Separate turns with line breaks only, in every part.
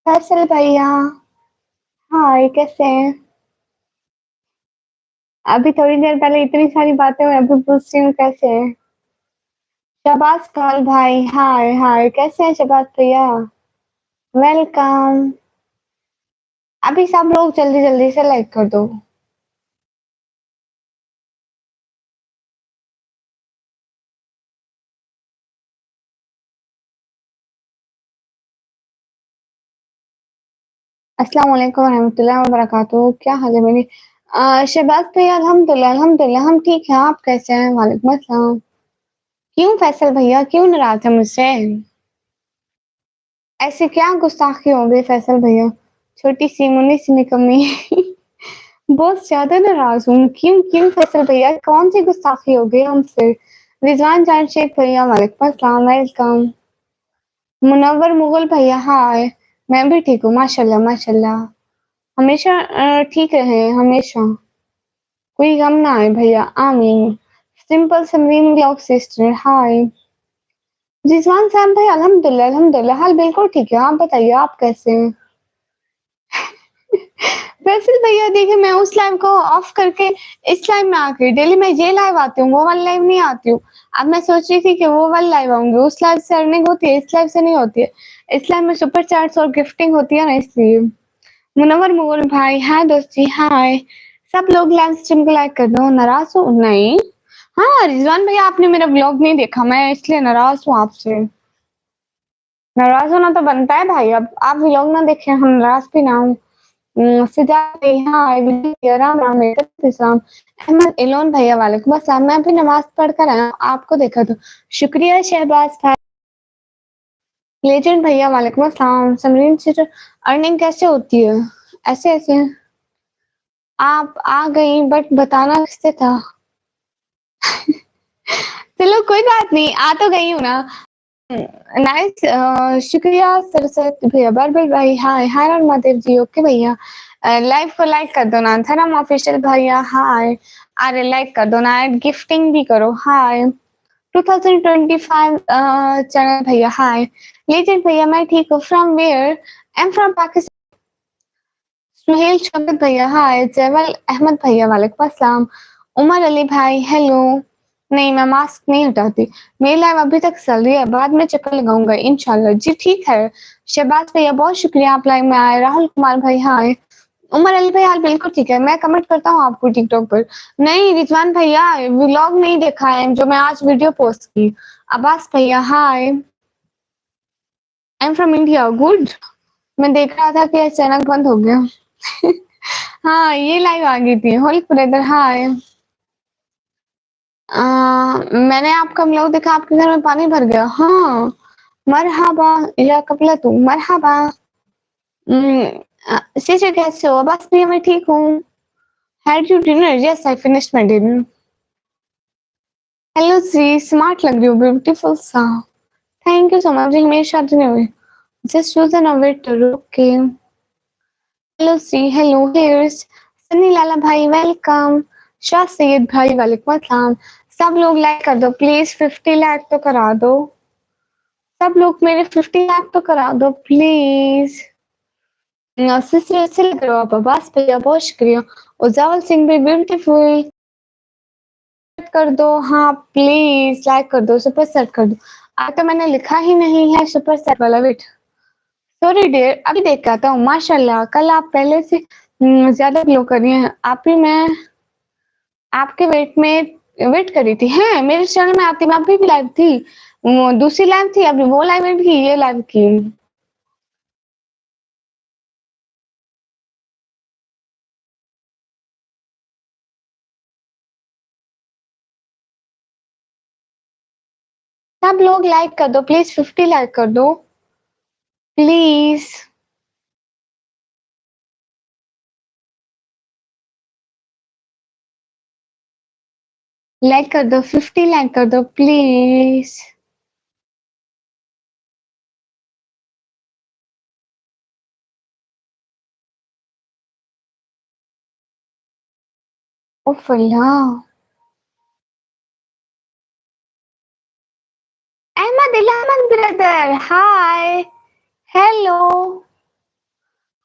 फैसल भैया, हाय कैसे हैं? अभी थोड़ी देर पहले इतनी सारी बातें हुई, अभी पूछ रही हूँ कैसे हैं? शहबाज कौल भाई, हाय हाय कैसे हैं शहबाज भैया? वेलकम। अभी सब लोग जल्दी जल्दी से लाइक कर दो। अस्सलाम वालेकुम रहमतुल्लाहि व बरकातुहू। क्या हाल है मेरी? शहबाज भैया, अल्हम्दुलिल्लाह अल्हम्दुलिल्लाह हम ठीक हैं। आप कैसे हैं? वालेकुम अस्सलाम। क्यों फैसल भैया, क्यों नाराज है मुझसे? ऐसे क्या गुस्ताखी हो गई फैसल भैया? छोटी सी मुन्नी सी निकम्मी। बहुत ज़्यादा नाराज़ हूँ। क्यों क्यों फैसल भैया, कौन-सी गुस्ताखी हो गई हमसे? रिज़वान जान शेख भैया, वालेकुम अस्सलाम, वेलकम। मुनव्वर मुगल भैया, हाय। मैं भी ठीक हूँ, माशाल्लाह माशाल्लाह। हमेशा ठीक रहें, हमेशा। कोई गम ना आए भैया, आमीन। सिंपल समरीन ब्लॉग सिस्टर, हाय। रिज़वान साहब भाई, अल्हम्दुलिल्लाह अल्हम्दुलिल्लाह, हाल बिल्कुल ठीक है। आप बताइए, आप कैसे हैं? वैसे भैया देखिए, मैं उस लाइव को ऑफ करके इस लाइव में आ गई। डेली मैं ये लाइव आती हूँ, वो वाली लाइव नहीं आती हूँ। अब मैं सोच रही थी कि वो वाली लाइव आऊँगी, उस लाइव से अर्निंग होती है, इस लाइव से नहीं होती है। इस लाइव में सुपर चैट्स और गिफ्टिंग होती है ना, इसलिए। मुनव्वर मुगल भाई, हाय दोस्ती, हाय। सब लोग लाइव स्ट्रीम को लाइक कर दो। नाराज़ हो? नहीं। हाँ, रिज़वान भैया आपने मेरा व्लॉग नहीं देखा, मैं इसलिए नाराज़ हूँ आपसे। नाराज़ होना तो बनता है भाई, अब आप व्लॉग ना देखें, हम नाराज़ भी ना हों। सिद्धार्थ भैया, राम राम, इस्लाम। अहमद इलोन भैया, वालेकुम अस्सलाम। मैं भी नमाज पढ़कर आया, आपको देखा तो शुक्रिया शहबाज भाई। लेजेंड भैया, वालेकुम अस्सलाम। समरीन सिस्टर, अर्निंग कैसे होती है? ऐसे ऐसे आप आ गई, बट बताना किससे था? चलो कोई बात नहीं, आ तो गई हूँ ना। नाइस, शुक्रिया सरस्वती भैया, बरबल भाई, हाय हाय राम महादेव जी, ओके भैया। लाइव को लाइक कर दो ना, धर्म ऑफिशियल भैया, हाय। अरे लाइक कर दो ना, गिफ्टिंग भी करो, हाय। 2025 चैनल भैया, हाय। लेजेंड भैया, मैं ठीक हूँ। From where? I am from Pakistan. Suhel Shaukat भैया, हाय। जैवल अहमद भैया, वालेकुम अस्सलाम। उमर अली भाई, हेलो। नहीं, मैं मास्क नहीं हटाती। मेरी लाइव अभी तक चल रही है, बाद में चक्कर लगाऊंगा इंशाल्लाह। जी ठीक है। शहबाज भैया, बहुत शुक्रिया आप लाइव में आए। राहुल कुमार भाई, हाय। उमर अली भाई, हाल बिल्कुल ठीक है। मैं कमेंट करता हूँ आपको टिकटॉक पर। नहीं रिजवान भैया, व्लॉग नहीं देखा है जो मैं आज वीडियो पोस्ट की। अब्बास भैया, hi. I am from India, good. मैं देख रहा था कि अचानक बंद हो गया। हाँ, ये लाइव आ गई थी। होली ब्रदर, हाय। मैंने आपका व्लॉग देखा, आपके घर में पानी भर गया। हाँ, मरहबा या कपलतू, मरहबा। सीजे कैसे हो? बस भी मैं ठीक हूँ। Had you dinner? Yes, I finished my dinner. Hello सी, स्मार्ट लग रही हो, ब्यूटीफुल सा। Thank you so much. मेरी शादी नहीं हुई। Just use an waiter, okay. Hello सी, हेलो हियर्स। सनी लाला भाई, वेलकम। शाह सैयद भाई, वालेकुम अस्सलाम। सब लोग लाइक कर दो प्लीज, 50 लाख तो करा दो। सब लोग मेरे 50 लाख तो करा दो प्लीज। सिलसिले करो आप, अब्बास भैया बहुत शुक्रिया। उजावल सिंह भी ब्यूटीफुल। कर दो, हाँ प्लीज लाइक कर दो, सुपर सेट कर दो। आज तो मैंने लिखा ही नहीं है सुपर सेट वाला, वेट। सॉरी डियर, अभी देख के आता हूँ। माशाल्लाह, कल आप पहले से ज्यादा ग्लो कर रही हैं। आप ही मैं आपके वेट में वेट कर रही थी। हैं, मेरे चैनल में आती, मैं अभी भी लाइव थी। वो दूसरी लाइव थी, अभी वो लाइव की, ये लाइव की। सब लोग लाइक कर दो प्लीज, 50 लाइक कर दो प्लीज। लाइक कर दो, 50 लाइक कर दो प्लीज। उफ अल्लाह। Ahmed Ilamat brother, hi. Hello.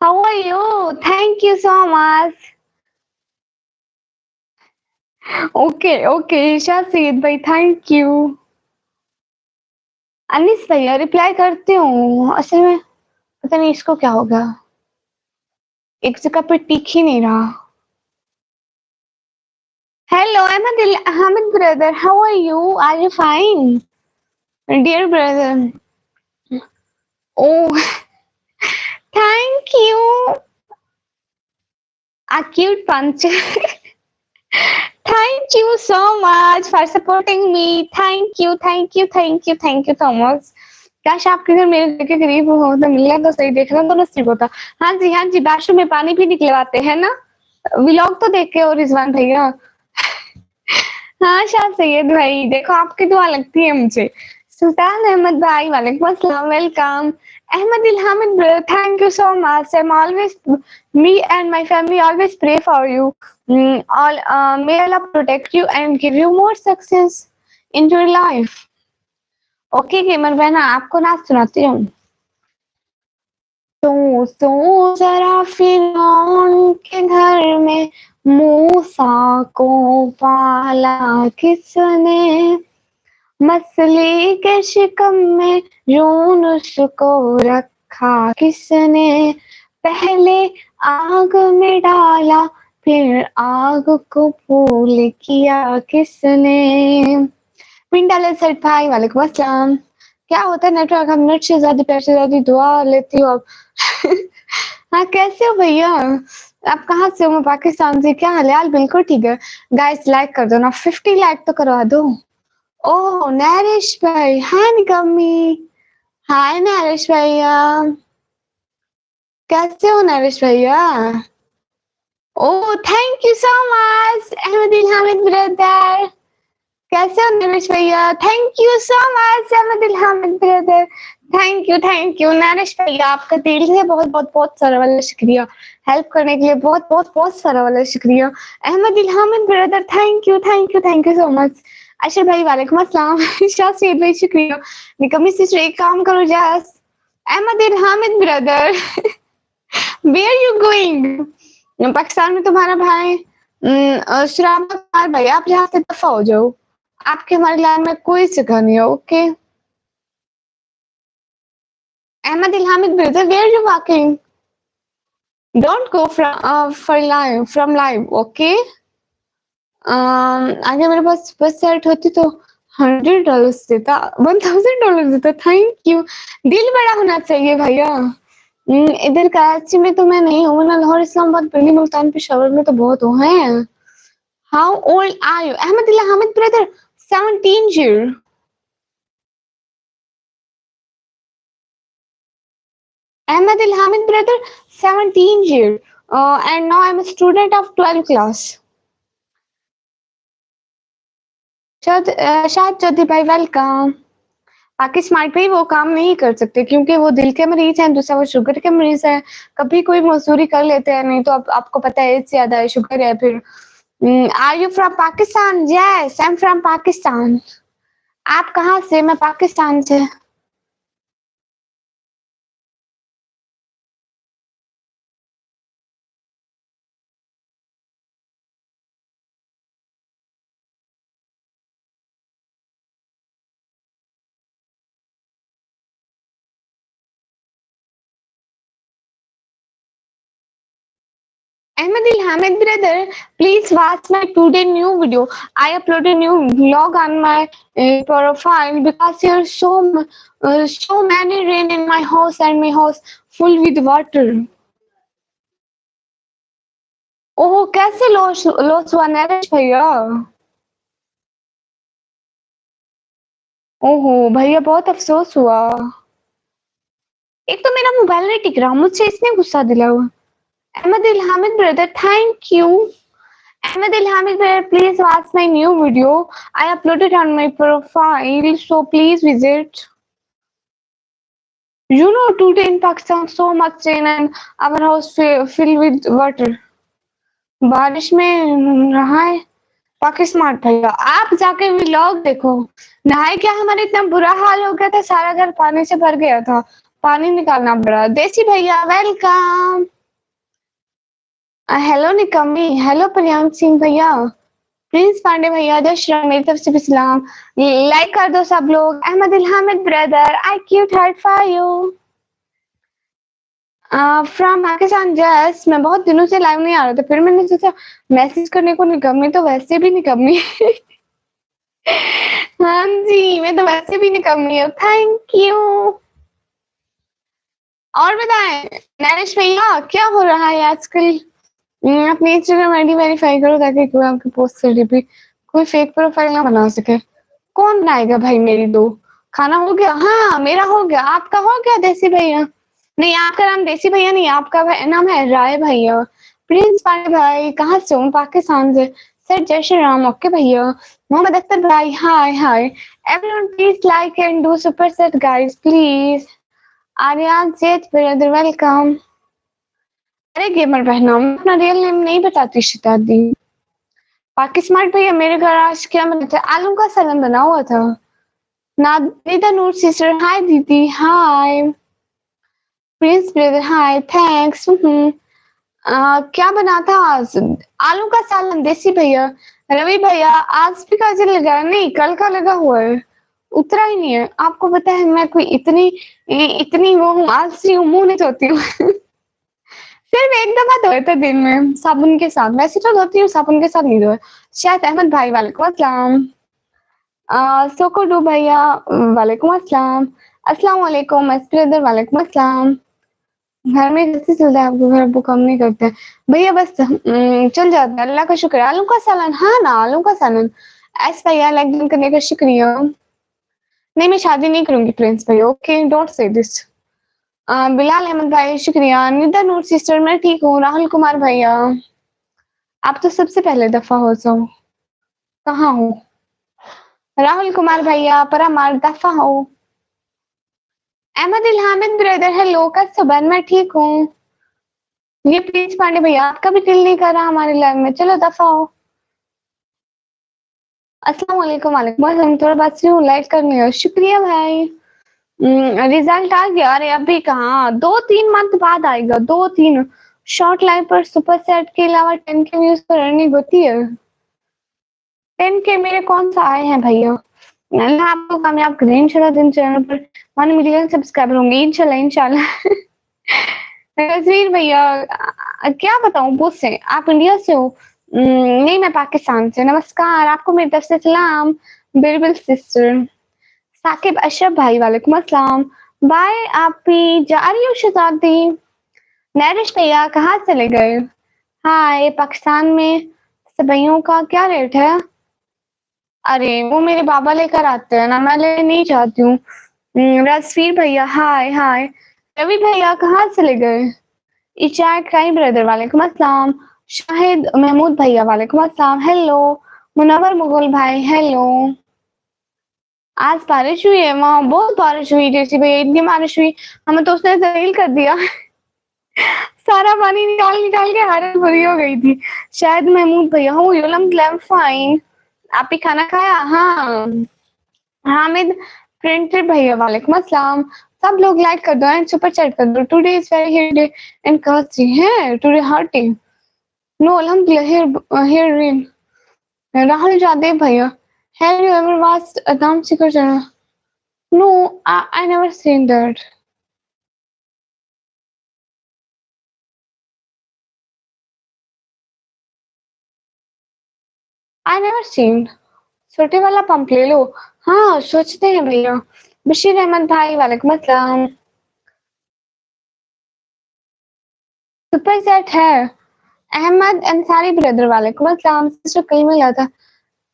How are you? Thank you so much. Okay, okay, Shasid भाई, थैंक यू। अनिस भैया रिप्लाई करती हूँ, असल में पता नहीं इसको क्या हो गया, एक जगह पे टिक ही नहीं रहा। Hello, Hamid brother, how are you? Are you fine? Dear brother. Oh, thank you. A cute punch. Thank you so much for supporting me. Thank you, thank you, thank you, thank you so much. काश आपके घर मेरे घर के करीब हो तो मिलना तो सही, देखना तो नसीब होता। हाँ जी, हाँ जी, बाथरूम में पानी भी निकलवाते हैं ना, व्लॉग तो देख के हो रिजवान भैया। हाँ शाह सैयद भाई, देखो आपकी दुआ लगती है मुझे। सुल्तान अहमद भाई, वालेकुम अस्सलाम, welcome. Ahmed Ilhamid, brother, thank you so much. Me and my family always pray for you. May Allah protect you and give you more success in your life. Okay, gamer बहना, आपको नाच सुनाती हूँ। तो जरा फिरौन के घर में मूसा को पाला किसने, मछली के शिकम में यूनुस को रखा किसने, पहले आग में डाला फिर आग को फूल किया किसने। पिंडाले सेठ भाई, वालेकुम अस्सलाम। क्या होता है नेटवर्क, हम नेट से ज्यादा पैसे ज्यादा दुआ लेती हो अब। हाँ कैसे हो भैया, आप कहाँ से हो? मैं पाकिस्तान से। क्या हाल? बिल्कुल ठीक है। गाइस लाइक कर दो ना, 50 लाइक तो करवा दो। ओह नरेश भाई, हाय निकम्मी, हाय नरेश भैया, कैसे हो नरेश भैया? Oh thank you so much Ahmed Ilhamid brother, कैसे हो नरेश भैया? Thank you so much Ahmed Ilhamid brother, thank you Naresh भैया, आपका दिल से बहुत बहुत बहुत सारा वाला शुक्रिया, हेल्प करने के लिए बहुत बहुत बहुत सारा वाला शुक्रिया। Ahmed Ilhamid brother, thank you so much. Ashar भाई, वालेकुम अस्सलाम। शाह सैयद भाई, शुक्रिया। निकम्मी सिस्टर, एक काम करो just. Ahmed Ilhamid brother, where you going? Pakistan में तुम्हारा भाई शराबत भाई, आप यहाँ से दफा हो जाओ, आपके हमारे लाइन में कोई जगह नहीं है। Okay Ahmed Ilhamid brother, where you walking? Don't go from live, okay. आगे मेरे पास बस सेट होती तो $100 देता, $1000 देता। थैंक यू, दिल बड़ा होना चाहिए भैया। इधर कराची में तो मैं नहीं हूँ ना, लाहौर, इस्लामाबाद, दिल्ली, मुल्तान, पेशावर में तो बहुत हो हैं। How old are you Ahmed Ilhamid brother? 17 year। Ahmed Ilhamid brother, 17 year, and now I'm a student of 12th class. शायद चौधरी भाई, वेलकम। बाकी स्मार्ट भाई वो काम नहीं कर सकते क्योंकि वो दिल के मरीज हैं, दूसरा वो शुगर के मरीज है। कभी कोई मजदूरी कर लेते हैं, नहीं तो आपको पता है एज ज्यादा है, शुगर है फिर। Are you from Pakistan? Yes I am from Pakistan. आप कहाँ से? मैं पाकिस्तान से। Ahmed Ilhamid brother, please watch my today new video. I uploaded new vlog on my profile because there's so many rain in my house and my house full with water. ओह कैसे loss loss हुआ नरेश भैया? ओहो भैया, बहुत अफसोस हुआ। एक तो मेरा मोबाइल नहीं टिक रहा, मुझसे इसने गुस्सा दिला हुआ। Ahmed Ilhamid brother, thank you. Ahmed Ilhamid brother, please watch my new video. I uploaded on my profile, so please visit. You know, today in Pakistan, so much rain and our house filled with water. बारिश में रहा है पाकिस्तान भैया, आप जाके vlog देखो। नहाए क्या, हमारे इतना बुरा हाल हो गया था, सारा घर पानी से भर गया था, पानी निकालना पड़ा। देसी भैया वेलकम। हेलो निकम्मी, हेलो प्रियांक सिंह भैया, प्रिंस पांडे भैया, जय श्री राम, मेरी तरफ से भी सलाम। लाइक कर दो सब लोग। अहमद इल Hamid brother, I cute heart for you. From Pakistan. Just मैं बहुत दिनों से लाइव नहीं आ रहा था, फिर मैंने सोचा मैसेज करने को। निकम्मी तो वैसे भी निकम्मी हाँ जी, मैं तो वैसे भी निकम्मी हूँ। Thank you. और बताएं नरेश भैया, क्या हो रहा है आजकल? अपनी इंस्टाग्राम आईडी वेरीफाई करो ताकि कोई आपकी पोस्ट से भी कोई फेक प्रोफाइल ना बना सके। कौन बनाएगा भाई मेरी दो? खाना हो गया? हाँ मेरा हो गया, आपका हो गया देसी भैया? नहीं, आपका नाम देसी भैया नहीं, आपका नाम है राय भैया। प्रिंस पांडे भाई कहाँ से? हूँ पाकिस्तान से। सर जय श्री राम। ओके भैया। मोहम्मद अख्तर भाई, hi hi. Everyone please like and do super chat guys please. Aryan Seth brother welcome. अरे गेमर बहना, मैं अपना रियल नेम नहीं बताती शताब्दी। पाकि स्मार्ट भैया, मेरे घर आज क्या बना था? आलू का सालन बना हुआ था। नादिदा नूर सिस्टर, हाय दीदी, हाय। प्रिंस ब्रदर, हाय, थैंक्स। क्या बना था आज? आलू का सालन देसी भैया। रवि भैया, आज भी काजल लगा? नहीं, कल का लगा हुआ है, उतरा ही नहीं है। आपको पता है मैं कोई इतनी इतनी वो हूँ, आलसी हूँ, मुंह नहीं धोती हूँ सिर्फ एक दफा धोए थे दिन में साबुन के साथ, वैसे तो धोती हूँ, साबुन के साथ नहीं धोए। शायद अहमद भाई, वालेकुम अस्सलाम। सोकोडू भैया, वालेकुम अस्सलाम। अस्सलाम वालेकुम ब्रदर, वालेकुम अस्सलाम। घर में कैसे चलता है आपको? घर अब्बू काम नहीं करते भैया? बस चल जाता है, अल्लाह का शुक्र। आलू का सालन, हाँ ना, आलू का सालन। एस भैया लाइक करने का शुक्रिया। नहीं, मैं शादी नहीं करूंगी प्रिंस भैया, okay don't say this. Bilal Ahmad भाई शुक्रिया। निदा नूर सिस्टर, मैं ठीक हूँ। राहुल कुमार भैया, आप तो सबसे पहले दफा हो सो। कहाँ हो राहुल कुमार भैया? परमार दफा हो। अहमद इल हामिद ब्रदर, हेलो का सुबह, मैं ठीक हूँ। ये प्लीज पांडे भैया, आपका भी दिल नहीं कर रहा हमारे लाइव में, चलो दफा हो। अस्सलाम वालेकुम। वालेकुम अस्सलाम। थोड़ा बात से लाइक करने हो, शुक्रिया भाई। रिजल्ट आ गया? अरे अभी कहाँ, 2-3 मंथ बाद आएगा, 2-3। शॉर्ट लाइव पर सुपर सेट के अलावा 10K व्यूज पर अर्निंग होती है। 10K मेरे कौन सा आए हैं भैया? अल्लाह आपको कामयाब करे इंशाल्लाह। दिन चैनल पर 1 मिलियन सब्सक्राइबर होंगे इंशाल्लाह इंशाल्लाह तस्वीर भैया, क्या बताऊं बोझ से। आप इंडिया से हो? नहीं, मैं पाकिस्तान से। नमस्कार, आपको मेरी तरफ से सलाम। बिरबल सिस्टर। साकिब अशरफ भाई, वालेकुम अस्सलाम। बाय, आप भी जा रही हो शताब्दी? नैरिश भैया, कहाँ चले गए? हाय, पाकिस्तान में सबइयों का क्या रेट है? अरे वो मेरे बाबा लेकर आते हैं ना, मैं ले नहीं चाहती हूँ। राजवीर भैया, हाय हाय। रवि भैया कहाँ चले गए? इशाक काई ब्रदर, वालेकुम अस्सलाम। शाहिद महमूद भैया, वालेकुम अस्सलाम, हेलो। मुनव्वर मुगल भाई, हेलो। आज बारिश हुई है? वहाँ बहुत बारिश हुई जैसी भैया, इतनी बारिश हुई हमें तो उसने जलील कर दिया सारा पानी निकाल निकाल के हालत बुरी हो गई थी। शायद महमूद भैया, हूँ यूलम फाइन। आप ही खाना खाया? हाँ। हामिद प्रिंटेड भैया, वालेकुम अस्सलाम। सब लोग लाइक कर दो एंड सुपर चैट कर दो। Today is very hot day and कास्टी है टुडे हॉट डे। नो अल्हम्दुलिल्लाह, हियर रेन। राहुल जादेव भैया, have you ever watched Adam सिकर channel? No, I never seen that. I never seen. छोटे वाला पंप ले लो। हाँ सोचते हैं भैया। बशीर अहमद भाई, वालेकुम अस्सलाम। सुपर सेट है। अहमद अंसारी ब्रदर, वालेकुम अस्सलाम। सिस्टर कहीं मिला था।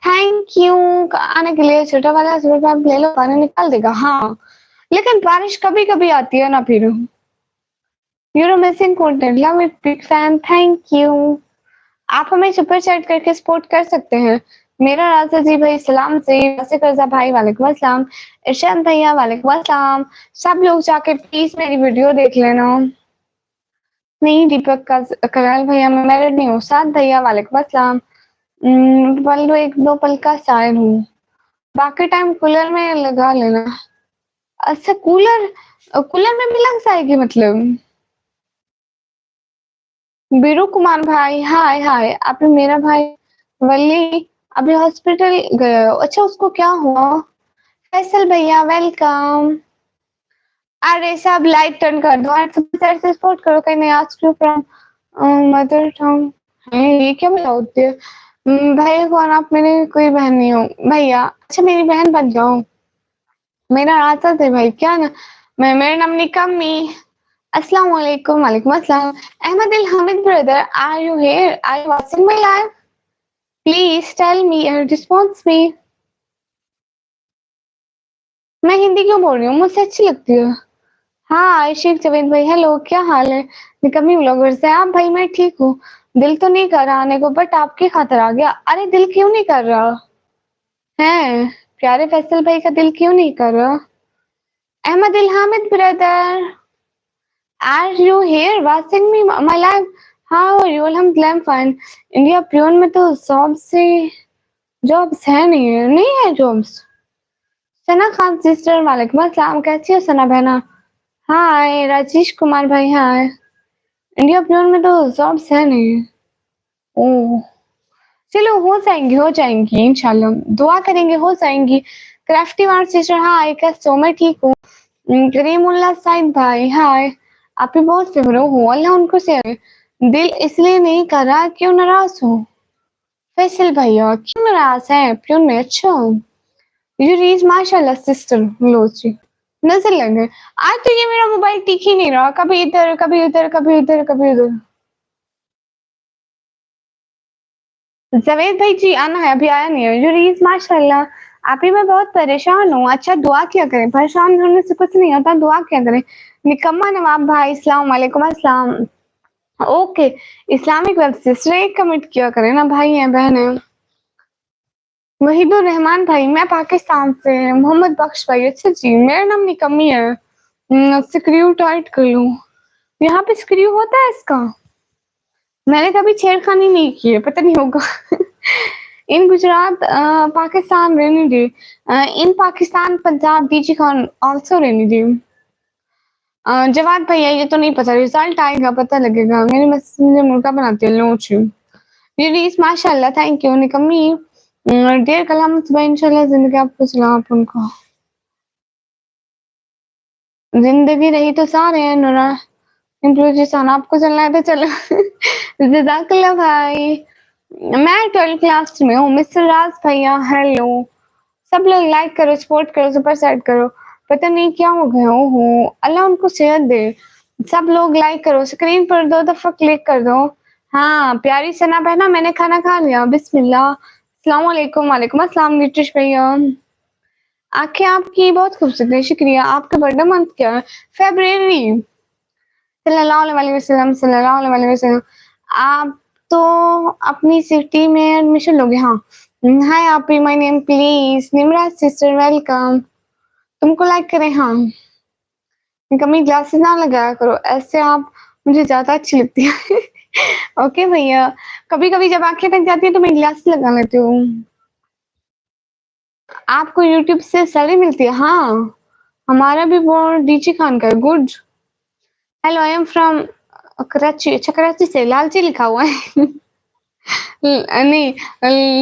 थैंक यू आने के लिए। छोटा वाला सुपर पंप ले लो, पानी निकाल देगा। हाँ, लेकिन बारिश कभी कभी आती है ना फिर। Euro missing content, love it, big fan, thank you. आप हमें सुपर चैट करके सपोर्ट कर सकते हैं। मेरा राजा जी भाई सलाम से। वैसे करजा भाई, वालेकुम अस्सलाम। इरशाद भैया, वालेकुम अस्सलाम। सब लोग जाके प्लीज मेरी वीडियो देख लेना। नहीं, दीपक का कराल भैया, मैं मैरिड नहीं हूँ। साथ भैया, वालेकुम अस्सलाम। पल दो, एक दो पल का शायर हूँ। बाकी टाइम कूलर में लगा लेना। अच्छा, कूलर कूलर में भी लग जाएगी मतलब? बीरू कुमार भाई, हाय हाय। अभी मेरा भाई वली अभी हॉस्पिटल गया। अच्छा, उसको क्या हुआ? फैसल भैया वेलकम। अरे सब लाइट टर्न कर दो और सर से सपोर्ट करो। Can I ask you from mother tongue? ये क्या बोला होती है? भैया कौन? आप मेरी कोई बहन नहीं हो भैया। अच्छा मेरी बहन बन जाओ। मेरा आता थे भाई क्या ना। मेरा नाम निकम्मी। अस्सलाम वालेकुम। वालेकुम अस्सलाम। Ahmed Al Hamid brother, are you here? Are you watching my live? Please tell me और रिस्पॉन्स मी। मैं हिंदी क्यों बोल रही हूँ? मुझसे अच्छी लगती है। हाँ शेख जवेद भाई, हेलो क्या हाल है? निकम्मी ब्लॉगर से आप? भाई मैं ठीक हूँ। दिल तो नहीं कर रहा आने को, बट आपकी खातिर आ गया। अरे दिल क्यों नहीं कर रहा है? प्यारे फैसल भाई का दिल क्यों नहीं कर रहा? अहमद इल Hamid brother, are you here watching me my live? How are you? अल्हम्दुलिल्लाह फाइन। इंडिया प्योन में तो जॉब्स है नहीं है जॉब्स। सना खान सिस्टर, वालेकुम अस्सलाम। कैसी हो सना बहना? हाय राजेश कुमार भाई, हाय। इंडिया प्योन में तो जॉब्स है नहीं। ओह चलो हो जाएंगी इंशाल्लाह। दुआ करेंगे हो जाएंगी। क्राफ्टी वार सिस्टर, हाय कैसे हो? मैं ठीक हूँ। करीमुल्ला साइद भाई, हाय। आप भी बहुत फेवर हो, अल्लाह उनको से दिल इसलिए नहीं कर रहा क्यों नाराज हो? फैसल भैया क्यों नाराज है प्योन में? अच्छा यू रीज माशाल्लाह सिस्टर लो जी। नजर लग गए। आज तो ये मेरा मोबाइल टिक ही नहीं रहा, कभी इधर कभी उधर कभी उधर कभी उधर। जवेद भाई जी आना है, अभी आया नहीं है। यूरीज माशाल्लाह। अभी मैं बहुत परेशान हूँ। अच्छा दुआ क्या करें? परेशान होने से कुछ नहीं होता, दुआ क्या करें? निकम्मा नवाब भाई, अस्सलाम वालेकुम अस्सलाम। ओके, इस्लामिक वेब सिस्टर एक कमेंट किया करें ना भाई है बहन है। वहीदुर रहमान भाई, मैं पाकिस्तान से। मोहम्मद बख्श भाई, अच्छा जी मेरा नाम निकम्मी है। स्क्रू टाइट कर लूं? यहाँ पे स्क्रू होता है इसका? मैंने कभी छेड़खानी नहीं की है, पता नहीं होगा। इन गुजरात पाकिस्तान रहने दे। इन पाकिस्तान पंजाब डीजी खान आल्सो रहने दे। जवाद भैया ये तो नहीं पता, रिजल्ट आएगा पता लगेगा। मेरी मैसेंजर मुर्गा बनाती है लोच। रिलीज माशाल्लाह, थैंक यू निकम्मी। डेर कलाम सुबह इंशाल्लाह जिंदगी आपको चला आप उनको। जिंदगी रही तो सारे हैं नूरा। इंक्लूजन आपको चलना है तो चलो। जजाकल्ला भाई। मैं 12th क्लास में हूँ। मिस्टर राज भैया हेलो। सब लोग लाइक करो, सपोर्ट करो, सुपर सेट करो। पता नहीं क्या हो गया हो, अल्लाह उनको सेहत दे। सब लोग लाइक करो, स्क्रीन पर 2 दफा क्लिक कर दो। हाँ प्यारी सना बहना, मैंने खाना खा लिया, बिस्मिल्लाह। अस्सलाम वालेकुम। वालेकुम अस्सलाम नीतीश भैया। आंखें आपकी बहुत खूबसूरत है, शुक्रिया। आपका बर्थडे मंथ क्या है? फेब्रुअरी। सल्लल्लाहु अलैहि वसल्लम, सल्लल्लाहु अलैहि वसल्लम। आप तो अपनी सिटी में एडमिशन लोगे? हाँ। हाय आप my name please. Nimra sister welcome. तुमको लाइक करें? हाँ। कमी ग्लासेस ना लगाया करो, ऐसे आप मुझे ज्यादा अच्छी लगती है। ओके भैया। कभी कभी जब आंखें थक जाती है तो मैं ग्लासेस लगा लेती हूँ। आपको यूट्यूब से सैलरी मिलती है? हाँ हमारा भी बोर्ड डीजी खान का है। Good. Hello I am from Karachi. अच्छा कराची से लालची लिखा हुआ है। नहीं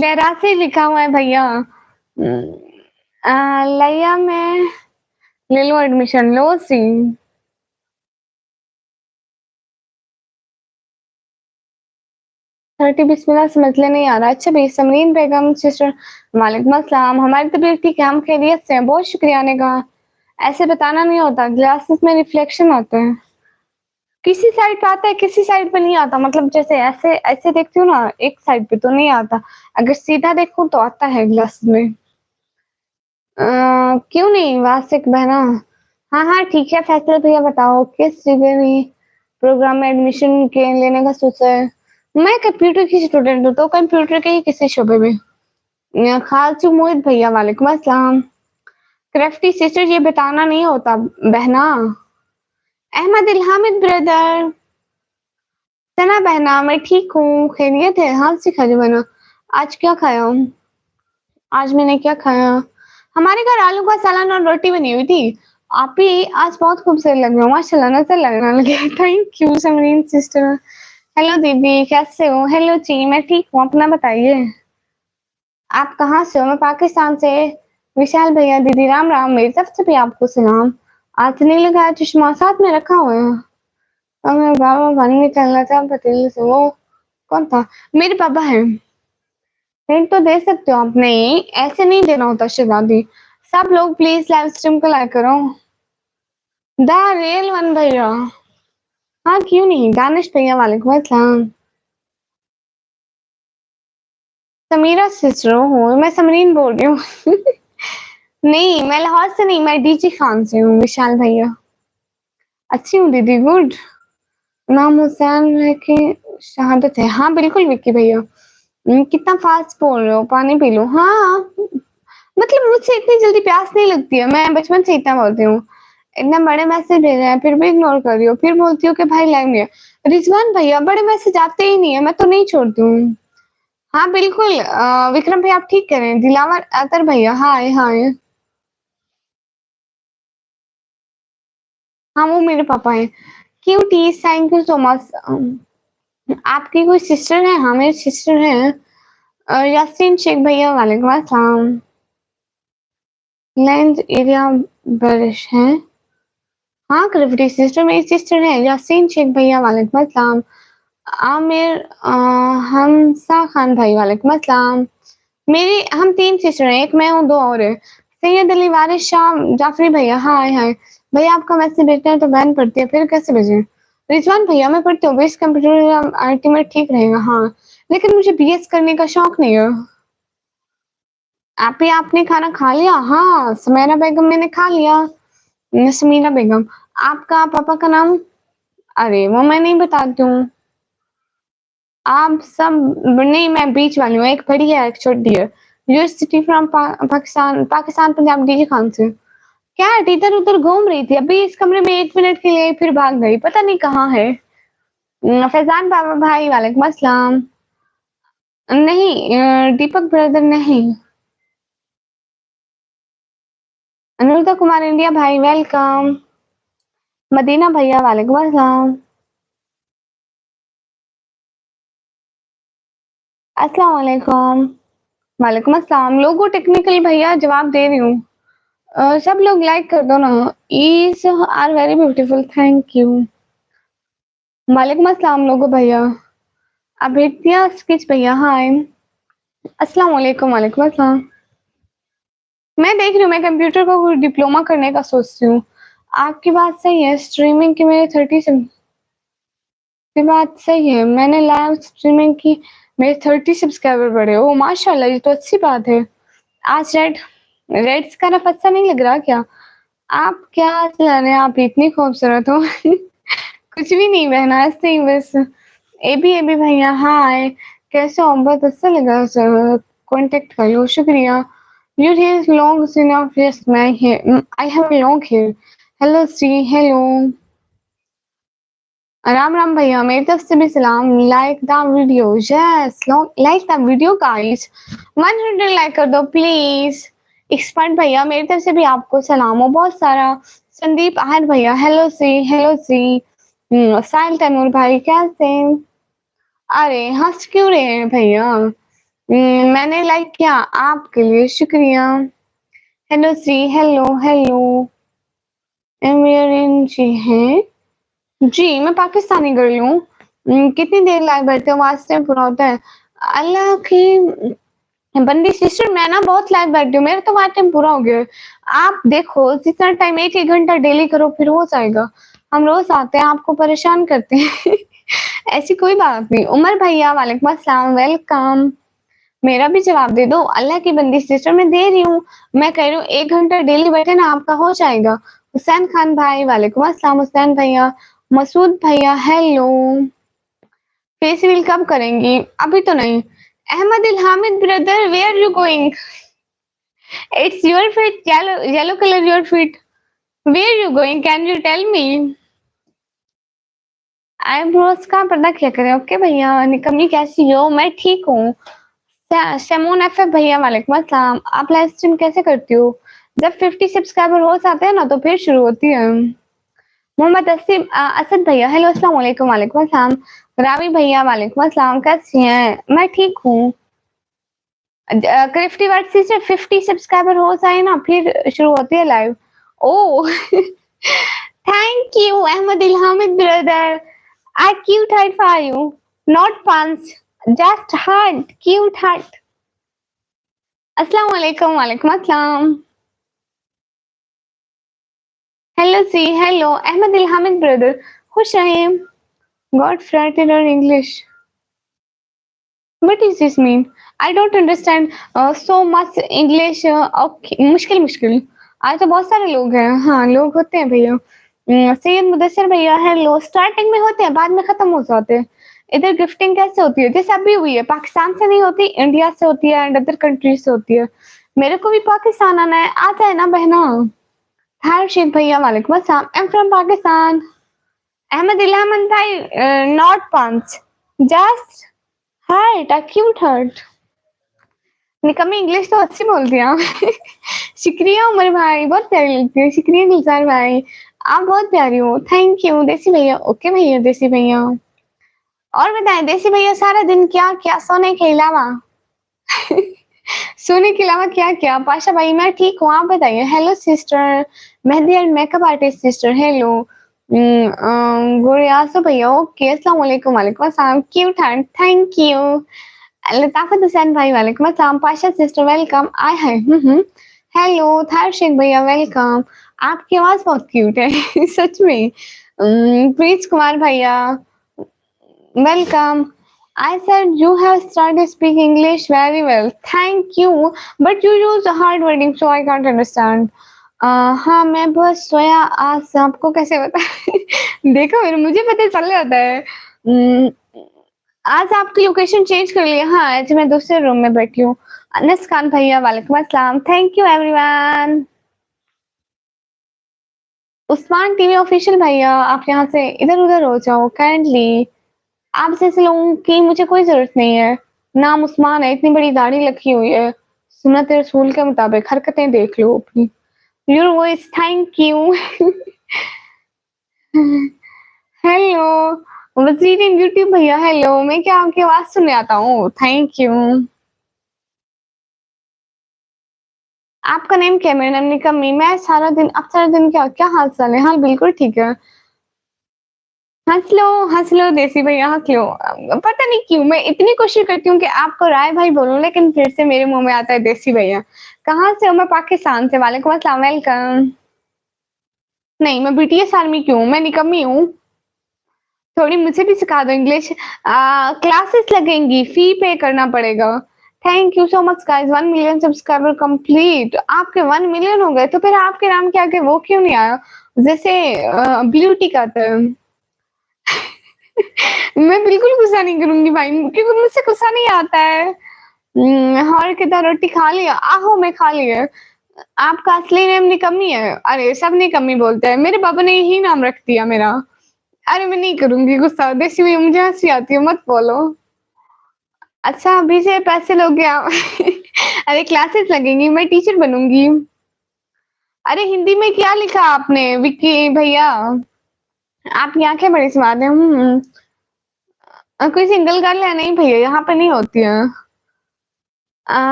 लहरा से लिखा हुआ है भैया। लैया में ले लो एडमिशन लो सी। 30 बिस्मिल्लाह समझ ले नहीं आ रहा। अच्छा भाई समरीन बेगम सिस्टर, वालेकुम अस्सलाम। हमारी तबीयत ठीक है, हम खैरियत से हैं। बहुत शुक्रिया ने कहा। ऐसे बताना नहीं होता, ग्लासेस में रिफ्लेक्शन आता है। किसी साइड पे आता है किसी साइड पे नहीं आता, मतलब जैसे ऐसे ऐसे देखती हूँ ना एक साइड पे तो नहीं आता, अगर सीधा देखूं तो आता है ग्लास में। क्यों नहीं वासिक बहना? हाँ हाँ ठीक है। फैसल भैया बताओ किस जगह में प्रोग्राम में एडमिशन के लेने का सोचा है? मैं कंप्यूटर की स्टूडेंट हूँ तो कंप्यूटर के ही किसी शोबे में। खालसू मोहित भैया, वालेकुम अस्सलाम। क्राफ्टी सिस्टर ये बताना नहीं होता बहना। अहमद इल हामिद ब्रदर, सना बहना मैं ठीक हूँ, खैरियत है। हाँ सिखा जो बना। आज क्या खाया हूँ? आज मैंने क्या खाया? हमारे घर आलू का सालन और रोटी बनी हुई थी। आप भी आज बहुत खूबसूरत लग रहे हो माशाल्लाह, नजर लगना लगे। Thank you Samreen sister. Hello दीदी, कैसे हो? हेलो जी, मैं ठीक हूँ, अपना बताइए? आप कहाँ से हो? मैं पाकिस्तान से। विशाल भैया, दीदी राम-राम, मेरी तरफ से भी आपको सलाम। आज नहीं लगाया चश्मा, साथ में रखा हुआ है। और मैं बाबा पानी में चल रहा था पतीले से, वो कौन था? मेरे पापा हैं। हिंट तो दे सकते हो आप। नहीं, ऐसे नहीं देना होता शहज़ादी। सब लोग प्लीज़ लाइव स्ट्रीम को लाइक करो। द रियल वन भैया। हाँ, क्यों नहीं? दानिश भैया, वालेकुम अस्सलाम। समीरा सिस्टर हूँ, मैं समरीन बोल रही हूँ। नहीं, मैं लाहौर से नहीं, मैं डीजी खान से हूँ, विशाल भैया। अच्छी हूँ दीदी, गुड। नाम हुसैन है कि शहादत है? हाँ, बिल्कुल विक्की भैया। कितना फास्ट बोल रहे हो, पानी पी लो। हाँ, मतलब मुझसे इतनी जल्दी प्यास नहीं लगती है, मैं बचपन से इतना बोलती हूँ। इतना बड़े मैसेज भेज रहे हैं, फिर भी इग्नोर कर रही हो, फिर बोलती हो कि भाई लाइव नहीं है। रिजवान भैया, बड़े मैसेज आते ही नहीं है, मैं तो नहीं छोड़ती हूँ। हाँ, बिल्कुल विक्रम भैया आप ठीक कह रहे हैं। दिलावर अतर भैया, हाय हाय। हाँ, वो मेरे पापा हैं। Cuties, thank you so much. आपकी कोई सिस्टर है? हाँ, मेरी सिस्टर है। यास्मीन शेख भैया, वालेकुम अस्सलाम। लैंड एरिया बारिश है। हाँ, ग्रेविटी सिस्टर मेरी सिस्टर है। यास्मीन शेख भैया, वालेकुम अस्सलाम। आमिर हमसा खान भाई, वालेकुम अस्सलाम। मेरी हम 3 सिस्टर हैं, एक मैं हूँ, 2 और हैं। सैयद अली वारिस शाह जाफरी भैया, हाय हाय। भैया आपका मैसेज भेजते हैं तो बैन पड़ती है, फिर कैसे भेजें? रिजवान भैया मैं पढ़ती हूँ, बेस कंप्यूटर अल्टीमेट ठीक रहेगा। हाँ, लेकिन मुझे बीएस करने का शौक नहीं है। आप ही, आपने खाना खा लिया? हाँ, सुमेरा बेगम मैंने खा लिया। समीरा बेगम। आपका पापा का नाम? अरे वो मैं नहीं बताती हूँ। आप सब नहीं, मैं बीच वाली हूँ, एक बड़ी है एक छोटी है। University from Pakistan, Pakistan Punjab, DG Khan से। क्या इधर उधर घूम रही थी, अभी इस कमरे में 1 मिनट के लिए फिर भाग गई, पता नहीं कहाँ है। फैजान बाबा भाई, वालेकुम अस्सलाम। नहीं, दीपक ब्रदर नहीं। अनुराधा कुमार इंडिया भाई, वेलकम। मदीना भैया, वालेकुम अस्सलाम। अस्सलाम वालेकुम। वालेकुम अस्सलाम। लोगो टेक्निकल भैया, जवाब दे रही हूँ। सब लोग लाइक कर दो ना। Is are very beautiful, thank you. वालेकुम अस्सलाम लोगो भैया। अभिज्ञा स्किच भैया, हाय। अस्सलाम वालेकुम, वालेकुम अस्सलाम। मैं देख रही हूँ, मैं कंप्यूटर को डिप्लोमा करने का सोच रही हूँ। आपकी बात सही है, स्ट्रीमिंग की मेरे 30 की बात सही है, मैंने लाइव स्ट्रीमिंग की, मेरे 30 सब्सक्राइबर बढ़े। ओह माशाल्लाह, ये तो अच्छी बात है। आज रेड्स का रफ अच्छा नहीं लग रहा क्या? आप क्या चला रहे हैं? आप इतनी खूबसूरत हो। कुछ भी नहीं बहना, ऐसे ही बस। एबी भैया, हाय। कैसे हो? बहुत अच्छा लगा सर, कांटेक्ट कर लो, शुक्रिया। Your hair is long enough. Yes, my hair. I have a long hair. Hello, Sri. Hello. Ram Ram भैया, मेरी तरफ से भी सलाम। Like the video, yes, like the video guys. 100 like कर दो प्लीज। एक्सपर्ट भैया, मेरी तरफ से भी आपको सलाम हो बहुत सारा। संदीप आहर भैया, हेलो सी, हेलो सी। साहिल तैमूर भाई, कैसे? अरे हंस क्यों रहे हैं भैया? मैंने लाइक किया आपके लिए, शुक्रिया। हेलो सी, हेलो हेलो। एमियरिन जी हैं? जी, मैं पाकिस्तानी गर्ल हूँ। कितनी देर लाइव बैठते हो? वाच टाइम पूरा होता है। अल्लाह की बंदी सिस्टर, मैं ना बहुत लाइव बैठती हूँ, मेरा तो वाच टाइम पूरा हो गया है। आप देखो जितना टाइम 1-1 घंटा डेली करो फिर हो जाएगा। हम रोज आते हैं, आपको परेशान करते हैं। ऐसी कोई बात नहीं। उमर भैया, वालेकुम अस्सलाम, वेलकम। मेरा भी जवाब दे दो। अल्लाह की बंदी सिस्टर, मैं दे रही हूँ। मैं कह रही हूँ 1 घंटा डेली बैठे ना, आपका हो जाएगा। हुसैन खान भाई, वालेकुम अस्सलाम। हुसैन भैया, मसूद भैया, हेलो। फेस रिवील कब करेंगी? अभी तो नहीं। अहमद इल Hamid brother, where you going? It's your feet, yellow yellow colour your feet. Where you going, can you tell me? Eyebrows का पर्दा क्या करें? ओके भैया। निकम्मी कैसी हो? मैं ठीक हूँ। सेमोन एफएफ भैया, वालेकुम अस्सलाम। आप लाइव स्ट्रीम कैसे करती हो? जब 50 सब्सक्राइबर हो जाते हैं ना तो फिर शुरू होती है। मोहम्मद असद भैया हेलो अस्सलाम वालेकुम। वालेकुम अस्सलाम। रावी भैया वालेकुम अस्सलाम, कैसी हैं? मैं ठीक हूँ। क्रिफ्टी वर्ड सिस्टर 50 सब्सक्राइबर हो जाए ना फिर शुरू होती है live. Oh thank you Ahmed Ilhamid brother. I cute heart for you, not punch, just heart, cute heart. अस्सलाम वालेकुम। वालेकुम अस्सलाम। हेलो सी हेलो अहमद इल्हामिद ब्रदर, खुश रहिए। गॉड फ्लर्टेड और English, what does this mean? I don't understand so much English. Okay, मुश्किल मुश्किल। आज तो बहुत सारे लोग हैं। हाँ लोग होते हैं भैया। सैयद मुदस्सिर भैया हेलो। स्टार्टिंग में होते हैं बाद में खत्म हो जाते हैं। इधर गिफ्टिंग कैसे होती है? जैसे अभी हुई है, पाकिस्तान से नहीं होती, इंडिया से होती है एंड अदर कंट्रीज से होती है। मेरे को भी पाकिस्तान आना है, आता है ना बहना। हाय शेख भैया वालेकुम अस्सलाम। I am from Pakistan. Ahmed Ilham भाई not punch, just heart, a cute heart. निकम्मी इंग्लिश तो अच्छी बोलती हैं आप शुक्रिया उमर भाई, बहुत प्यारी लगती है। शुक्रिया गुलजार भाई, आप बहुत प्यारी हो। थैंक यू देसी भैया। ओके भैया देसी भैया। और बताएं देसी भैया सारा दिन क्या क्या सोने के अलावा सोने के अलावा क्या क्या? पाशा भाई मैं ठीक हूँ, आप बताइए। Hello sister mehndi and makeup artist sister hello. गुरियासो भैया ओके अस्सलाम वालेकुम। वालेकुम अस्सलाम, cute hand thank you. Latafat Hussain भाई वालेकुम अस्सलाम। Pasha sister welcome. आय हाय हेलो थार शेख भैया वेलकम। आपकी आवाज बहुत क्यूट है सच में। प्रीत कुमार भैया welcome. I said you have started speaking English very well. Thank you. But you use hard wording, so I can't understand. हाँ मैं बस सोया आज आपको कैसे पता देखो मेरे मुझे पता चल जाता है। आज आपकी लोकेशन चेंज कर लिया। हाँ आज मैं दूसरे रूम में बैठी हूँ। अनस खान भैया वालेकुम अस्सलाम। Thank you everyone. Usman TV official भैया आप यहाँ से इधर उधर हो जाओ काइंडली। आप जैसे लोगों की मुझे कोई ज़रूरत नहीं है। नाम उस्मान है, इतनी बड़ी दाढ़ी रखी हुई है। सुन्नत रसूल के मुताबिक हरकतें देख लो अपनी। Your voice thank you hello वज़ीर यूट्यूब भैया हेलो। मैं क्या आपकी आवाज़ सुनने आता हूँ? Thank you. आपका नेम क्या है? मेरा नाम निकम्मी। मैं सारा दिन अब सारा दिन क्या क्या हाल-चाल है? हाँ, बिल्कुल ठीक है। हँस लो देसी भैया हँस लो। पता नहीं क्यों मैं इतनी कोशिश करती हूँ कि आपको राय भाई बोलूँ लेकिन फिर से मेरे मुँह में आता है देसी भैया। कहाँ से हो? मैं पाकिस्तान से। वालेकुम अस्सलाम वेलकम। नहीं मैं बीटीएस आर्मी की हूँ, मैं निकम्मी हूँ। थोड़ी मुझे भी सिखा दो इंग्लिश। क्लासेस लगेंगी, फी पे करना पड़ेगा। Thank you so much guys 1 million subscriber complete. आपके 1 मिलियन हो गए तो फिर आपके नाम के आगे वो क्यों नहीं आया? जैसे ब्लू टिक आता है। मैं बिल्कुल गुस्सा नहीं करूँगी भाई क्योंकि मुझसे गुस्सा नहीं आता है। और कितना रोटी खा लिया? आहो मैं खा लिया। आपका असली नेम निकम्मी है? अरे सब निकम्मी बोलते हैं, मेरे पापा ने यही नाम रख दिया मेरा। अरे मैं नहीं करूँगी गुस्सा, देसी में मुझे हँसी आती है, मत बोलो। अच्छा अभी से पैसे लोगे आप अरे क्लासेस लगेंगी, मैं टीचर बनूँगी। अरे हिंदी में क्या लिखा आपने विक्की भैया? आपकी आँखें बड़ी स्वाद हैं। कोई सिंगल गर्ल है? नहीं भैया यहाँ पे नहीं होती है।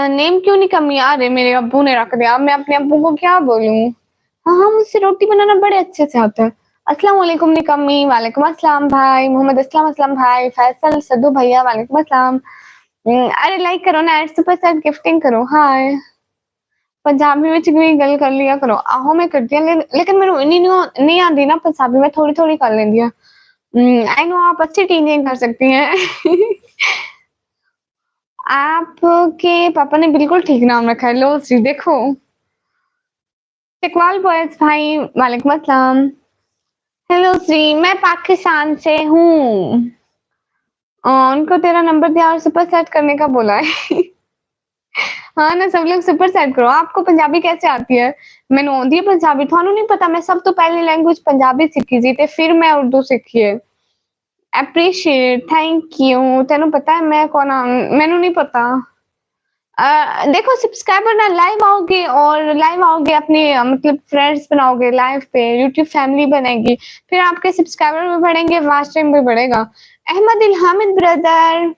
नेम क्यों नहीं कमी आ रहे? मेरे अब्बू ने रख दिया। अब मैं अपने अब्बू को क्या बोलूँ? हाँ, हाँ, मुझसे रोटी बनाना बड़े अच्छे से आता है। अस्सलाम वालेकुम निकम्मी। वालेकुम अस्सलाम भाई। मोहम्मद अस्लम अस्लम भाई। फैसल सद्दू भैया वालेकुम अस्सलाम। अरे लाइक करो ना, एड सुपर चैट गिफ्टिंग करो। हाय पंजाबी में भी गल कर लिया करो। आहो मैं करती हूँ लेकिन मैंने नहीं आती ना पंजाबी में थोड़ी-थोड़ी कर लेंदी है। आई नो आप अच्छी टीचिंग कर सकती हैं आपके पापा ने बिल्कुल ठीक नाम रखा है। लो जी देखो। इकबाल बॉयज भाई वालेकुम अस्सलाम। हेलो जी मैं पाकिस्तान से हूँ। उनको तेरा नंबर दिया और सुपर सेट करने का बोला है हाँ ना सब लोग सुपर सेट करो। आपको पंजाबी कैसे आती है? मैनू आउंदी है पंजाबी, थानू नहीं पता मैं सब तो पहली लैंग्वेज पंजाबी सीखी सी ते फिर मैं उर्दू सीखी है। Appreciate thank you. तेनू पता है मैं कौन आ? मैनू नहीं पता। देखो सब्सक्राइबर ना लाइव आओगे अपने मतलब फ्रेंड्स बनाओगे लाइव पे, यूट्यूब फैमिली बनेगी, फिर आपके सब्सक्राइबर भी बढ़ेंगे, वॉच टाइम भी बढ़ेगा। अहमद इल हामिद ब्रदर,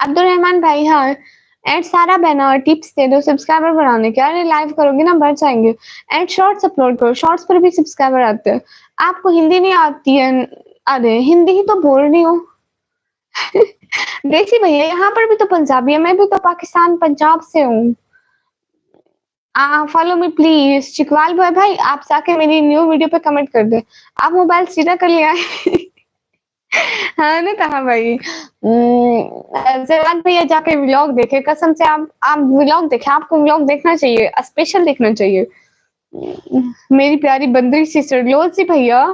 अब्दुल रहमान भाई हाँ, एंड सारा बैनर टिप्स दे दो सब्सक्राइबर बढ़ाने के। अरे लाइव करोगे ना बढ़ जाएँगे। एंड शॉर्ट्स अपलोड करो, शॉर्ट्स पर भी सब्सक्राइबर आते हैं। आपको हिंदी नहीं आती है, अरे हिंदी ही तो बोल रही हूँ। देसी भैया यहाँ पर भी तो पंजाबी है, मैं भी तो पाकिस्तान पंजाब से हूँ। Follow me please Chakwal boy भाई, आप जाके मेरी न्यू वीडियो पे कमेंट कर दे। आप मोबाइल सीधा कर लिया है। हाँ ना कहा भाई। जवान भैया जाके व्लॉग देखे, कसम से आप व्लॉग देखे, आपको व्लॉग देखना चाहिए, स्पेशल देखना चाहिए। मेरी प्यारी बंदरी सिस्टर लोसी भैया,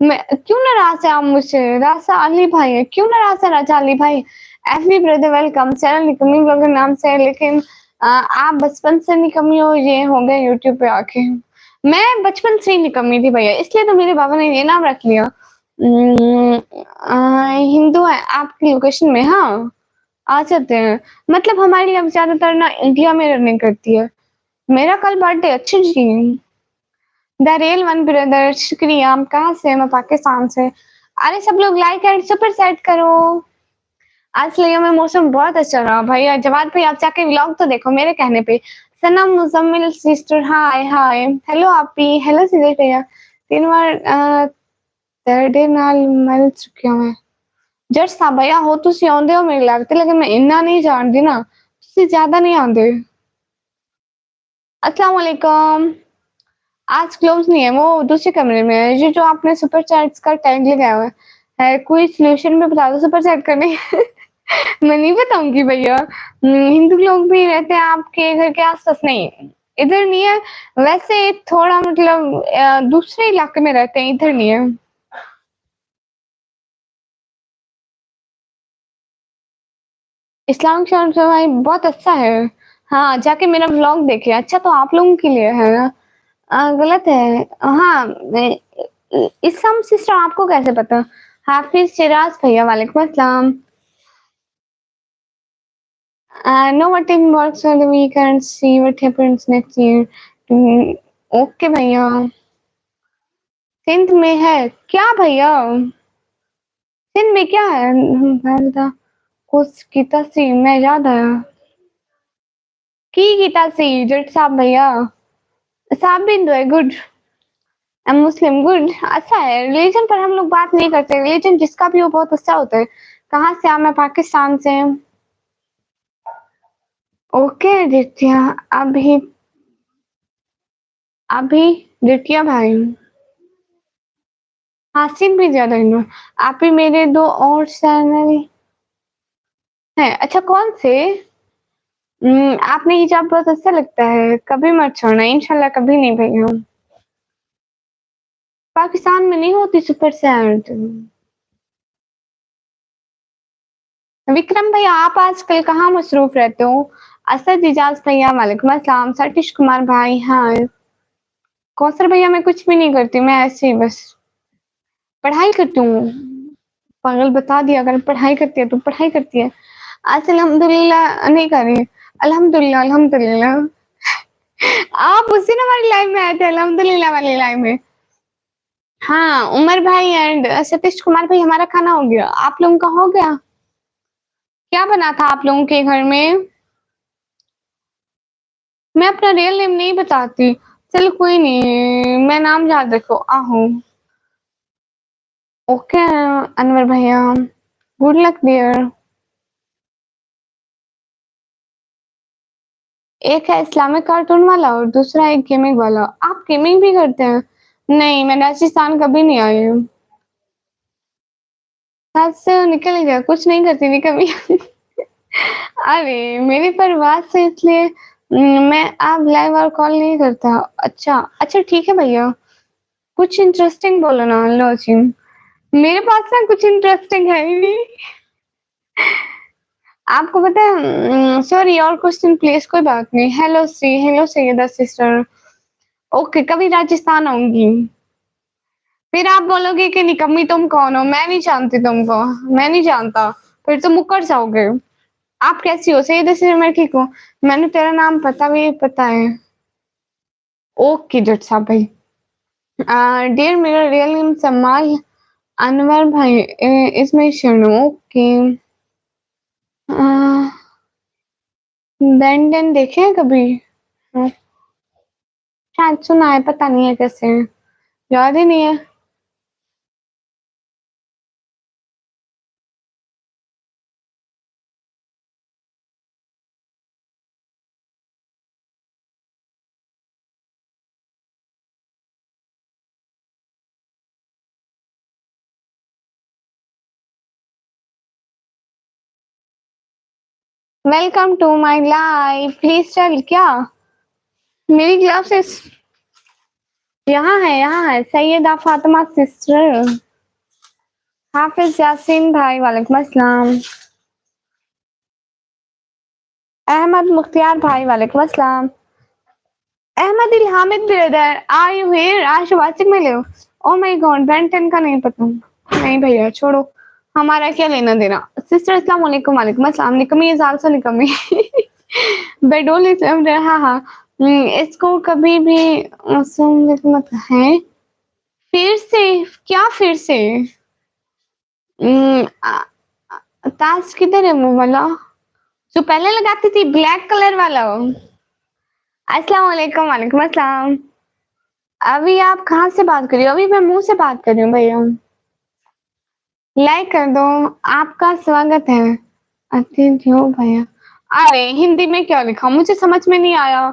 मैं क्यों नाराज है आप मुझसे? राजा अली भाई है, क्यों नाराज है राजा अली भाई? एफबी ब्रदर वेलकम, चैनल निकम्मी ब्लॉगर नाम से है, लेकिन आप बचपन से निकम्मी हो, ये हो गए यूट्यूब पे आके। मैं बचपन से ही निकम्मी थी भैया, इसलिए तो मेरे बाबा ने ये नाम रख लिया। हिंदू है आपकी लोकेशन में? हाँ, आ जाते हैं। मतलब हमारी अब ज्यादातर ना इंडिया में रनिंग करती है। मेरा कल बर्थडे, अच्छा जी। द रियल वन ब्रदर शुक्रिया। हम कहाँ से? मैं पाकिस्तान से। अरे सब लोग लाइक एंड सुपर सेट करो। आज लिया में मौसम बहुत अच्छा रहा भैया। जवाद भाई आप जाके व्लॉग तो देखो मेरे कहने पे। सनम मुजम्मिल सिस्टर हाय हाय, हेलो आपी, हेलो सीधे भैया। 3 बार तेरे नाल मिल चुकी हूं मैं। जज साहब भैया हो तुसी आंदे हो मेरे लगते, लेकिन मैं इन्ना नहीं जानती ना, तुसी ज्यादा नहीं आंदे। अस्सलाम वालेकुम। आज क्लोज नहीं है, वो दूसरे कमरे में है। ये जो आपने सुपर चैट्स का टैग लगाया हुआ है, कोई सॉल्यूशन भी बता दो सुपर चैट करने। मैं नहीं बताऊंगी भैया। हिंदू लोग भी रहते हैं आपके घर के आसपास? नहीं, इधर नहीं है। वैसे थोड़ा मतलब दूसरे इलाके में रहते हैं, इधर नहीं है। इस्लामिक शहर जो भाई बहुत अच्छा है। हाँ जाके मेरा व्लॉग देखिए। अच्छा तो आप लोगों के लिए है ना? गलत है। हाँ इस्लाम सिस्टर आपको कैसे पता? हाफिज शिराज भैया वालेकुम अस्सलाम। know what team works for the week and see what happens next year. Okay भैया। सिंध में है क्या भैया? सिंध में क्या है? था कुछ गीता सी मैं याद आया की गीता सी जट साहब भैया। साहब बिंदु है गुड। मुस्लिम गुड अच्छा है। रिलीजन पर हम लोग बात नहीं करते, रिलीजन जिसका भी हो बहुत अच्छा होता है। कहाँ से? मैं पाकिस्तान से। ओके दित्या। अभी अभी दित्या भाई। हासिल भी ज्यादा हिंदू। आप ही मेरे दो और चैनल है। अच्छा कौन से? आपने हिजाब बहुत अच्छा लगता है, कभी मत छोड़ना इंशाल्लाह, कभी नहीं भैया। पाकिस्तान में नहीं होती सुपर सैड। विक्रम भैया आप आजकल कहाँ मसरूफ रहते हो? असद इजाज भैया वालेकुम अस्सलाम। सतीश कुमार भाई हाँ। कौसर भैया मैं कुछ भी नहीं करती, मैं ऐसे ही बस पढ़ाई करती हूँ। पागल बता दिया, अगर पढ़ाई करती है तो पढ़ाई करती है। आज अल्हम्दुलिल्लाह नहीं कर रही। अल्हम्दुलिल्लाह अल्हम्दुलिल्लाह। आप उसी ना हमारी लाइव में आए थे अल्हम्दुलिल्लाह वाली लाइव में। हाँ उमर भाई एंड सतीश कुमार भाई हमारा खाना हो गया, आप लोगों का हो गया? क्या बना था आप लोगों के घर में? मैं अपना रियल नेम नहीं बताती। चलो कोई नहीं, मैं नाम याद रखो आहू। ओके अनवर भैया, गुड लक डियर। एक है इस्लामिक कार्टून वाला और दूसरा एक गेमिंग वाला। आप गेमिंग भी करते हैं? नहीं मैं राजस्थान कभी नहीं आई हूँ। हाथ से निकल ही गया, कुछ नहीं करती थी कभी। अरे मेरी परवाह से इसलिए मैं अब लाइव और कॉल नहीं करता। अच्छा अच्छा ठीक है भैया, कुछ इंटरेस्टिंग बोलो ना। लो जी, मेरे पास ना कुछ इंटरेस्टिंग है ही नहीं। आपको पता है सॉरी और क्वेश्चन प्लीज, कोई बात नहीं। हेलो सी, हेलो सैयदा सिस्टर। ओके कभी राजस्थान आऊंगी। फिर आप बोलोगे कि निकम्मी तुम कौन हो, मैं नहीं जानती तुमको। मैं नहीं जानता, फिर तो मुकर जाओगे। आप कैसी हो? सही से मैं ठीक हूँ। मैंने तेरा नाम पता है। ओके जट साहब भाई। डियर मेरा रियल नेम समाल अनवर भाई इसमें शनु ओके। बेन टेन देखे हैं कभी? हाँ, शायद सुना है, पता नहीं है कैसे है, याद ही नहीं है। Welcome to my life please tell क्या मेरी क्लासेस यहाँ है सैयदा फातिमा सिस्टर। हाफिज यासीन भाई वालेकुम अस्सलाम। अहमद मुख्तियार भाई वालेकुम अस्सलाम। अहमद इल Hamid brother are you here? आज वाचिक मिले हो? ओ माय गॉड बेन 10 का नहीं पता। नहीं भैया छोड़ो, हमारा क्या लेना देना। सिस्टर अस्सलाम वालेकुम। वालेकुम अस्सलाम। निकमी इज आल्सो निकमी। बेडोल इज हाँ हाँ। इसको कभी भी मत है फिर से। क्या फिर से? ताज किधर है वो वाला जो पहले लगाती थी ब्लैक कलर वाला? अस्सलाम वालेकुम। वालेकुम अस्सलाम। अभी आप कहाँ से बात कर रही हो? अभी मैं मुंह से बात कर रही हूँ भैया। लाइक कर दो, आपका स्वागत है। अतिथि हो भैया। अरे हिंदी में क्या लिखा मुझे समझ में नहीं आया।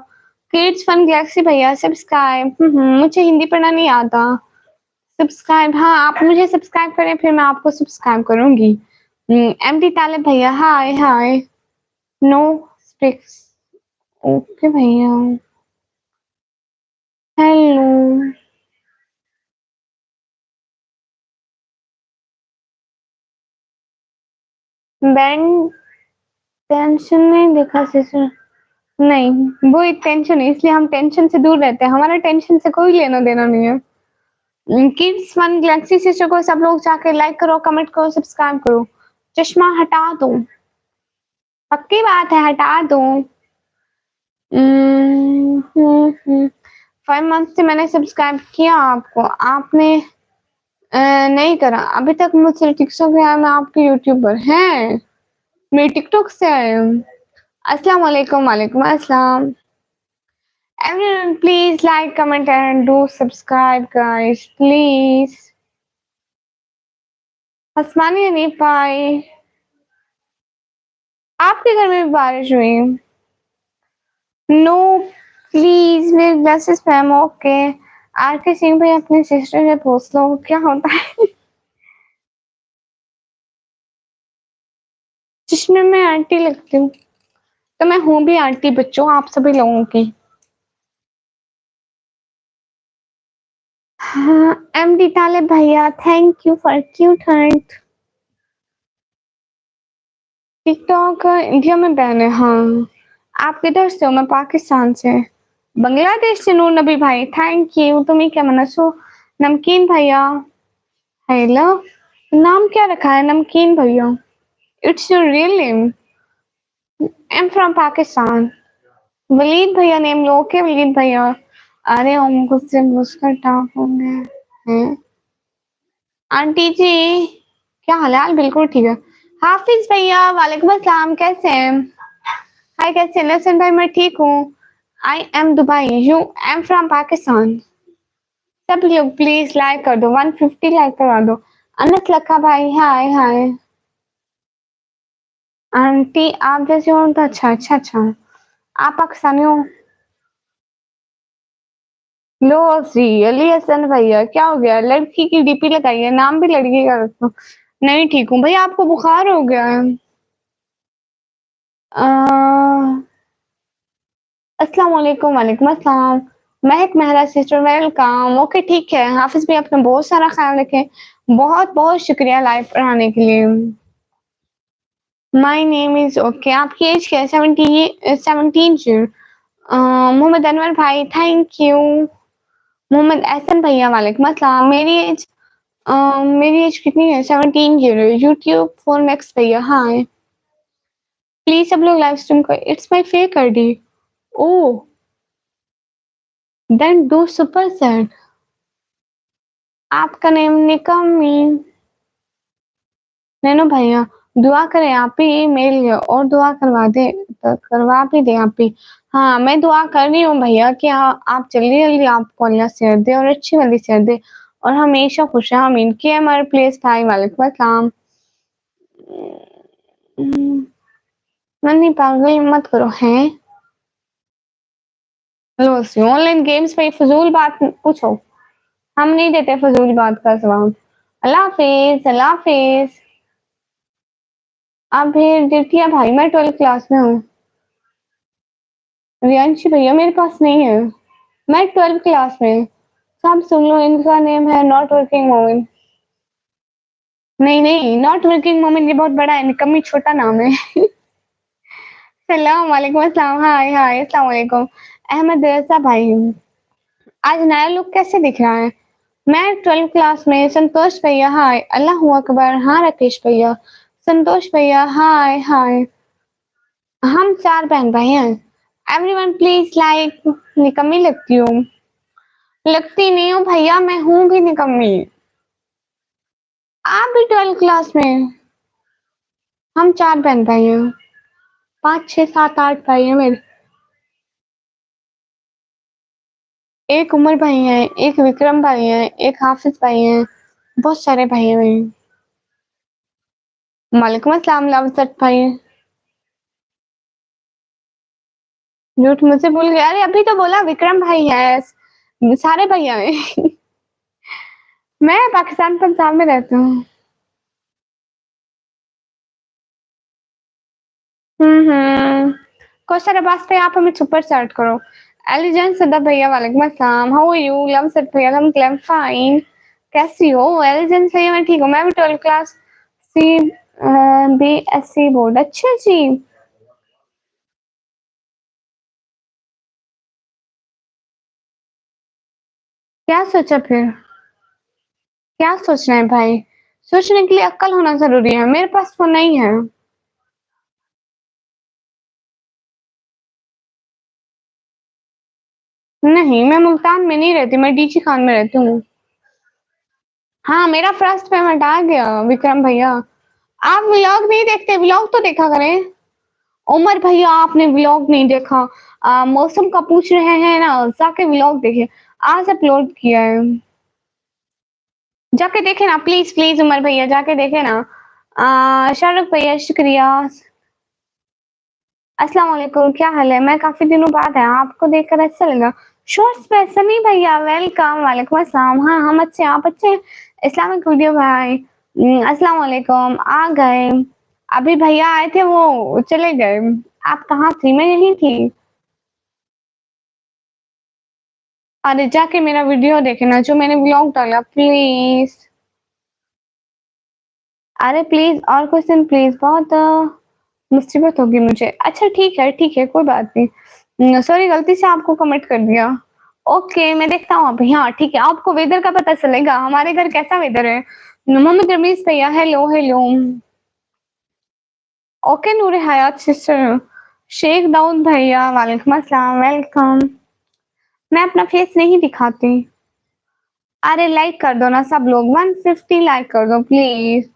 किड्स फन गैलेक्सी भैया सब्सक्राइब। मुझे हिंदी पढ़ना नहीं आता। सब्सक्राइब, हाँ आप मुझे सब्सक्राइब करें फिर मैं आपको सब्सक्राइब करूंगी। एमडी तालिब भैया हाय हाय। नो स्पिक्स ओके भैया। हेलो बैंड टेंशन नहीं देखा सिस्टर। नहीं वो एक टेंशन है इसलिए हम टेंशन से दूर रहते हैं, हमारा टेंशन से कोई लेना देना नहीं है। किड्स फन गैलेक्सी सिस्टर को सब लोग जाके लाइक करो, कमेंट करो, सब्सक्राइब करो। चश्मा हटा दो, पक्की बात है हटा दो। 5 मंथ से मैंने सब्सक्राइब किया आपको, आपने नहीं करा अभी तक। मुझसे टिकटॉक गया, मैं आपके यूट्यूबर हैं, मैं टिकटॉक से आए हूँ। अस्सलाम वालेकुम। वालेकुम अस्सलाम। Everyone, please like, comment, and do subscribe, guys. Please. आसमानी हनीफाई, आपके घर में भी बारिश हुई? नो प्लीज मेरे ग्लासेस मैम ओके। आर के सिंह भाई अपनी सिस्टर से पूछ लो क्या होता है। चश्मे में आंटी लगती हूँ तो मैं हूँ भी आंटी बच्चों आप सभी लोगों की। हाँ एमडी तालिब भैया thank you for cute heart. TikTok India में बैन है हाँ। आप किधर से हो? मैं पाकिस्तान से। बांग्लादेश से नूर नबी भाई थैंक यू। तुम्हें क्या मना सो? नमकीन भैया हेलो। नाम क्या रखा है नमकीन भैया? It's your real name? I am from Pakistan. Walid भैया नेम लो के वलीद भैया। अरे हम गुस्से मुस्कर टाप हो गए हैं। आंटी जी क्या हाल है? बिल्कुल ठीक है। हाफिज भैया वालेकुम अस्सलाम कैसे हैं? हाय कैसे हैं? लसन भाई मैं ठीक हूँ। I M Dubai you M from Pakistan. सब लोग प्लीज लाइक कर दो, 150 लाइक करा दो। अनस लखा भाई हाय हाय। आंटी आप जैसे हो तो अच्छा अच्छा अच्छा। आप पाकिस्तानी हो? लो सी अली हसन भैया क्या हो गया? लड़की की डीपी लगाई है, नाम भी लड़की का रखो। नहीं ठीक हूँ भैया, आपको बुखार हो गया है? अस्सलाम वालेकुम। वालेकुम अस्सलाम। महक मेहरा सिस्टर वेलकम। ओके ठीक है हाफिज भी अपना बहुत सारा ख्याल रखें। बहुत बहुत शुक्रिया लाइव पर आने के लिए। My name is okay. आपकी एज क्या है? 17 मोहम्मद अनवर भाई थैंक यू। मोहम्मद एहसन भैया वालेकुम अस्सलाम। मेरी एज कितनी है? 17 यूट्यूब फोन मैक्स भैया हाय। प्लीज सब लोग लाइव स्ट्रीम करो। It's my fake ID. Oh, then do super chat. आपका नेम निकम्मी। नैनो भैया, दुआ करें आप ही मेल और दुआ करवा भी दें आप ही। हाँ, मैं दुआ कर रही हूँ भैया कि आप जल्दी-जल्दी आपको अल्लाह सेहत दे और अच्छी वाली सेहत दे और हमेशा खुश रहें। आमीन। केएमआर प्लीज़ भाई वालेकुम अस्सलाम। नन्ही पागल मत करो, हैं? रोज़ ऑनलाइन गेम्स पे फ़िज़ूल बात पूछो। हम नहीं देते फ़िज़ूल बात का जवाब। अल्लाह हाफ़िज़, अल्लाह हाफ़िज़। आप भेज देती भाई, मैं 12th क्लास में हूँ। रियांशी भैया मेरे पास नहीं है। मैं 12th क्लास में। सब सुन लो, इनका नेम है नॉट वर्किंग मोमेंट। नहीं, नॉट वर्किंग मोमेंट ये बहुत बड़ा है, निकम्मी छोटा नाम है। सलाम वालेकुम अस्सलाम। हाय, अस्सलाम वालेकुम। अहमद रज़ा भाई, आज नया लुक कैसे दिख रहा है? मैं 12th क्लास में। संतोष भैया हाय। अल्लाहू अकबर। हाँ, राकेश भैया। संतोष भैया हाय। हम 4 बहन-भाई हैं। Everyone please like. निकम्मी लगती हूँ। लगती नहीं हूँ भैया, मैं हूँ भी निकम्मी। आप भी 12th क्लास में। हम 4 बहन-भाई हैं। 5, 6, 7, 8 भाई हैं मेरे। एक उमर भाई हैं, एक विक्रम भाई हैं, एक हाफिज़ भाई हैं। बहुत सारे भाई हैं मेरे। वालेकुम अस्सलाम लवजत भाई। झूठ मुझसे भूल गए। अरे अभी तो बोला विक्रम भाई है। सारे भैया हैं। मैं पाकिस्तान पंजाब में रहती हूँ। क्वेश्चन अब्बास पे आप हमें सुपर चैट करो। एलिजेंस सदा भैया वालेकुम अस्सलाम। How are you? लवजत भैया I'm फाइन। कैसी हो? एलिजेंस भैया मैं ठीक हूँ। मैं भी 12th class C BSc board. अच्छा जी। क्या सोचा फिर? क्या सोच रहे हैं भाई? सोचने के लिए अक्ल होना ज़रूरी है, मेरे पास वो नहीं है। नहीं, मैं मुल्तान में नहीं रहती, मैं डीची खान में रहती हूँ। हाँ, मेरा फर्स्ट पेमेंट आ गया विक्रम भैया। आप व्लॉग नहीं देखते? व्लॉग तो देखा करें। उमर भैया आपने व्लॉग नहीं देखा। मौसम का पूछ रहे हैं ना, जाके व्लॉग देखिए। आज अपलोड किया है। जाके देखे ना प्लीज़ उमर भैया जाके देखे ना। शाहरुख भैया शुक्रिया। अस्सलाम वालेकुम, क्या हाल है? मैं काफ़ी दिनों बाद आया, आपको देखकर अच्छा लगा। शॉर्ट्स पे समी भैया वेलकम। वालेकुम अस्सलाम। हाँ, हम अच्छे हैं, आप अच्छे हैं? इस्लामिक वीडियो भाई। अस्सलाम वालेकुम, आ गए। अभी भैया आए थे, वो चले गए। आप कहाँ थी? मैं यहीं थी। अरे जाके मेरा वीडियो देखना जो मैंने व्लॉग डाला प्लीज़। अरे प्लीज़ और क्वेश्चन प्लीज़, बहुत मुसीबत होगी मुझे। अच्छा ठीक है, कोई बात नहीं। सॉरी गलती से आपको कमेंट कर दिया। ओके, मैं देखता हूँ अभी। हाँ, ठीक है, आपको वेदर का पता चलेगा, हमारे घर कैसा वेदर है। मोहम्मद रमीज़ भैया हेलो। ओके, नूर हयात सिस्टर। शेख दाऊद भैया वालेकुम अस्सलाम, वेलकम। मैं अपना फेस नहीं दिखाती। अरे लाइक कर दो ना सब लोग, 150 लाइक कर दो प्लीज़।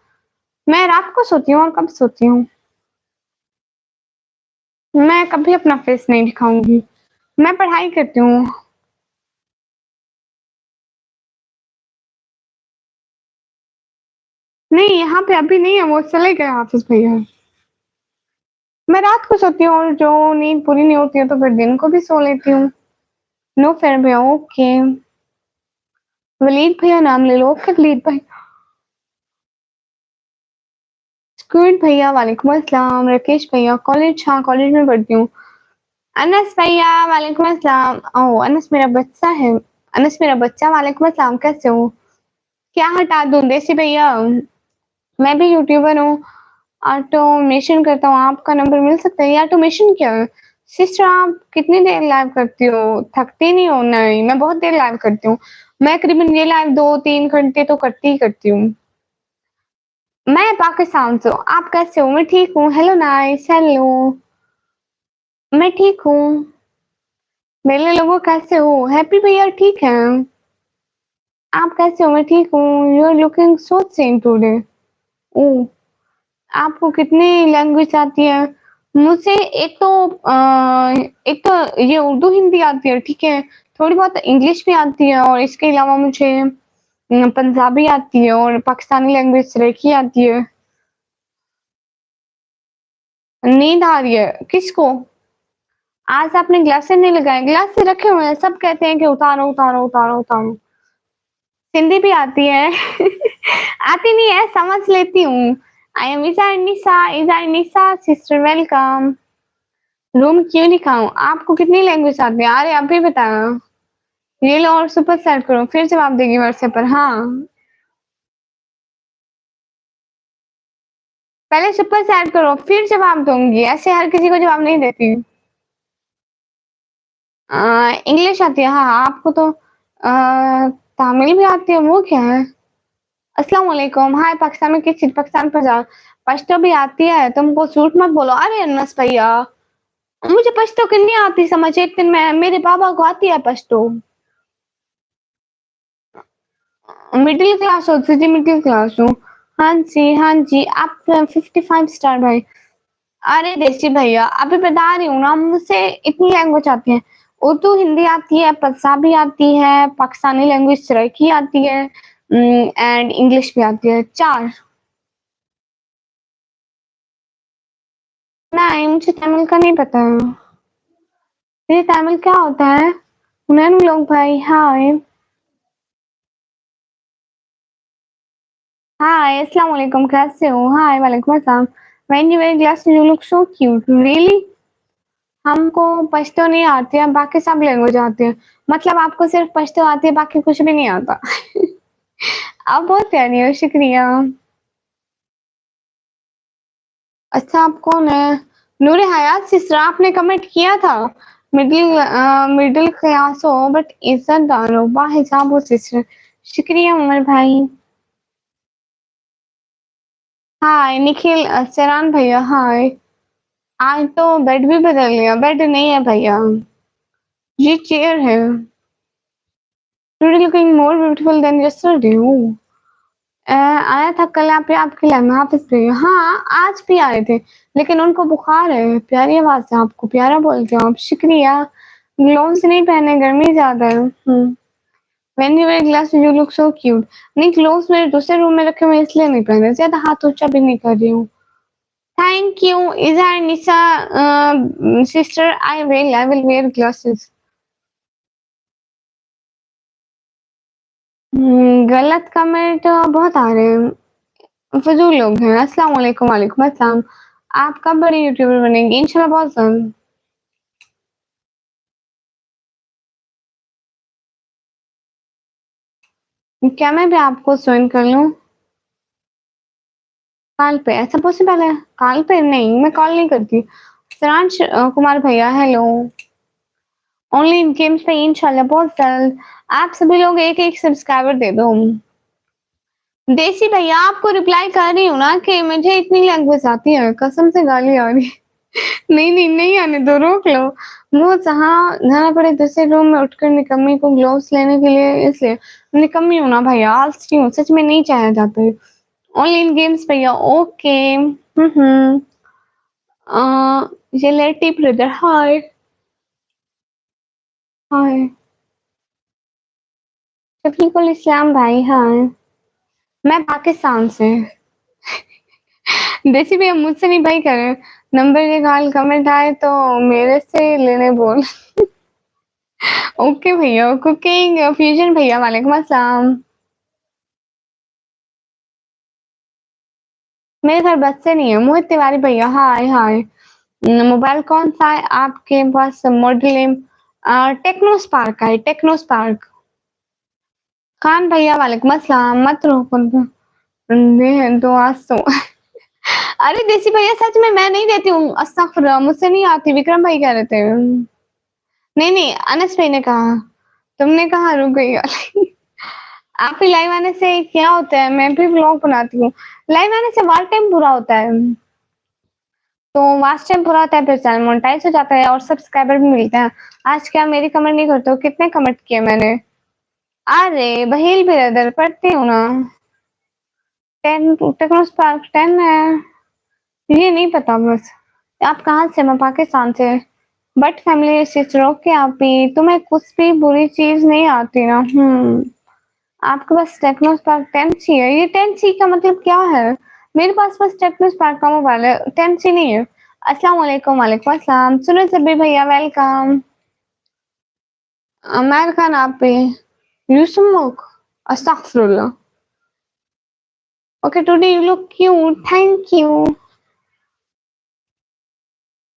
मैं रात को सोती हूँ और कब सोती हूँ? मैं कभी अपना फेस नहीं दिखाऊँगी। मैं पढ़ाई करती हूँ। नहीं, यहाँ पे अभी नहीं है, वो चले गए हाफ़िज़ भैया। मैं रात को सोती हूँ और जो नींद पूरी नहीं होती है तो फिर दिन को भी सो लेती हूँ। नो फेयर भैया ओके। वलीद भैया नाम ले लो। ओके वलीद भाई। स्क्विड भैया वालेकुम अस्सलाम। राकेश भैया कॉलेज, हाँ, कॉलेज में पढ़ती हूँ। अनस भैया वालेकुम अस्सलाम। ओह! अनस मेरा बच्चा है। अनस मेरा बच्चा वालेकुम अस्सलाम, कैसे हो? क्या हटा दूँ? देसी भैया, मैं भी यूट्यूबर हूँ। ऑटोमेशन करता हूँ, आपका नंबर मिल सकता है? ये ऑटोमेशन क्या है? सिस्टर आप कितनी देर लाइव करती हो? थकती नहीं हो? नहीं, मैं बहुत देर लाइव करती हूँ। मैं करीबन ये लाइव 2-3 घंटे तो करती ही करती हूँ। मैं पाकिस्तान से, आप कैसे हो? मैं ठीक हूँ। Hello nice, hello. मैं ठीक हूँ। मेरे लोगों कैसे हो? हैप्पी भैया ठीक है। आप कैसे हो? मैं ठीक हूँ। You are looking so same today. Oh! आपको कितनी लैंग्वेज आती है? मुझे एक तो ये उर्दू, हिंदी आती है, ठीक है? थोड़ी बहुत इंग्लिश भी आती है और इसके अलावा मुझे पंजाबी आती है और पाकिस्तानी लैंग्वेज सराइकी आती है। नींद आ रही है, किसको? आज आपने ग्लासेस नहीं लगाए, ग्लासेस रखे हुए हैं, सब कहते हैं कि उतारो, उतारो, उतारो, उतारो। सिंधी भी आती है। आती नहीं है, समझ लेती हूँ। I am Iza Nisa sister welcome. Room क्यों दिखाऊँ? आपको कितनी लैंग्वेज आती है? अरे अभी बताओ। ये लो और सुपर सेट करो, फिर जवाब देगी व्हाट्सएप पर। हाँ, पहले सुपर सेट करो, फिर जवाब दूँगी। ऐसे हर किसी को जवाब नहीं देती। इंग्लिश आती है, हाँ, आपको तो तमिल भी आती है, वो क्या है? अस्सलाम वालेकुम, हाय पाकिस्तान में किस चीज़? पाकिस्तान पंजाब। पश्तो भी आती है, तुमको झूठ मत बोलो। अरे अनस भैया, मुझे पश्तो की नहीं आती समझ, एक दिन मैं मेरे पापा को आती है पश्तो। मिडिल क्लास होती थी, मिडिल क्लास हूँ। हाँ जी, आप 55 स्टार भाई। अरे देसी भैया, अभी बता रही हूँ ना, मुझसे इतनी लैंग्वेज आती है। उर्दू, हिंदी आती है, पंजाबी आती है, पाकिस्तानी लैंग्वेज सराइकी आती है एंड इंग्लिश भी आती है। 4। नहीं, मुझे तमिल का नहीं पता है। ये तमिल क्या होता है? नैन लोग भाई, हाय। हाय, अस्सलाम वालेकुम, कैसे हो? हाय, वालेकुम अस्सलाम। When you where glasses you look so cute. Really? हमको पश्तो नहीं आती है, बाकी सब लैंग्वेज आती है। मतलब आपको सिर्फ पश्तो आती है, बाकी कुछ भी नहीं आता। आप बहुत प्यारी हो, शुक्रिया। अच्छा, आप कौन है? नूर हयात सिस्टर, आपने कमेंट किया था। मिडिल क्लास हो बट इज्जतदार हो, बाहिजाब हो सिस्टर। शुक्रिया उमर भाई। हाय निखिल, सरान भैया, हाय। आज तो बेड भी बदल लिया, बेड नहीं है भैया, ये चेयर है। Today looking more beautiful than yesterday. आया था कल यहाँ पे आपके लिए, मैं हाफिज भैया। हाँ, आज भी आए थे, लेकिन उनको बुखार है। प्यारी आवाज है, आपको प्यारा बोलते हो आप, शुक्रिया। ग्लोव्स नहीं पहने, गर्मी ज्यादा है। When you where glasses you look so cute. नहीं, ग्लोव्स मेरे दूसरे रूम में रखे हुए हैं, इसलिए नहीं पहने, ज्यादा हाथ ऊंचा भी नहीं कर रही हूँ। Thank you Iza Nisa sister, I will wear glasses. गलत कमेंट बहुत आ रहे हैं, फजूल लोग हैं। अस्सलाम वालेकुम, वालेकुम अस्सलाम। आप कब बड़ी यूट्यूबर बनेंगी? इंशाल्लाह बहुत जल्द। क्या मैं भी आपको ज्वाइन कर लूँ? कॉल पे ऐसा पॉसिबल है? कॉल पे नहीं, मैं कॉल नहीं करती। सरांश कुमार भैया, हेलो। ओनली इन गेम्स पे इंशाल्लाह बहुत जल्द। आप सभी लोग एक-एक सब्सक्राइबर दे दो। देसी भैया, आपको रिप्लाई कर रही हूँ ना कि मुझे इतनी लैंग्वेज आती है, कसम से गाली आ रही है। नहीं, नहीं, नहीं आने दो, रोक लो। वो जहाँ जाना पड़े दूसरे रूम में उठकर निकम्मी को ग्लोव्स लेने के लिए, इसलिए निकम्मी हूँ ना भैया, आलसी हूँ, सच में नहीं चाहा जाता है। ओनली इन गेम्स भैया, ओके। अ, ये लेटी ब्रदर, हाय। हाय। शफीकुल इस्लाम भाई, हाय। मैं पाकिस्तान से। देसी भैया मुझसे नहीं भाई करे, नंबर के कॉल कमेंट आए तो मेरे से लेने बोल। ओके भैया, कुकिंग फ्यूजन भैया, वालेकुम अस्सलाम। मेरे घर बच्चे नहीं है। मोहित तिवारी भैया, हाय हाय। मोबाइल कौन सा है आपके पास? मॉडल टेक्नो स्पार्क का है, टेक्नो स्पार्क। खान भैया, वालेकुम अस्सलाम। मत रोको दो आज तो। अरे देसी भैया, सच में मैं नहीं देती हूँ, अस्तगफुरुल्लाह, मुझसे नहीं आती। विक्रम भाई कह रहे थे। नहीं नहीं, अनस भाई ने कहा, तुमने कहा रुक गई। आप ही लाइव आने से क्या होता है, मैं भी व्लॉग बनाती हूँ। लाइव आने से वॉच टाइम पूरा होता है। तो वॉच टाइम पूरा होता है, फिर चैनल मोनेटाइज हो जाता है और सब्सक्राइबर भी मिलते हैं। आज क्या मेरी कमेंट नहीं करते हो? कितने कमेंट किए मैंने? अरे बहील ब्रदर पढ़ती हूँ ना। 10 टेक्नो स्पार्क 10 है। ये नहीं पता बस। आप कहाँ से? मैं पाकिस्तान से। बट फैमिली सिस्टर ओके आप भी, तुम्हें कुछ भी बुरी चीज नहीं आती ना? आपके पास टेक्नो स्पार्क 10 सी है। ये 10 सी का मतलब क्या है? मेरे पास बस टेक्नो स्पार्क का मोबाइल है, 10 सी नहीं है। अस्सलाम वालेकुम। वालेकुम अस्सलाम। सुनो सभी भैया वेलकम। अमर खान आप पे यूसुफ अस्तगफिरुल्लाह। Okay today you look cute, thank you.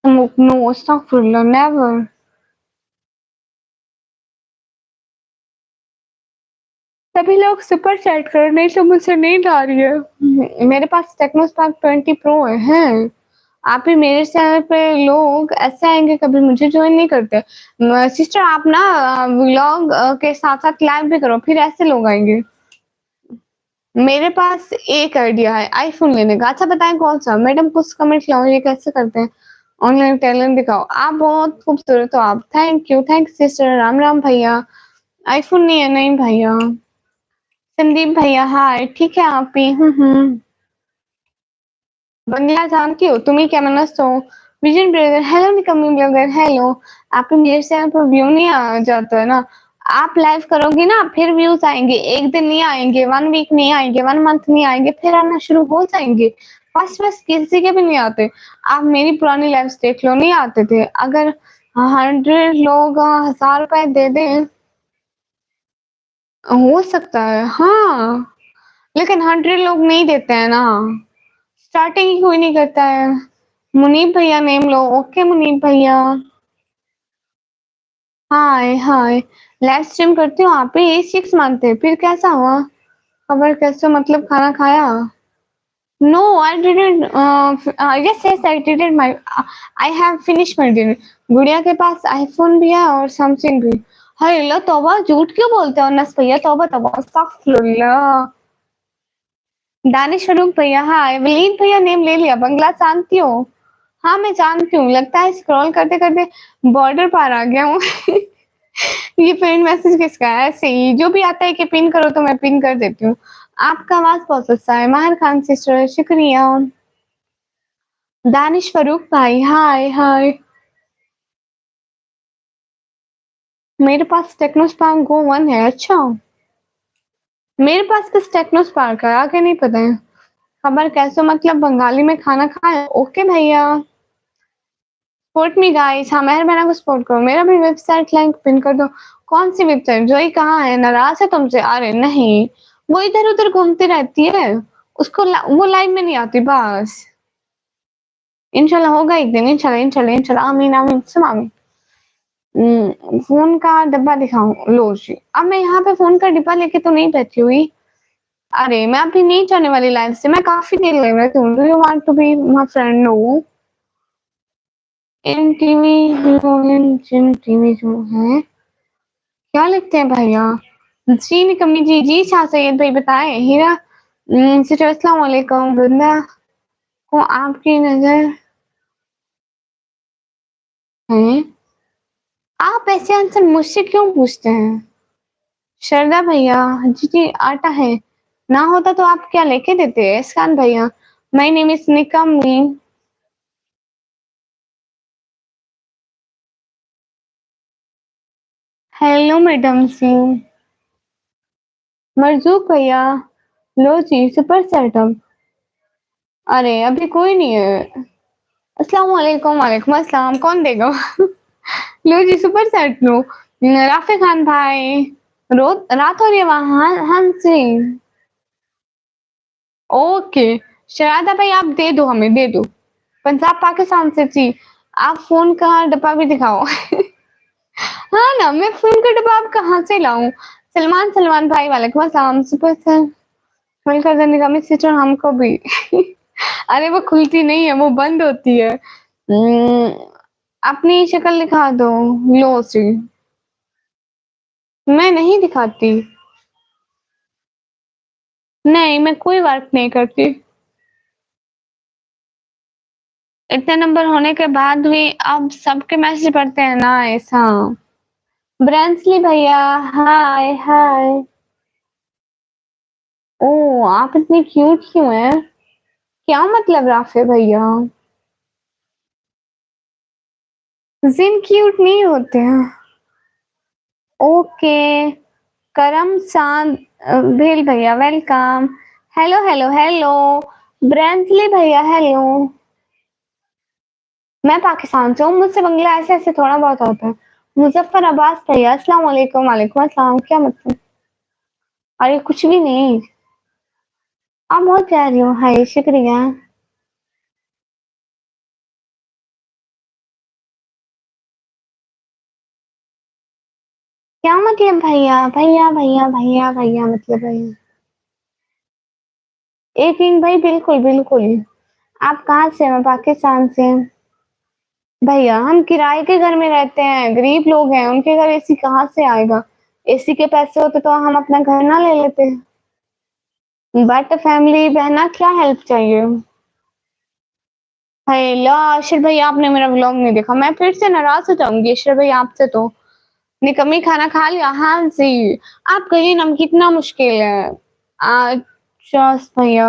No अस्तगफिरुल्लाह नेवर। सभी लोग सुपर चैट करो, नहीं तो मुझसे नींद आ रही है। मेरे पास टेक्नो स्पार्क 20 प्रो है। आप ही मेरे चैनल पे लोग ऐसे आएंगे, कभी मुझे ज्वाइन नहीं करते। सिस्टर आप ना व्लॉग के साथ साथ लाइव भी करो, फिर ऐसे लोग आएंगे। मेरे पास एक आइडिया है आईफोन लेने का। अच्छा बताएं कौन सा? मैडम कुछ कमेंट लाओ, ये कैसे करते हैं? ऑनलाइन टैलेंट दिखाओ। आप बहुत खूबसूरत हो आप। Thank you sister. Ram Ram भैया। आईफोन नहीं है? नहीं भैया। संदीप भैया हाय, ठीक है आप ही। बंगला जानती हो? तुम ही क्या मनस हो? विजन ब्रदर हेलो, निकम्मी ब्लॉगर हेलो। आपके मेरे चैनल पर व्यू नहीं आ जाता है ना? आप लाइव करोगी ना फिर व्यूज आएंगे। एक दिन नहीं आएंगे, 1 वीक नहीं आएंगे, 1 मंथ नहीं आएंगे, फिर आना शुरू हो जाएंगे। बस बस किसी के भी नहीं आते। आप मेरी पुरानी लाइव्स देख लो, नहीं आते थे। अगर 100 लोग 1000 रुपए दे दें, हो सकता है हाँ। लेकिन 100 लोग नहीं देते हैं ना। स्टार्टिंग ही कोई नहीं करता है। मुनीब भैया नेम लो। ओके मुनीब भैया। हाय हाय। लाइव स्ट्रीम करती हूँ आप ही 6 मानते हैं, फिर कैसा हुआ? खबर कैसे मतलब खाना खाया? No I didn't. Yes yes I didn't my. I have finish my dinner. गुड़िया के पास आईफोन भी है और सैमसंग भी। हाय अल्लाह तौबा, झूठ क्यों बोलते हो अनस भैया? तौबा तौबा अस्तगफिरुल्लाह। दानिश फरूक भैया हाय। वलीद भैया नेम ले लिया। बंगला जानती हो? हाँ मैं जानती हूँ। लगता है स्क्रॉल करते करते बॉर्डर पार आ गया हूँ। ये फ्रेंड मैसेज किसका है? ऐसे ही जो भी आता है कि पिन करो तो मैं पिन कर देती हूँ। आपका आवाज बहुत अच्छा है। माहिर खान सिस्टर शुक्रिया। दानिश फरूक भाई हाय हाय। मेरे पास टेक्नो स्पार्क गो 1 है। अच्छा मेरे पास बस टेक्नो स्पार्क है, आगे नहीं पता है। खबर कैसे मतलब बंगाली में खाना खाया? ओके भैया। Support me guys. हाँ मेहरबाना को सपोर्ट करो। मेरा भी वेबसाइट लिंक पिन कर दो। कौन सी वेबसाइट? जोई कहाँ है? नाराज है तुमसे? अरे नहीं, वो इधर उधर घूमती रहती है। उसको वो लाइव में नहीं आती बस। इंशाल्लाह होगा एक दिन। इंशाल्लाह इंशाल्लाह इंशाल्लाह आमीन आमीन सुन आमीन। फोन का डब्बा दिखाऊं लो जी। अब मैं यहाँ पे फोन का डिब्बा लेके तो नहीं बैठी हुई। अरे मैं अभी नहीं जाने वाली लाइव से। मैं काफी देर लग रही हूँ। Do you want to be my friend? No. इन टीवी हीरोइन जिन टीवी जो है क्या लिखते हैं भैया? जी निकम्मी जी। जी शाह सैयद भाई बताएं। हीरा सिस्टर अस्सलाम वालेकुम। वृंदा को आपकी नजर है? आप ऐसे आंसर मुझसे क्यों पूछते हैं? शरदा भैया जी जी आटा है। ना होता तो आप क्या लेके देते? इसकान भैया माय नेम इज निकम्मी। हेलो मैडम सी। मरजूक भैया लो जी सुपर सेटअप। अरे अभी कोई नहीं है। अस्सलाम वालेकुम। वालेकुम अस्सलाम। कौन देगा? लो जी सुपर सेट लो। राफे खान भाई रात हो रही है वहां हंसी। ओके शरादा भाई आप दे दो, हमें दे दो। पंजाब पाकिस्तान से जी। आप फोन का डब्बा भी दिखाओ। हाँ ना, मैं फोन का डब्बा आप कहाँ से लाऊं? सलमान सलमान भाई वालेकुम अस्सलाम। सुपर सर कल कर देने का मिस सिस्टर हमको भी। अरे वो खुलती नहीं है, वो बंद होती है। अपनी शक्ल दिखा दो। लो सी। मैं नहीं दिखाती। नहीं, मैं कोई वर्क नहीं करती। इतने नंबर होने के बाद भी अब सबके मैसेज पढ़ते हैं ना ऐसा। ब्रांसली भैया, हाय हाय। ओह, आप इतनी क्यूट क्यों हैं? क्या मतलब राफे भैया? जिन क्यूट नहीं होते हैं। ओके। करम चांद भेल भैया वेलकम। Hello hello hello. ब्रांसली भैया हेलो। मैं पाकिस्तान से हूँ, मुझसे बंगला ऐसे ऐसे थोड़ा बहुत होता है। मुजफ्फर अब्बास भैया अस्सलाम वालेकुम। वालेकुम अस्सलाम। क्या मतलब? अरे कुछ भी नहीं। आप बहुत प्यारी हो। हाय शुक्रिया। क्या मतलब भैया भैया भैया भैया भैया मतलब भैया? एक दिन भाई, बिल्कुल बिल्कुल। आप कहाँ से? मैं पाकिस्तान से। भैया हम किराए के घर में रहते हैं, गरीब लोग हैं, उनके घर एसी कहाँ से आएगा? एसी के पैसे होते तो हम अपना घर ना ले लेते। बट फैमिली बहना क्या हेल्प चाहिए? हेलो अशर भाई, आपने मेरा व्लॉग नहीं देखा, मैं फिर से नाराज हो जाऊंगी अशर भाई आपसे तो। निकम्मी खाना खा लिया? हाँ जी। आप कहिए ना, कितना मुश्किल है। चस भैया।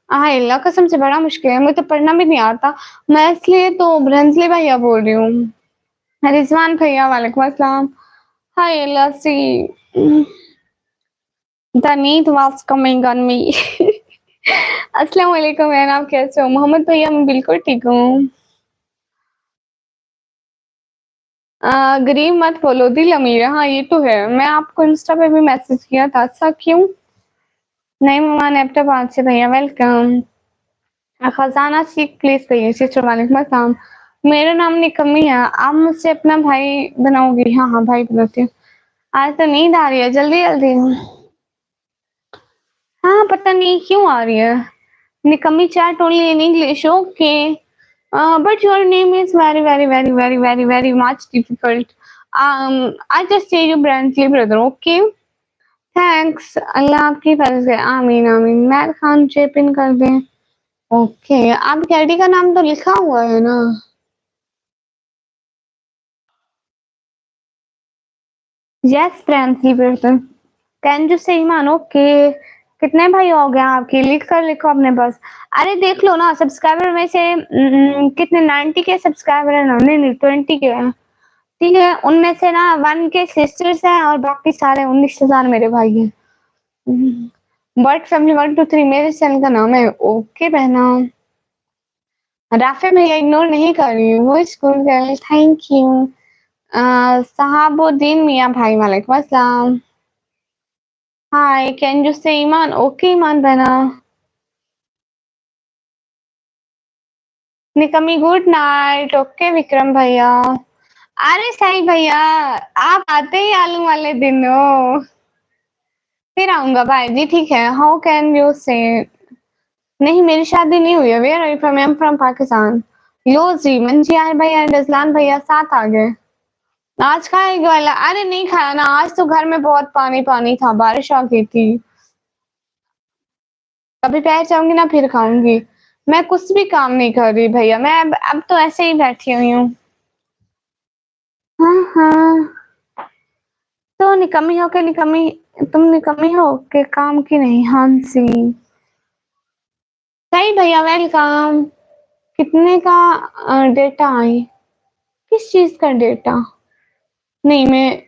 हाँ अल्लाह कसम से बड़ा मुश्किल है, मुझे तो पढ़ना भी नहीं आता। मैं इसलिए तो ब्रंजले भैया बोल रही हूँ। रिजवान भैया वालेकुम अस्सलाम। हाय अल्लाह सी। The need was coming on me. अस्सलाम वालेकुम मैम, आप कैसे हो? मोहम्मद भैया मैं बिल्कुल ठीक हूँ। गरीब मत बोलो, दिल अमीर है। हाँ ये तो है, मैं आपको इंस्टा पे भी मैसेज किया था। अच्छा क्यों? नहीं ममा लैपटॉप आज से भैया वेलकम। खजाना सीख प्लीज भैया सिस्टर वालेकुम अस्सलाम। मेरा नाम निकम्मी है, आप मुझसे अपना भाई बनाओगी? हाँ हाँ भाई बनाती हूँ। आज तो नींद आ रही है जल्दी जल्दी। हाँ पता नहीं क्यों आ रही है। निकम्मी chat only in English okay. But your name is very very very very very very much difficult. I just say you ब्रांचली ब्रदर ओके। थैंक्स, अल्लाह आपकी फर्ज है। आमीन आमीन। मैर खान चेप इन कर दें। ओके, आप कैडी का नाम तो लिखा हुआ है ना? यस ब्रांचली brother. Can you say Iman okay. कितने भाई हो गए आपके? लिख कर लिखो अपने पास। अरे देख लो ना सब्सक्राइबर में से कितने 90 के सब्सक्राइबर है ना? नहीं नहीं 20 के हैं। ठीक है, उनमें से ना 1 के सिस्टर्स हैं और बाकी सारे 19,000 मेरे भाई हैं। बट फैमिली 1 2 3 मेरे चैनल का नाम है। ओके बहना। राफे भैया इग्नोर नहीं कर रही हूँ, वो school girl thank you. Sahabuddin मियाँ भाई वालेकुम अस्सलाम। Hi can you say Iman okay ईमान बहना। निकमी गुड नाइट ओके विक्रम भैया। अरे साई भैया, आप आते ही आलू वाले दिन हो। फिर आऊंगा भाई जी, ठीक है। हाउ कैन यू से? नहीं मेरी शादी नहीं हुई है। Where are you from? I am from Pakistan. लो जी मंजी यार भैया रजलान भैया साथ आ गए। आज खाएगा वाला? अरे नहीं खाया ना, आज तो घर में बहुत पानी पानी था, बारिश आ गई थी। अभी पैर जाऊंगी ना फिर खाऊंगी। मैं कुछ भी काम नहीं कर रही भैया, मैं अब तो ऐसे ही बैठी हुई हूँ। हाँ हाँ। तो निकम्मी हो के निकम्मी, तुम निकम्मी हो के काम की नहीं? हाँ जी। सही भैया वेलकम। कितने का डेटा आई? किस चीज का डेटा? नहीं मैं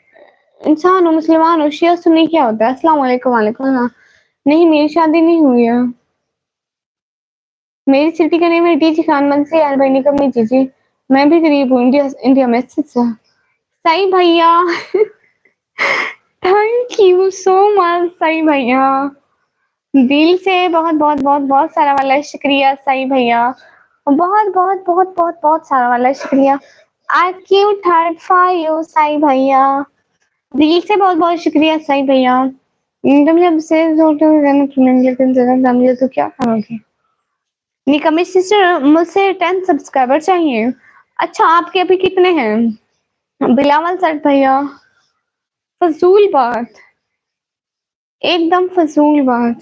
इंसान हूँ, मुसलमान हूँ, शिया सुन्नी क्या होता है? अस्सलाम वालेकुम। वालेकुम सलाम। नहीं मेरी शादी नहीं हुई है। मेरी सिटी का नेम है टीची खान मनसी यार भाई निकम्मी जीजी। मैं भी गरीब हूँ, इंडिया इंडिया में से। सही भैया। थैंक यू सो मच सही भैया। दिल से बहुत बहुत बहुत बहुत सारा वाला शुक्रिया सही भैया। बहुत बहुत बहुत बहुत बहुत सारा वाला शुक्रिया। I Q third for you सही भैया। दिल से बहुत बहुत शुक्रिया सही भैया। तुम जब से लेकिन जगह ना मिले तो क्या करोगे? निकम्मी सिस्टर मुझसे 10 सब्सक्राइबर चाहिए। अच्छा आपके अभी कितने हैं? बिलावल सर भैया। फजूल बात, एकदम फजूल बात।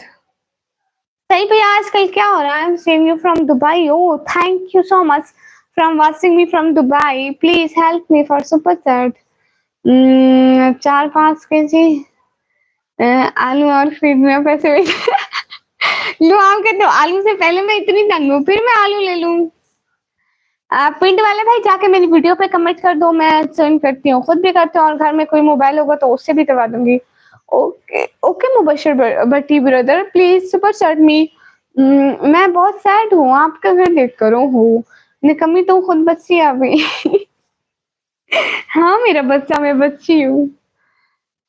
सही भैया, आजकल क्या हो रहा है? I am seeing you from Dubai. Oh, thank you so much from watching me from Dubai. Please help me for super chat. 4-5 KG आलू और फीड में पैसे भेज। लो, आप कहते हो आलू से पहले मैं इतनी तंग हूँ, फिर मैं आलू ले लूं। पिंड वाले भाई, जाके मेरी वीडियो पे कमेंट कर दो, मैं सेंड करती हूँ, खुद भी करती हूँ, और घर में कोई मोबाइल होगा तो उससे भी करवा दूंगी। Okay okay Mubashar Bhatti brother, please super chat me. मैं बहुत सैड हूँ, आपका घर देख करो हूँ निकम्मी, तो खुद बच्ची है अभी। हाँ, मेरा बच्चा, मैं बच्ची हूँ।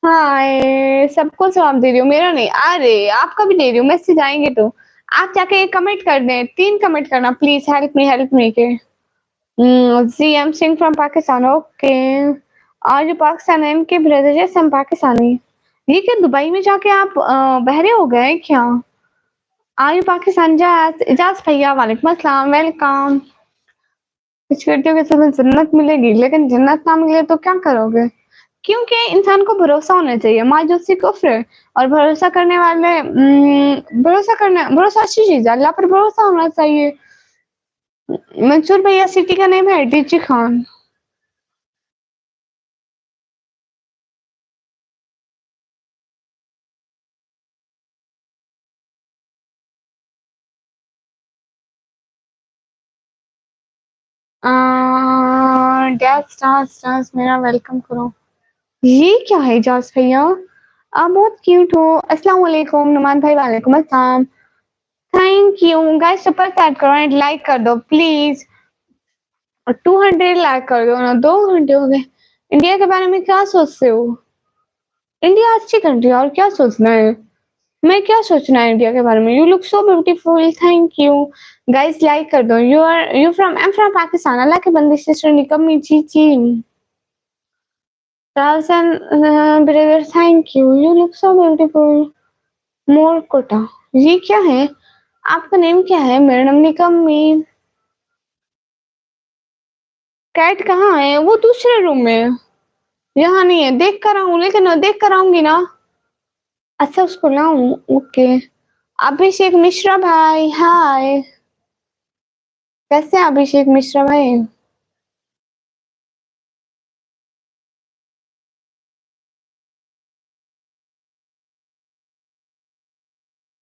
हाय, सबको जवाब दे रही हूँ, मेरा नहीं। अरे आपका भी दे रही हूँ, मैसेज आएंगे तो आप जाके कमेंट कर दें, 3 कमेंट करना प्लीज, हेल्प मी के। जी, I am Singh from Pakistan. Okay, और जो पाकिस्तान है इनके ब्रदर जैसे हम पाकिस्तानी। ये क्या दुबई में जाके आप बहरे हो गए क्या? Are you Pakistan? इजाज इजाज भैया, वालेकुम अस्सलाम, वेलकम। कुछ करते हो कि तुम्हें जन्नत मिलेगी, लेकिन जन्नत ना मिले तो क्या करोगे? क्योंकि इंसान को भरोसा होना चाहिए, मायूसी कुफ्र है। और भरोसा करने वाले भरोसा अच्छी चीज है, अल्लाह पर भरोसा होना चाहिए। मंसूर भैया, सिटी का नेम है DG Khan. Dash dance dance मेरा वेलकम करो। ये क्या है जास भैया? आप बहुत क्यूट हो। अस्सलाम वालेकुम नुमान भाई, वालेकुम अस्सलाम। Thank you guys, super chat करो एंड लाइक कर दो प्लीज। और 200 लाइक कर दो ना, 2 घंटे हो गए। इंडिया के बारे में क्या सोचते हो? इंडिया अच्छी कंट्री है, और क्या सोचना है? मैं क्या सोचना है इंडिया के बारे में? You look so beautiful, thank you. Guys like कर दो। You from I am from Pakistan, अल्लाह के बंदे सिस्टर निकम्मी Chichi. Thousand brother, thank you. You look so beautiful. मोर कोटा, ये क्या है? आपका नेम क्या है? मेरा नाम निकम्मी। कैट कहाँ है? वो दूसरे रूम में है। यहाँ नहीं है, देख कर आऊँ, लेकिन देख कर आऊंगी ना। अच्छा, उसको लाऊं? ओके। अभिषेक मिश्रा भाई, हाय। कैसे हैं अभिषेक मिश्रा भाई?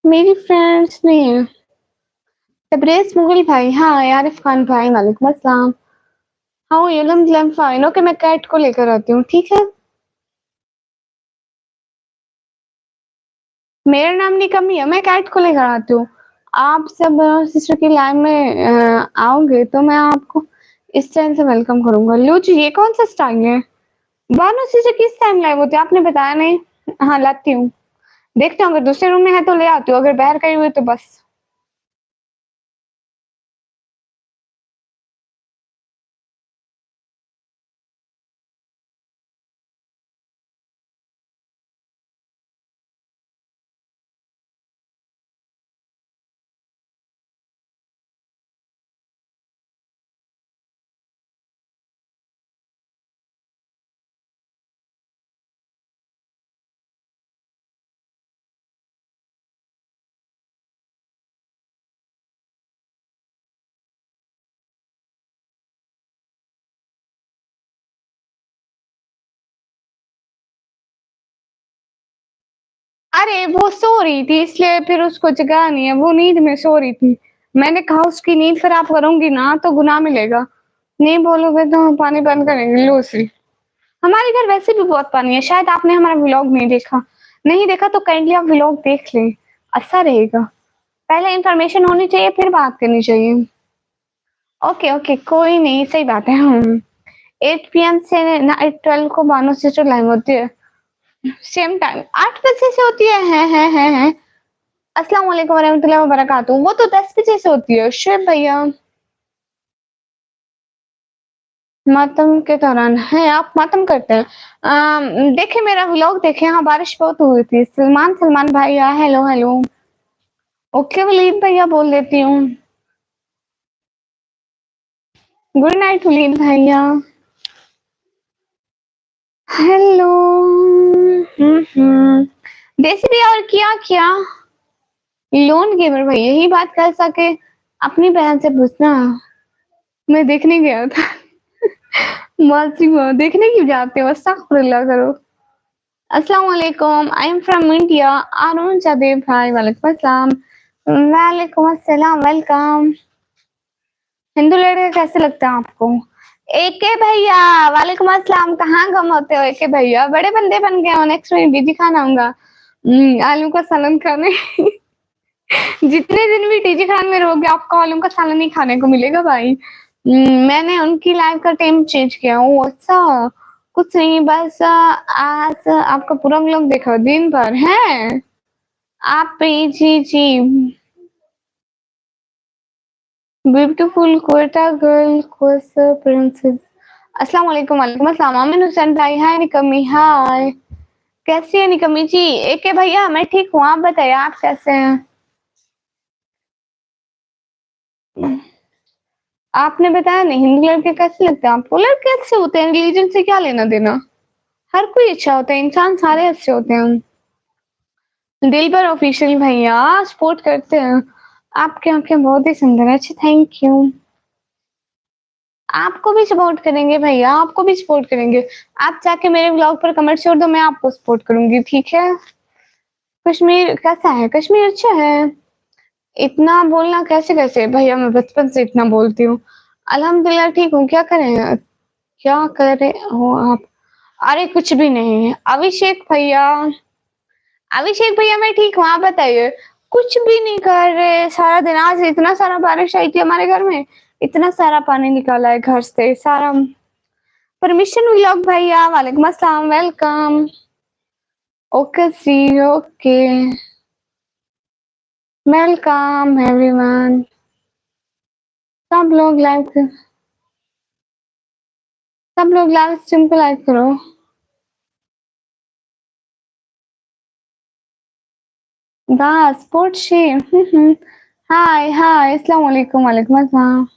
मेरी फ्रेंड्स नहीं है। तबरेज मुगल भाई, हाँ। आरिफ खान भाई, वालेकुम अस्सलाम। हाँ, ये लम फाइन। ओके, मैं कैट को लेकर आती हूँ, ठीक है। मेरा नाम निकम्मी है, मैं कैट को लेकर आती हूँ। आप सब सिस्टर की लाइन में आओगे तो मैं आपको इस टाइम से वेलकम करूंगा। लो जी, ये कौन सा स्टाइल है? बानो सिस्टर किस टाइम लाइव होती है, आपने बताया नहीं। हाँ, लाती हूँ। देखते हूँ, अगर दूसरे रूम में है तो ले आती हूँ, अगर बाहर गई हुई तो बस। अरे वो सो रही थी, इसलिए फिर उसको जगा नहीं है, वो नींद में सो रही थी। मैंने कहा उसकी नींद खराब करूंगी ना तो गुनाह मिलेगा। नहीं बोलोगे तो हम पानी बंद करेंगे। लूसी, हमारे घर वैसे भी बहुत पानी है। शायद आपने हमारा व्लॉग नहीं देखा। नहीं देखा तो काइंडली आप व्लॉग देख लें, अच्छा रहेगा। पहले इन्फॉर्मेशन होनी चाहिए, फिर बात करनी चाहिए। ओके ओके, कोई नहीं, सही बात है। हम 8 PM से नाइट 12 को बानो सिस्टर लाइव होती है। सेम टाइम 8 बजे से होती है। अस्सलाम वालेकुम वरहमतुल्लाहि वबरकातुहू। वो तो 10 बजे से होती है शुभ भैया। मातम के दौरान है, आप मातम करते हैं? देखे मेरा व्लॉग, देखे। हाँ, बारिश बहुत हुई थी। सलमान भैया, हेलो हेलो। ओके, वलीद भैया बोल देती हूँ। गुड नाइट वलीद भैया। हेलो। देसी भैया, और क्या क्या? लोन गेमर भाई यही बात कर सके अपनी बहन से पूछना। मैं देखने गया था। मौसी वो देखने क्यों जाते हो? अस्तगफुरुल्लाह करो। अस्सलाम वालेकुम, I am from India. Arun जदेब भाई वालेकुम अस्सलाम। वालेकुम अस्सलाम, वेलकम। हिंदू लड़के कैसे लगते हैं आपको? एके भैया वालेकुम अस्सलाम, कहाँ गुम होते हो एके भैया? बड़े बंदे बन गए हो, नेक्स्ट वीक बीजी खाना आऊंगा। आलू का सालन खाने। जितने दिन भी टीजी खान में रहोगे आपको आलू का सालन ही खाने को मिलेगा भाई। मैंने उनकी लाइफ का टाइम चेंज किया। ओ अच्छा, कुछ नहीं बस आज आपका पूरा व्लॉग देखा दिन भर है। आप जी जी ब्यूटीफुल कोटा गर्ल कोर्स प्रिंसेस। अस्सलाम वालेकुम। वालेकुम अस्सलाम। आमिन हुसैन भाई हाय। निकम्मी हाय, कैसी है निकम्मी जी? एके भैया मैं ठीक हूँ, आप बताइए आप कैसे हैं? आपने बताया नहीं हिंदू लड़के कैसे लगते हैं आपको? लड़के अच्छे होते हैं, रिलीजन से क्या लेना देना। हर कोई अच्छा होता है, इंसान सारे अच्छे होते हैं। दिल पर ऑफिशियल भैया सपोर्ट करते हैं। आपके आंखें बहुत ही सुंदर है। अच्छा थैंक यू। आपको भी सपोर्ट करेंगे भैया, आपको भी सपोर्ट करेंगे। आप जाके मेरे ब्लॉग पर कमेंट छोड़ दो, मैं आपको सपोर्ट करूंगी, ठीक है? कश्मीर कैसा है? कश्मीर अच्छा है। इतना बोलना कैसे कैसे भैया, मैं बचपन से इतना बोलती हूँ। अल्हम्दुलिल्लाह ठीक हूँ। क्या करें, क्या करे हो आप? अरे कुछ भी नहीं। अभिषेक भैया, अभिषेक भैया मैं ठीक हूँ, आप बताइए। कुछ भी नहीं कर रहे सारा दिन। आज इतना सारा बारिश आई थी हमारे घर में, इतना सारा पानी निकाला है घर से सारा। परमिशन व्लॉग भैया वालेकुम अस्सलाम, वेलकम। ओके सी, ओके, वेलकम एवरीवन। सब लोग लाइक, सब लोग लाइव स्ट्रीम को लाइक करो। बस स्पोर्ट शेयर। हाय हाय, अस्सलाम वालेकुम। वालेकुम अस्सलाम।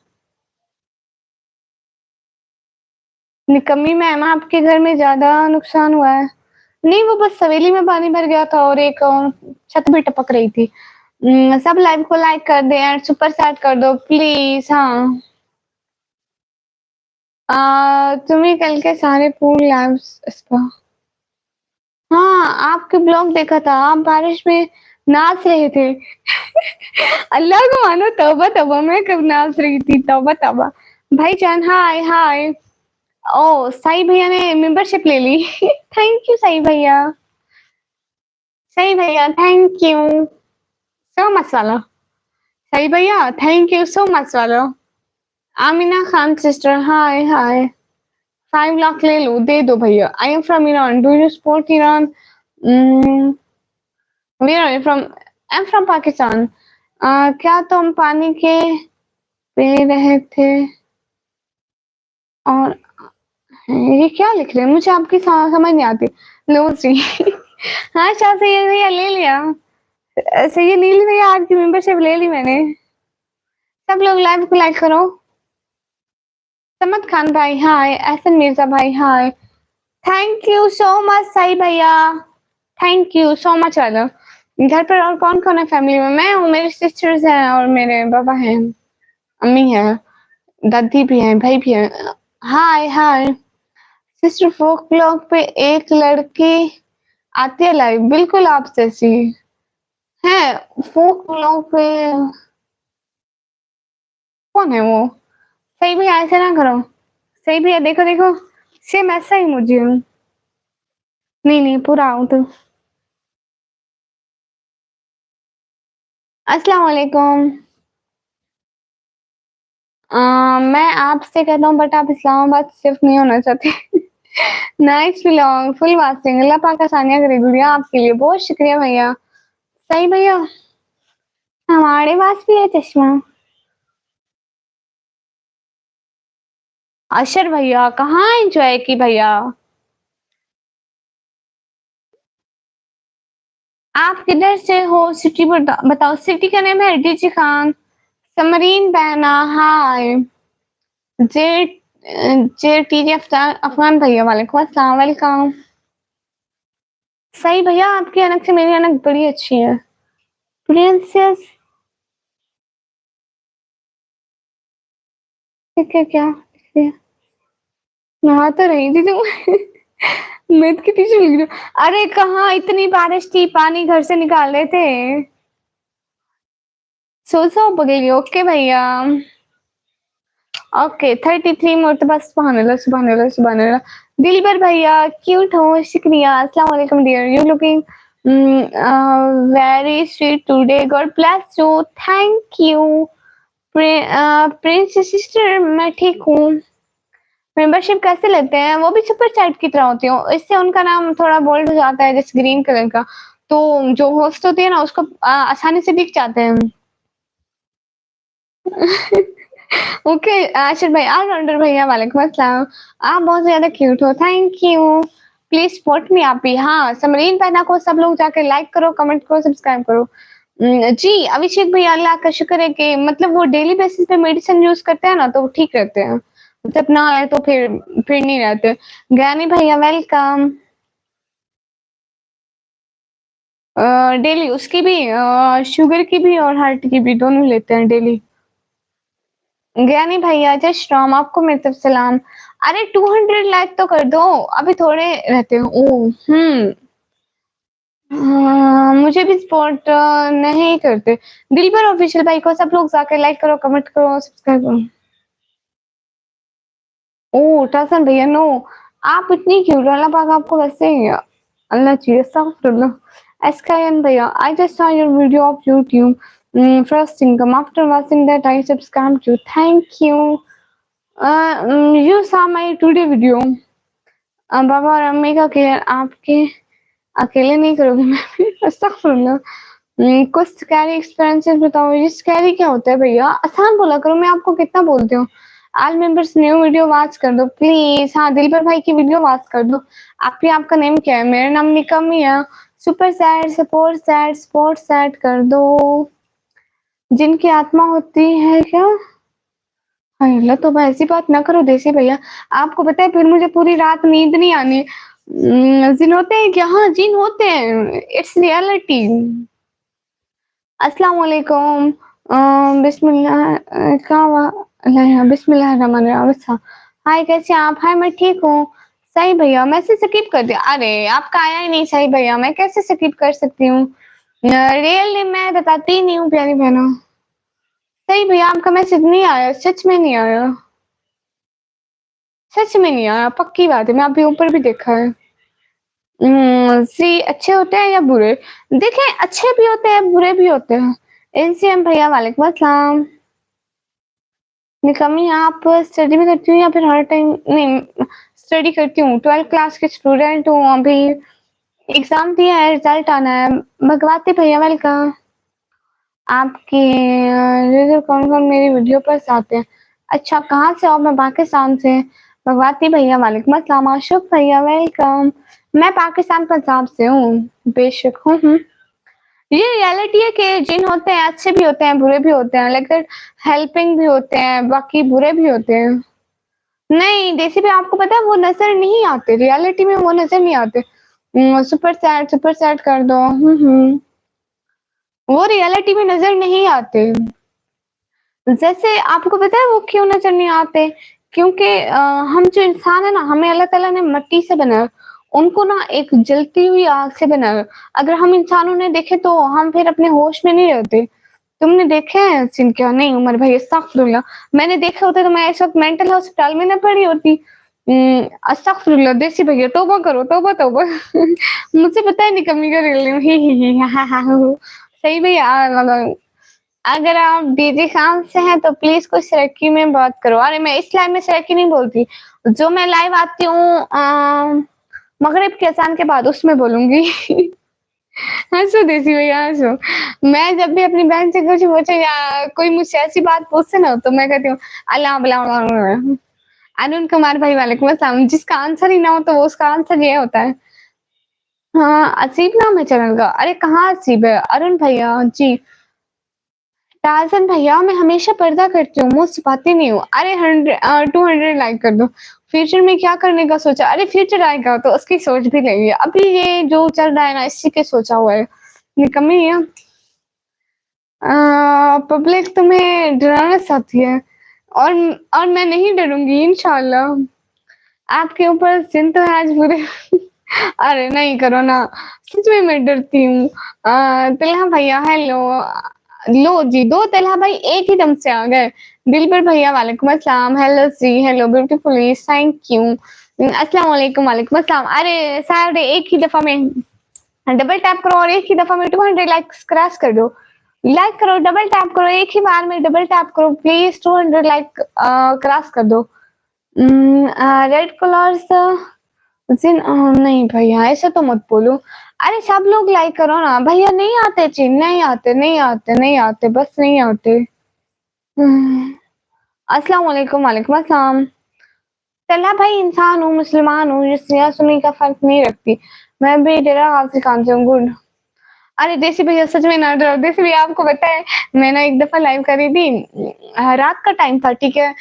निकम्मी मैम आपके घर में ज्यादा नुकसान हुआ है? नहीं वो बस सवेली में पानी भर गया था और एक छत भी टपक रही थी। सब लाइव को लाइक कर दे एंड सुपर चैट कर दो प्लीज। हाँ तुम्हें कल के सारे फूल लाइव स्पा। हाँ आपके ब्लॉग देखा था, आप बारिश में नाच रहे थे। अल्लाह को मानो, तौबा तौबा, मैं कब नाच रही थी, तौबा तौबा। भाईजान हाय हाय। ओ साई भैया ने मेंबरशिप ले ली। थैंक यू साई भैया। सही भैया थैंक यू सो मच वाला। सही भैया थैंक यू सो मच वाला। Amina Khan sister hi hi. 5 lakh ले लो, दे दो भैया। I am from Iran, do you support Iran? Where are you from? I am from Pakistan. क्या तुम पानी के पी रहे थे? और ये क्या लिख रहे हैं, मुझे आपकी समझ नहीं आती। लो जी। हाँ शाह सैयद भैया ले लिया। सैयद नील भैया आपकी मेंबरशिप ले ली मैंने। सब लोग लाइव को लाइक करो। समद खान भाई हाय। एहसन मिर्जा भाई hi. Thank you so much Sai भैया, थैंक यू सो मच वाला। घर पर और कौन कौन है फैमिली में? मैं हूँ, मेरे सिस्टर्स हैं और मेरे पापा हैं, अम्मी है, दादी भी है, भाई भी है। हाय हाय। सिस्टर फोक ब्लॉग पे एक लड़की आती है लाइव, बिल्कुल आप जैसी है। फोक ब्लॉग पे कौन है वो? सही भी ऐसे ना करो। सही भी है, देखो देखो, सेम ऐसा ही मुझे हूँ। नहीं नहीं पूरा हूँ तो। अस्सलाम वालेकुम। मैं आपसे कहता हूँ बट आप इस्लामाबाद शिफ्ट नहीं होना चाहते। Nice vlog, full watching. अल्लाह पाक आसानियां करे गुड़िया आपके लिए, बहुत शुक्रिया भैया। सही भैया हमारे पास भी है चश्मा। अशर भैया कहाँ एंजॉय की भैया? आप किधर से हो? सिटी बताओ। सिटी का नेम है डीजी खान। समरीन बहना हाय। जे जे टीजी अफगान भैया वालेकुम अस्सलाम, वेलकम। सही भैया आपकी अनक से मेरी अनक बड़ी अच्छी है। प्रिंसेस ठीक है क्या लिख दिया? नहा तो रही थी तुम मैथ की टीचर लिख रही हो। अरे कहाँ इतनी बारिश थी, पानी घर से निकाल रहे थे। सो पगली। ओके भैया। ओके 33 मोर तो बस सुबहान अल्लाह सुबहान अल्लाह सुबहान अल्लाह। दिलबर भैया क्यूट हो, शुक्रिया। अस्सलाम वालेकुम dear, you looking very sweet today, God bless you. Thank you. Prince sister मैं ठीक हूँ। मेंबरशिप कैसे लेते हैं? वो भी सुपर चैट की तरह होती है, इससे उनका नाम थोड़ा बोल्ड हो जाता है जैसे ग्रीन कलर का, तो जो होस्ट होती है ना उसको आसानी से दिख जाते हैं। ओके आशिर भाई, ऑलराउंडर भैया वालेकुम अस्सलाम। आप बहुत ज्यादा क्यूट हो, thank you. Please support me आप भी। हाँ समरीन पहना को सब लोग जाकर लाइक करो, कमेंट करो, सब्सक्राइब करो। जी अभिषेक भैया अल्लाह का शुक्र है कि मतलब वो डेली बेसिस पे मेडिसिन यूज करते हैं ना तो वो ठीक रहते हैं, जब ना आए तो फिर नहीं रहते। ज्ञानी भैया वेलकम। डेली उसकी भी शुगर की भी और हार्ट की भी दोनों लेते हैं डेली। ज्ञानी भैया जय श्री राम, आपको मेरी तरफ सलाम। अरे 200 लाइक तो कर दो, अभी थोड़े रहते हो। ओ मुझे भी सपोर्ट नहीं करते। दिलबर ऑफिशियल भाई को सब लोग जाकर लाइक करो, कमेंट करो, सब्सक्राइब करो। ओह टासन भैया नो, आप इतनी क्यूट, अल्लाह पाक आपको वैसे ही अल्लाह चाहिए। अस्तगफुरुल्लाह। एसकेएन भैया I just saw your video of YouTube first income after watching that I subscribe you, thank you. You saw my today video. बाबा और अम्मी का केयर आपके अकेले नहीं करोगे मैं भी। अस्तगफुरुल्लाह। कुछ स्कैरी एक्सपीरियंसेस बताओ। ये स्कैरी क्या होता है भैया? आसान बोला करो, मैं आपको कितना बोलती हूँ। All members new video watch कर दो प्लीज। हाँ दिलबर भाई की वीडियो वॉच कर दो। आपका नेम क्या है? मेरा नाम निकम ही है। Super sad support sad sport sad कर दो। जिनकी आत्मा होती है क्या? अल्लाह तो भाई ऐसी बात ना करो देसी भैया, आपको पता है फिर मुझे पूरी रात नींद नहीं आनी। जिन होते हैं क्या? हाँ जिन होते हैं, इट्स रियलिटी। अस्सलाम वालेकुम। बिस्मिल्लाह क्या हुआ? बिस्मिल्लाह रहमान रहीम। अच्छा हाय कैसे हैं आप? हाय मैं ठीक हूँ। सही भैया मैसेज स्किप कर दिया। अरे आपका आया ही नहीं सही भैया, मैं कैसे स्किप कर सकती हूँ? रियल नेम मैं बताती ही नहीं हूँ प्यारी बहनों। सही भैया आपका मैसेज नहीं आया, सच में नहीं आया, सच में नहीं आया, पक्की बात है, मैं अभी ऊपर भी देखा है। सी अच्छे होते हैं या बुरे? देखें अच्छे भी होते हैं बुरे भी होते हैं। एनसीएम भैया वालेकुम अस्सलाम। निकम्मी आप स्टडी भी करती हूँ या फिर हर टाइम? नहीं स्टडी करती हूँ, 12th क्लास की स्टूडेंट हूँ अभी। एग्जाम दिया है, रिजल्ट आना है। भगवती भैया वेलकम। आपके कौन कौन मेरी वीडियो पर आते हैं? अच्छा कहाँ से हो? मैं पाकिस्तान से। भगवती भैया वालेकुम अस्सलाम। आशुक भैया वेलकम। मैं पाकिस्तान पंजाब से हूँ। बेशक हूँ। ये रियलिटी है कि जिन होते हैं अच्छे भी होते हैं बुरे भी होते हैं, लेकिन हेल्पिंग भी होते हैं, बाकी बुरे भी होते हैं। नहीं देसी पे आपको पता है वो नजर नहीं आते, रियलिटी में वो नजर नहीं आते। सुपर सैड कर दो। वो रियलिटी में नजर नहीं आते। जैसे आपको पता है वो क्यों नजर नहीं आते? क्योंकि हम जो इंसान है ना, हमें अल्लाह ताला ने मिट्टी से बनाया, उनको ना एक जलती हुई आग से बनाया। अगर हम इंसानों ने देखे तो हम फिर अपने होश में नहीं रहते। तुमने देखे हैं सीन? क्या नहीं उमर भाई अस्तगफुरुल्लाह, मैंने देखे होते तो मैं इस वक्त मेंटल हॉस्पिटल में ना पड़ी होती। अस्तगफुरुल्लाह देसी भैया तौबा करो, तौबा तौबा। मुझे पता है निकम्मी का रियल नेम ही हा हा हा। सही भैया अगर आप डीजे खान से हैं तो प्लीज कुछ सराइकी में बात करो। अरे मैं इस लाइव में सराइकी नहीं बोलती, जो मैं लाइव आती हूँ मगरिब के अजान के बाद उसमें बोलूंगी। हंसो देसी भैया हंसो। मैं जब भी अपनी बहन से कुछ पूछे या कोई मुझसे ऐसी बात पूछे ना तो मैं कहती हूँ अल्लाह बला। अरुण कुमार भाई वालेकुम अस्सलाम। जिसका आंसर ही ना हो तो वो उसका आंसर ये होता है। हाँ असीब नाम है चैनल का। अरे कहाँ असीब है? अरुण भैया जी। ताज़न भैया मैं हमेशा पर्दा करती हूँ, मुँह छुपाती नहीं हूँ। अरे 200 लाइक कर दो। फ्यूचर में क्या करने का सोचा? अरे फ्यूचर आएगा तो उसकी सोच भी लेंगे, अभी ये जो चल रहा है ना इसी के सोचा हुआ है। निकम्मी है। पब्लिक तुम्हें डराना चाहती है और मैं नहीं डरूँगी इंशाल्लाह। आपके ऊपर जिन तो है आज बुरे अरे नहीं करो ना, सच में मैं डरती हूँ। तलहा भैया हेलो। लो जी, 2 तलहा भाई एक ही दम से आ गए। दिलबर भैया वालेकुम अस्सलाम, हेलो जी, हेलो ब्यूटीफुली, थैंक यू। अस्सलाम वालेकुम, वालेकुम अस्सलाम। अरे सारे एक ही दफ़ा में डबल टैप करो और एक ही दफ़ा में 200 लाइक्स क्रॉस कर दो। लाइक करो, डबल टैप करो, एक ही बार में डबल टैप करो प्लीज़ 200 लाइक क्रॉस कर दो। रेड कलर्स जिन नहीं भैया ऐसे तो मत बोलो। अरे सब लोग लाइक करो ना भैया, नहीं आते जी, नहीं आते, नहीं आते, नहीं आते, बस नहीं आते। अस्सलाम वालेकुम, वालेकुम अस्सलाम। तल्हा भाई इंसान हूँ, मुसलमान हूँ, ये सिया-सुन्नी का फ़र्क नहीं रखती। मैं भी डेरा गाज़ी खान से हूँ, गुड। अरे देसी भैया सच में ना डरो। देसी भैया आपको पता है मैं ना एक दफ़ा लाइव करी थी, रात का टाइम था, ठीक है?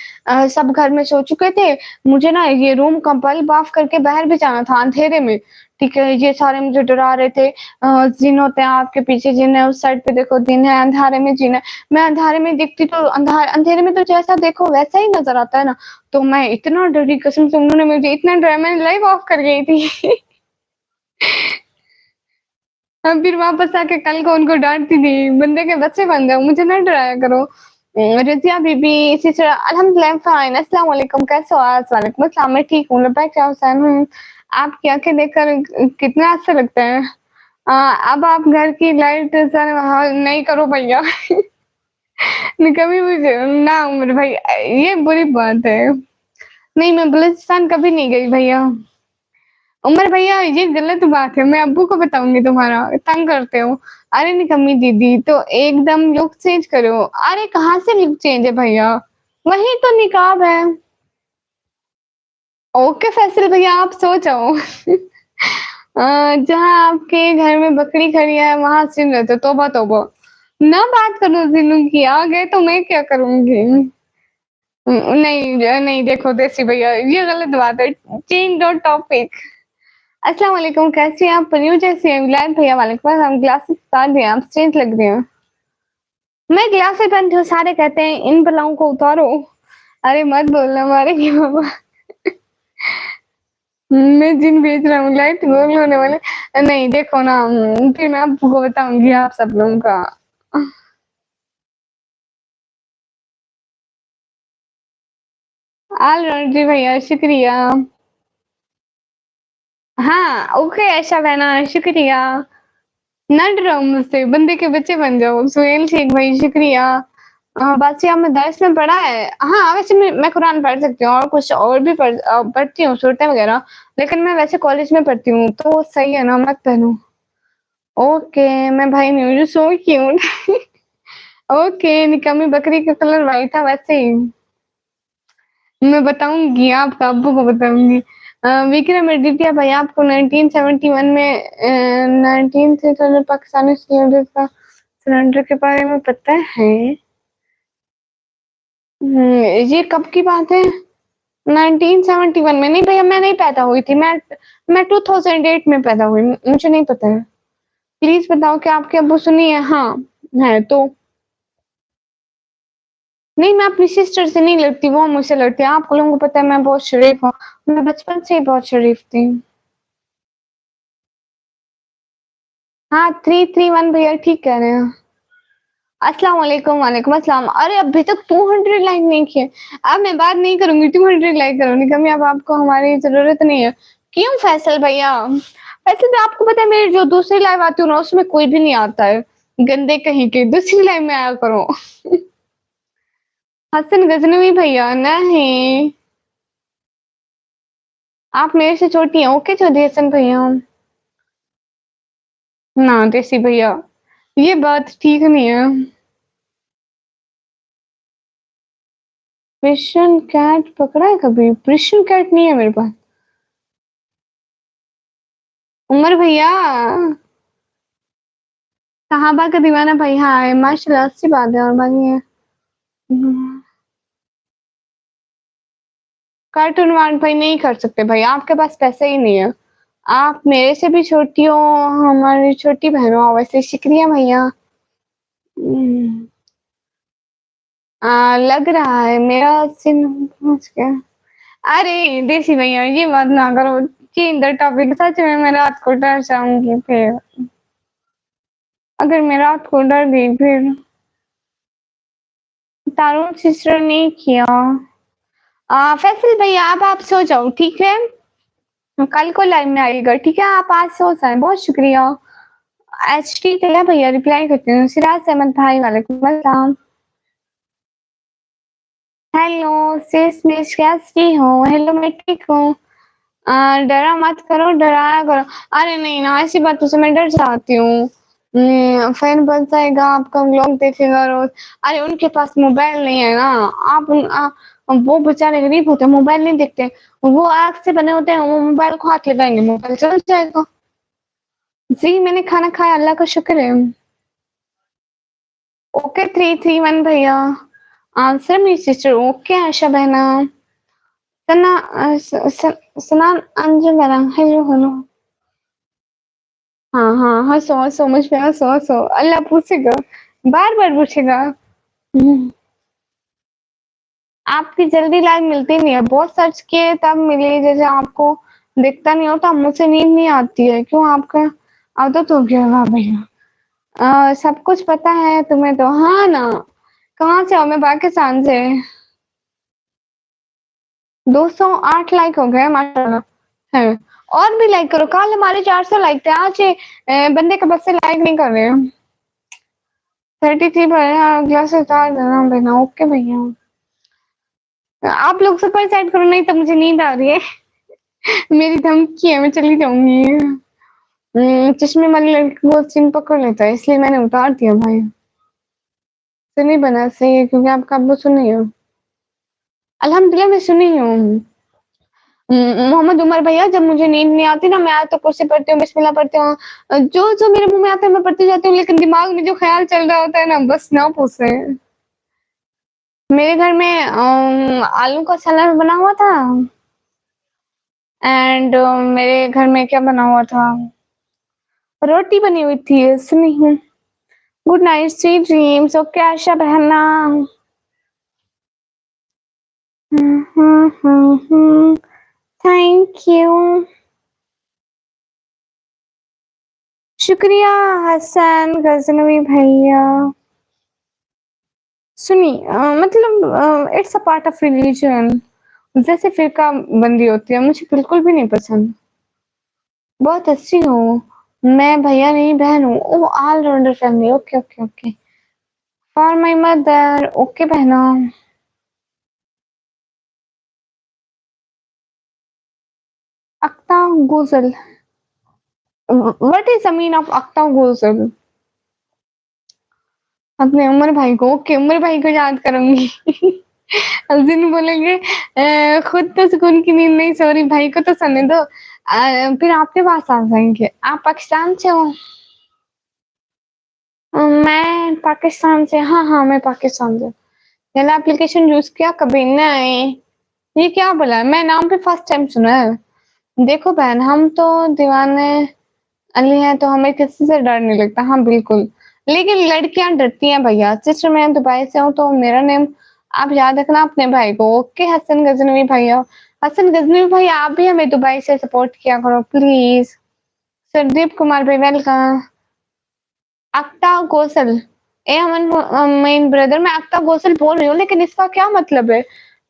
सब घर में सो चुके थे, मुझे ना ये रूम का बल्ब ऑफ करके बाहर भी जाना था अंधेरे में, ठीक है? ये सारे मुझे डरा रहे थे, जिन होते हैं आपके पीछे, जिन है उस साइड पे देखो दिन है, अंधारे में जिन है। मैं अंधारे में दिखती तो अंधेरे में तो जैसा देखो वैसा ही नज़र आता है ना, तो मैं इतना डरी कसम से, उन्होंने मुझे इतना डराया मैंने लाइव ऑफ कर गई थी। फिर वापस आके कल को उनको डाँटती थी, बंदे के बच्चे बन जाओ, मुझे ना डराया करो। रज़िया बीबी इसी तरह अल्हम्दुलिल्लाह फाइन, अस्सलाम वालेकुम कैसे हो आप? वालेकुम अस्सलाम, मैं ठीक हूँ, लब्बैक या हुसैन हूँ। आपकी आँखें देखकर कितना अच्छा लगता है। अब आप घर की लाइट सर हाँ, नहीं करो भैया। कभी मुझे ना उम्र भाई ये बुरी बात है। नहीं मैं बलूचिस्तान कभी नहीं गई भैया। उमर भैया ये गलत बात है, मैं अब्बू को बताऊँगी तुम्हारा, तंग करते हो। अरे निकम्मी दीदी तो एकदम लुक चेंज करो। अरे कहाँ से लुक चेंज है भैया? वही तो निकाब है। ओके फैसल भैया आप सो जाओ। जहाँ आपके घर में बकरी खड़ी है वहाँ सिन रहते तौबा तौबा। ना बात करो ज़िन्नू की, आ गए तो मैं क्या करूँगी? नहीं नहीं देखो देसी भैया ये गलत बात है। Change the topic. अस्सलाम वालेकुम कैसी हैं आप? पनीर जैसी हैं। विलायत भैया वालेकुम अस्सलाम। ग्लासेस उतार दिए आप स्ट्रेंज लग रही हैं। मैं ग्लासेस पहनती हूँ, सारे कहते हैं इन बलाओं को उतारो। अरे मत बोलना मारेंगे बाबा। मैं जिन भेज रहा हूँ लाइट गोल होने वाले। नहीं देखो ना, फिर मैं आपको बताऊँगी आप सब लोगों का। ऑल राउंड जी भैया शुक्रिया। हाँ, ओके ऐशा बहना शुक्रिया। ना डरो मुझसे, बंदे के बच्चे बन जाओ। सुहेल शेख भाई शुक्रिया। बादशाह में दर्स में पढ़ा है। हाँ, वैसे मैं कुरान पढ़ सकती हूँ और कुछ और भी पढ़ती हूँ सूरतें वगैरह, लेकिन मैं वैसे कॉलेज में पढ़ती हूँ, तो सही है ना मत पहनो। ओके, मैं भाई नहीं हूँ, यू सो क्यूट। ओके, निकम्मी बकरी का कलर व्हाइट था वैसे ही। मैं बताऊँगी आपका अब्बू को बताऊँगी। विक्रम एडिटिया भाई आपको 1971 में 19 से तो पाकिस्तानी सिलेंडर का सिलेंडर के बारे में पता है? ये कब की बात है? 1971 में नहीं भैया मैं नहीं पैदा हुई थी। मैं 2008 में पैदा हुई। मुझे नहीं पता है। प्लीज़ बताओ कि आपके अब्बू सुनी है? हाँ, है तो। नहीं मैं अपनी सिस्टर से नहीं लड़ती, वो मुझसे लड़ती है। आप लोगों को पता है मैं बहुत शरीफ हूँ। मैं बचपन से ही बहुत शरीफ थी। हाँ, 331 भैया ठीक कह रहे हैं। अस्सलाम वालेकुम, वालेकुम अस्सलाम। अरे अभी तक 200 लाइक नहीं किए। अब मैं बात नहीं करूँगी, 200 लाइक करो। निकम्मी अब आपको हमारी ज़रूरत नहीं है। क्यों फैसल भैया? फैसल भैया आपको पता है मेरी जो दूसरी लाइव आती हूँ ना उसमें कोई भी नहीं आता है। गंदे कहीं के, दूसरी लाइव में आया करो। हसन गज़नवी भैया नहीं। आप मेरे से छोटी हैं। ओके चौधरी हसन भैया। ना देसी भैया, ये बात ठीक नहीं है। पर्शियन कैट पकड़ा है कभी? पर्शियन कैट नहीं है मेरे पास। उमर भैया सहाबा का दीवाना भाई हाँ माशाल्लाह अच्छी बात है और बाकी है। कार्टून वार्ड भाई नहीं कर सकते भाई, आपके पास पैसे ही नहीं है। आप मेरे से भी छोटी हो, हमारी छोटी बहन हो वैसे। शुक्रिया भैया। हुँ। लग रहा है मेरा सिम पहुँच गया। अरे! देसी भैया ये बात ना करो, चेंज द टॉपिक सच में मैं रात को डर जाऊँगी फिर। अगर मैं रात को डर गई फिर तारों सिस्टर ने किया। फैसल भैया अब आप सो जाओ, ठीक है? कल को लाइव में आइएगा, ठीक है? आप आज सो जाएँ, बहुत शुक्रिया। एचटी कला भैया रिप्लाई करती हूँ, सिराज अहमद भाई वालेकुम अस्सलाम। हेलो सिस मिस कैसी हो? हेलो मैं ठीक हूँ। डरा मत करो, डराया करो। अरे नहीं ना, ऐसी बातों से मैं डर जाती हूँ। फैन बन जाएगा, आपका व्लॉग देखेगा रोज़। अरे उनके पास मोबाइल नहीं है ना, वो बेचारे गरीब होते हैं, मोबाइल नहीं देखते। वो आग से बने होते हैं, वो मोबाइल को हाथ लगाएँगे, मोबाइल जल जाएगा। जी, मैंने खाना खाया, अल्लाह का शुक्र है। ओके 331 भैया। आंसर मेरी सिस्टर ओके आशा बहना। सना सनान अंजुम बहना हेलो हेलो। हाँ, हाँ, हँसो, हँसो मुझ पे हँसो, हँसो। अल्लाह पूछेगा, बार-बार पूछेगा। हुँ, आपकी जल्दी लाइव मिलती नहीं है, बहुत सर्च किए तब मिली, जैसे आपको दिखता नहीं हो तो मुझसे नींद नहीं आती है, क्यों आपका आदत हो गया होगा भैया। सब कुछ पता है तुम्हें तो, हाँ ना। कहाँ से हो? मैं पाकिस्तान से। 208 लाइक हो गए माशाल्लाह। है और भी लाइक करो, कल हमारे 400 लाइक थे, आज ये बंदे का बस से लाइक नहीं कर रहे हैं। 33 भैया अगला से उतार देना बिना ओके भैया। आप लोग सुपर चैट करो नहीं तो मुझे नींद आ रही है। मेरी धमकी है, मैं चली जाऊँगी। चश्मे वाली लड़की को सिम पकड़ लेता है इसलिए मैंने उतार दिया भाई। तो नहीं बना सही है क्योंकि आपका अब्बू सुनी है। अल्हम्दुलिल्लाह मैं सुनी हूँ। मोहम्मद उमर भैया जब मुझे नींद नहीं आती ना मैं आयत कुर्सी पढ़ती हूँ, बिस्मिल्लाह पढ़ती हूँ। जो मेरे मुँह में आता है मैं पढ़ती जाती हूँ लेकिन दिमाग में जो ख़्याल चल रहा होता है ना बस ना पूछे। मेरे घर में आलू का सलाद बना हुआ था एंड मेरे घर में क्या बना हुआ था? रोटी बनी हुई थी, सुनी हूँ। Good night, sweet dreams, okay Asha बहना। Thank you. शुक्रिया हसन गज़नवी भैया। सुनिए मतलब it's a part of religion जैसे फ़िरका बंदी होती है, मुझे बिल्कुल भी नहीं पसंद। बहुत अच्छी हूँ। मैं भैया नहीं बहन हूँ। Oh! All rounder family okay, okay, okay. For my mother okay बहना। Akta Guzal what is the mean of Akta Guzal? अपने उमर भाई को ओके, उमर भाई को याद करूँगी। उस दिन बोलेंगे खुद तो सुकून की नींद नहीं सो रही, भाई को तो सोने दो। फिर आपके पास आ जाएँगे। आप पाकिस्तान से हो? मैं पाकिस्तान से हाँ, हाँ, मैं पाकिस्तान से। मैंने एप्लीकेशन यूज़ किया कभी नहीं। ये क्या बोला? मैं नाम भी फर्स्ट टाइम सुना है। देखो बहन हम तो दीवाने अली हैं तो हमें किसी से डर नहीं लगता। हाँ, बिल्कुल। लेकिन लड़कियाँ डरती हैं भैया। सिस्टर मैं दुबई से हूँ तो मेरा नेम आप याद रखना अपने भाई को। ओके हसन गज़नवी भैया। हसन गज़नवी भैया आप भी हमें दुबई से सपोर्ट किया करो प्लीज़। सरदीप कुमार भाई वेलकम। अक्ता गोसल ए अमन मेन ब्रदर मैं अक्ता गोसल बोल रही हूँ लेकिन इसका क्या मतलब है?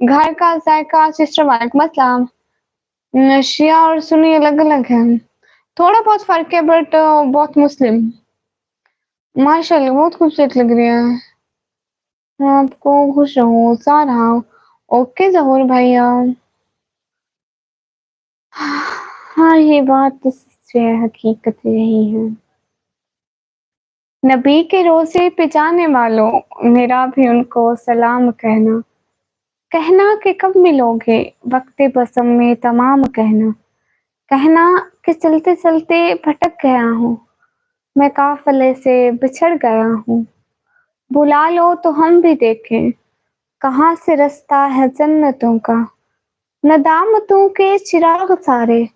घर का ज़ायका सिस्टर वालेकुम अस्सलाम। शिया और सुन्नी अलग-अलग हैं। थोड़ा बहुत फ़र्क है बट बहुत मुस्लिम। माशाल्लाह बहुत खूबसूरत लग रही हैं। आपको खुश रहूँ, सारा ओके ज़हूर भैया। हाँ, ये बात तो सच है, हकीकत यही है। नबी के रोज़े पे जाने वालों, मेरा भी उनको सलाम कहना। कहना कि कब मिलोगे, वक़्त बसम में तमाम कहना। कहना कि चलते-चलते भटक गया हूँ, मैं काफ़िले से बिछड़ गया हूँ। बुला लो तो हम भी देखें, कहाँ से रास्ता है जन्नतों का। नदामतों के चिराग सारे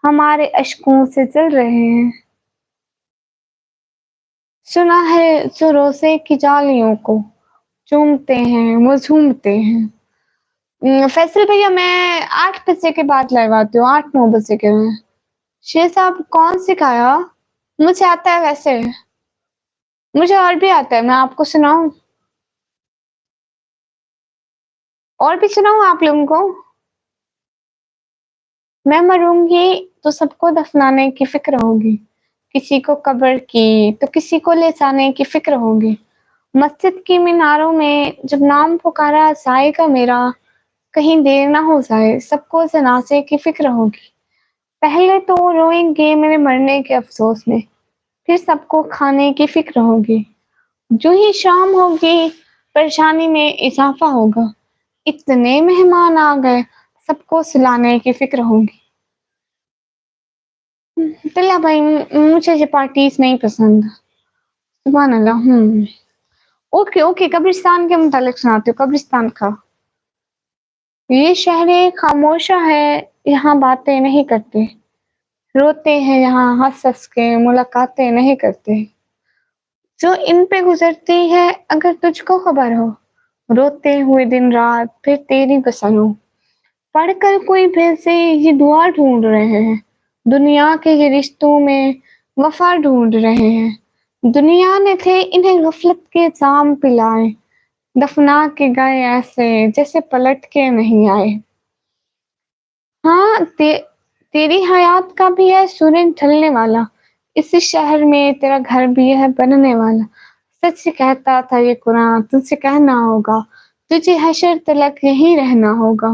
हमारे अश्कों से जल रहे हैं। सुना है सुरों से कि जालियों को चूमते हैं, वो झूमते हैं। फैसल भैया मैं 8 बजे के बाद लाइव आती हूँ, 8-9 बजे के में। शेर साहब कौन सिखाया? मुझे आता है वैसे, मुझे और भी आता है, मैं आपको सुनाऊँ? और भी सुनाऊँ आप लोगों को? मैं मरूँगी तो सबको दफनाने की फ़िक्र होगी, किसी को कब्र की, तो किसी को ले जाने की फ़िक्र होगी। मस्जिद की मीनारों में जब नाम पुकारा जाएगा मेरा, कहीं देर ना हो जाए, सबको जनाज़े की फ़िक्र होगी। पहले तो रोएँगे मेरे मरने के अफ़सोस में, फिर सबको खाने की फ़िक्र होगी। जो ही शाम होगी, परेशानी में इज़ाफ़ा होगा। इतने मेहमान आ गए, सबको सुलाने की फ़िक्र होगी। टिल्ला भाई मुझे ये पार्टीज़ नहीं पसंद। सुभान अल्लाह ओके, ओके कब्रिस्तान के मुतालिक सुनाती हूँ, कब्रिस्तान का। ये शहर खामोशा है, यहाँ बातें नहीं करते। रोते हैं यहाँ हँस-हँस के, मुलाकातें नहीं करते। जो इन पे गुज़रती है अगर तुझको खबर हो, रोते हुए दिन-रात फिर तेरी पसंद हो। पढ़कर कोई फिर से ये दुआ ढूँढ रहे हैं, दुनिया के ये रिश्तों में वफ़ा ढूँढ रहे हैं। दुनिया ने थे इन्हें ग़फ़लत के जाम पिलाए, दफ़ना के गए ऐसे जैसे पलट के नहीं आए। हाँ, तेरी हयात का भी है सूरज ढलने वाला, इसी शहर में तेरा घर भी है बनने वाला। सच कहता था ये कुरान तुझसे कहना होगा, तुझे हशर तलक यहीं रहना होगा।